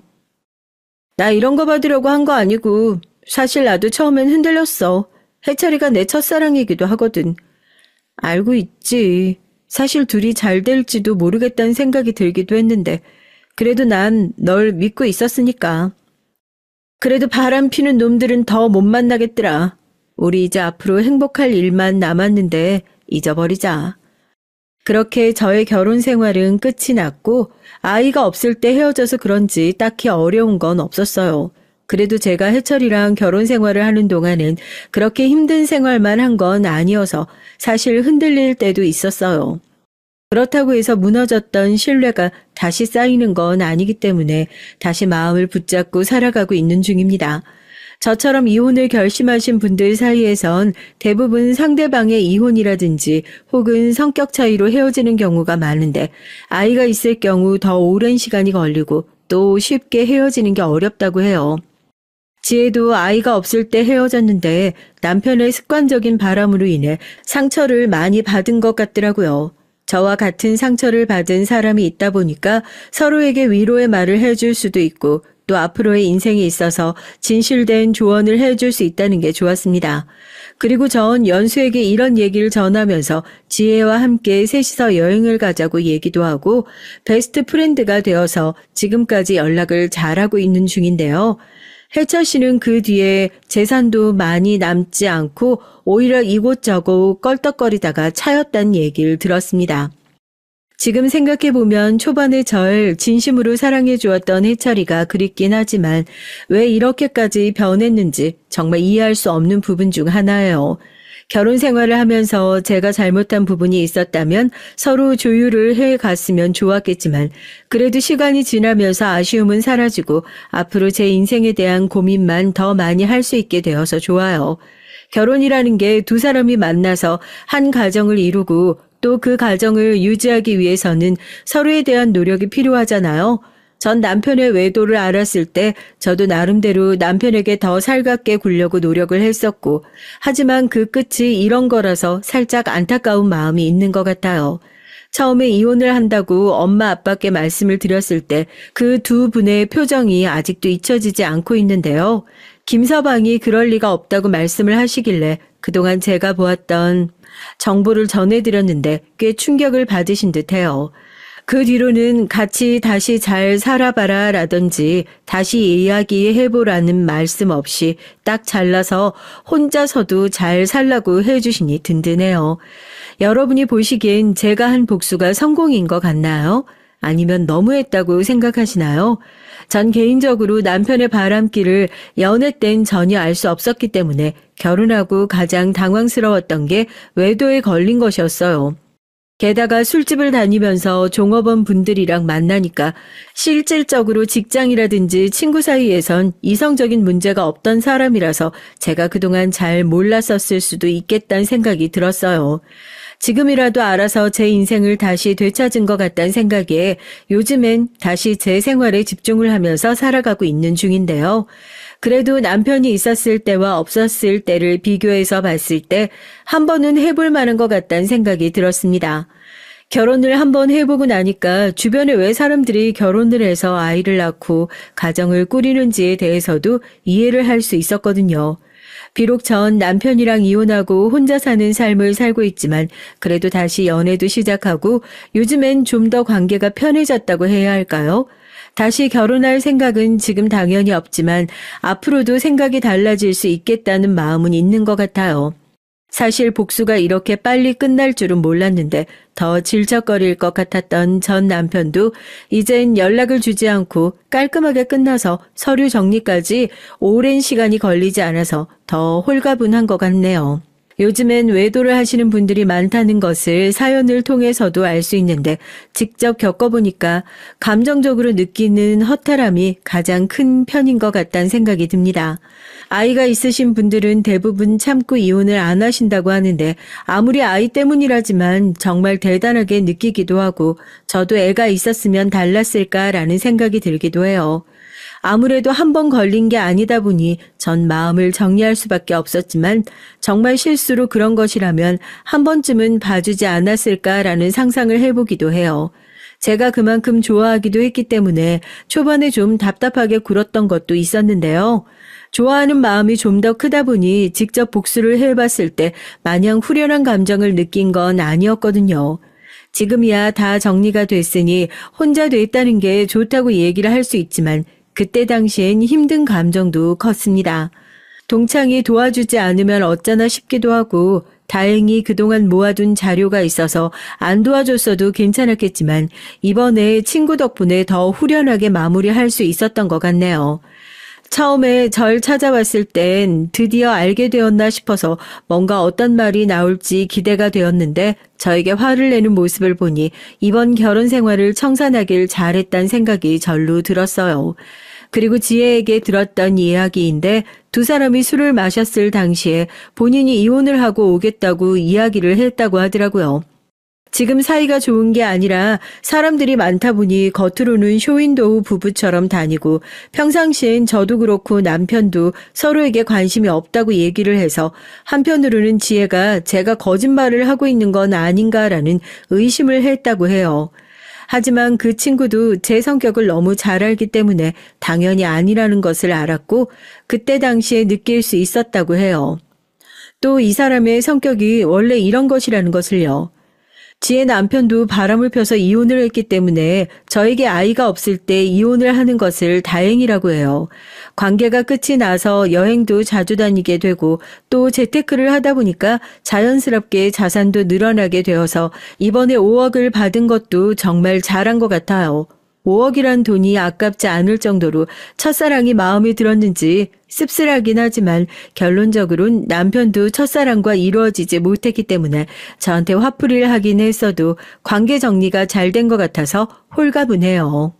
나 이런 거 받으려고 한 거 아니고 사실 나도 처음엔 흔들렸어. 해철이가 내 첫사랑이기도 하거든. 알고 있지. 사실 둘이 잘 될지도 모르겠다는 생각이 들기도 했는데 그래도 난 널 믿고 있었으니까. 그래도 바람 피는 놈들은 더 못 만나겠더라. 우리 이제 앞으로 행복할 일만 남았는데 잊어버리자. 그렇게 저의 결혼 생활은 끝이 났고 아이가 없을 때 헤어져서 그런지 딱히 어려운 건 없었어요. 그래도 제가 해철이랑 결혼 생활을 하는 동안은 그렇게 힘든 생활만 한 건 아니어서 사실 흔들릴 때도 있었어요. 그렇다고 해서 무너졌던 신뢰가 다시 쌓이는 건 아니기 때문에 다시 마음을 붙잡고 살아가고 있는 중입니다. 저처럼 이혼을 결심하신 분들 사이에선 대부분 상대방의 이혼이라든지 혹은 성격 차이로 헤어지는 경우가 많은데 아이가 있을 경우 더 오랜 시간이 걸리고 또 쉽게 헤어지는 게 어렵다고 해요. 지혜도 아이가 없을 때 헤어졌는데 남편의 습관적인 바람으로 인해 상처를 많이 받은 것 같더라고요. 저와 같은 상처를 받은 사람이 있다 보니까 서로에게 위로의 말을 해줄 수도 있고 또 앞으로의 인생에 있어서 진실된 조언을 해줄 수 있다는 게 좋았습니다. 그리고 전 연수에게 이런 얘기를 전하면서 지혜와 함께 셋이서 여행을 가자고 얘기도 하고 베스트 프렌드가 되어서 지금까지 연락을 잘하고 있는 중인데요. 해철 씨는 그 뒤에 재산도 많이 남지 않고 오히려 이곳저곳 껄떡거리다가 차였다는 얘기를 들었습니다. 지금 생각해보면 초반에 절 진심으로 사랑해 주었던 해철이가 그립긴 하지만 왜 이렇게까지 변했는지 정말 이해할 수 없는 부분 중 하나예요. 결혼 생활을 하면서 제가 잘못한 부분이 있었다면 서로 조율을 해갔으면 좋았겠지만 그래도 시간이 지나면서 아쉬움은 사라지고 앞으로 제 인생에 대한 고민만 더 많이 할 수 있게 되어서 좋아요. 결혼이라는 게 두 사람이 만나서 한 가정을 이루고 또 그 가정을 유지하기 위해서는 서로에 대한 노력이 필요하잖아요. 전 남편의 외도를 알았을 때 저도 나름대로 남편에게 더 살갑게 굴려고 노력을 했었고 하지만 그 끝이 이런 거라서 살짝 안타까운 마음이 있는 것 같아요. 처음에 이혼을 한다고 엄마 아빠께 말씀을 드렸을 때 그 두 분의 표정이 아직도 잊혀지지 않고 있는데요. 김서방이 그럴 리가 없다고 말씀을 하시길래 그동안 제가 보았던 정보를 전해드렸는데 꽤 충격을 받으신 듯해요. 그 뒤로는 같이 다시 잘 살아봐라 라든지 다시 이야기해보라는 말씀 없이 딱 잘라서 혼자서도 잘 살라고 해주시니 든든해요. 여러분이 보시기엔 제가 한 복수가 성공인 것 같나요? 아니면 너무했다고 생각하시나요? 전 개인적으로 남편의 바람길을 연애 땐 전혀 알 수 없었기 때문에 결혼하고 가장 당황스러웠던 게 외도에 걸린 것이었어요. 게다가 술집을 다니면서 종업원 분들이랑 만나니까 실질적으로 직장이라든지 친구 사이에선 이성적인 문제가 없던 사람이라서 제가 그동안 잘 몰랐었을 수도 있겠다는 생각이 들었어요. 지금이라도 알아서 제 인생을 다시 되찾은 것 같다는 생각에 요즘엔 다시 제 생활에 집중을 하면서 살아가고 있는 중인데요. 그래도 남편이 있었을 때와 없었을 때를 비교해서 봤을 때 한 번은 해볼 만한 것 같다는 생각이 들었습니다. 결혼을 한번 해보고 나니까 주변에 왜 사람들이 결혼을 해서 아이를 낳고 가정을 꾸리는지에 대해서도 이해를 할 수 있었거든요. 비록 전 남편이랑 이혼하고 혼자 사는 삶을 살고 있지만 그래도 다시 연애도 시작하고 요즘엔 좀 더 관계가 편해졌다고 해야 할까요? 다시 결혼할 생각은 지금 당연히 없지만 앞으로도 생각이 달라질 수 있겠다는 마음은 있는 것 같아요. 사실 복수가 이렇게 빨리 끝날 줄은 몰랐는데 더 질척거릴 것 같았던 전 남편도 이젠 연락을 주지 않고 깔끔하게 끝나서 서류 정리까지 오랜 시간이 걸리지 않아서 더 홀가분한 것 같네요. 요즘엔 외도를 하시는 분들이 많다는 것을 사연을 통해서도 알 수 있는데 직접 겪어보니까 감정적으로 느끼는 허탈함이 가장 큰 편인 것 같다는 생각이 듭니다. 아이가 있으신 분들은 대부분 참고 이혼을 안 하신다고 하는데 아무리 아이 때문이라지만 정말 대단하게 느끼기도 하고 저도 애가 있었으면 달랐을까라는 생각이 들기도 해요. 아무래도 한 번 걸린 게 아니다 보니 전 마음을 정리할 수밖에 없었지만 정말 실수로 그런 것이라면 한 번쯤은 봐주지 않았을까라는 상상을 해보기도 해요. 제가 그만큼 좋아하기도 했기 때문에 초반에 좀 답답하게 굴었던 것도 있었는데요. 좋아하는 마음이 좀 더 크다 보니 직접 복수를 해봤을 때 마냥 후련한 감정을 느낀 건 아니었거든요. 지금이야 다 정리가 됐으니 혼자 됐다는 게 좋다고 얘기를 할 수 있지만 그때 당시엔 힘든 감정도 컸습니다. 동창이 도와주지 않으면 어쩌나 싶기도 하고 다행히 그동안 모아둔 자료가 있어서 안 도와줬어도 괜찮았겠지만 이번에 친구 덕분에 더 후련하게 마무리할 수 있었던 것 같네요. 처음에 절 찾아왔을 땐 드디어 알게 되었나 싶어서 뭔가 어떤 말이 나올지 기대가 되었는데 저에게 화를 내는 모습을 보니 이번 결혼 생활을 청산하길 잘했다는 생각이 절로 들었어요. 그리고 지혜에게 들었던 이야기인데 두 사람이 술을 마셨을 당시에 본인이 이혼을 하고 오겠다고 이야기를 했다고 하더라고요. 지금 사이가 좋은 게 아니라 사람들이 많다 보니 겉으로는 쇼윈도우 부부처럼 다니고 평상시엔 저도 그렇고 남편도 서로에게 관심이 없다고 얘기를 해서 한편으로는 지혜가 제가 거짓말을 하고 있는 건 아닌가라는 의심을 했다고 해요. 하지만 그 친구도 제 성격을 너무 잘 알기 때문에 당연히 아니라는 것을 알았고 그때 당시에 느낄 수 있었다고 해요. 또 이 사람의 성격이 원래 이런 것이라는 것을요. 지혜 남편도 바람을 펴서 이혼을 했기 때문에 저에게 아이가 없을 때 이혼을 하는 것을 다행이라고 해요. 관계가 끝이 나서 여행도 자주 다니게 되고 또 재테크를 하다 보니까 자연스럽게 자산도 늘어나게 되어서 이번에 5억을 받은 것도 정말 잘한 것 같아요. 5억이란 돈이 아깝지 않을 정도로 첫사랑이 마음에 들었는지 씁쓸하긴 하지만 결론적으로는 남편도 첫사랑과 이루어지지 못했기 때문에 저한테 화풀이를 하긴 했어도 관계 정리가 잘 된 것 같아서 홀가분해요.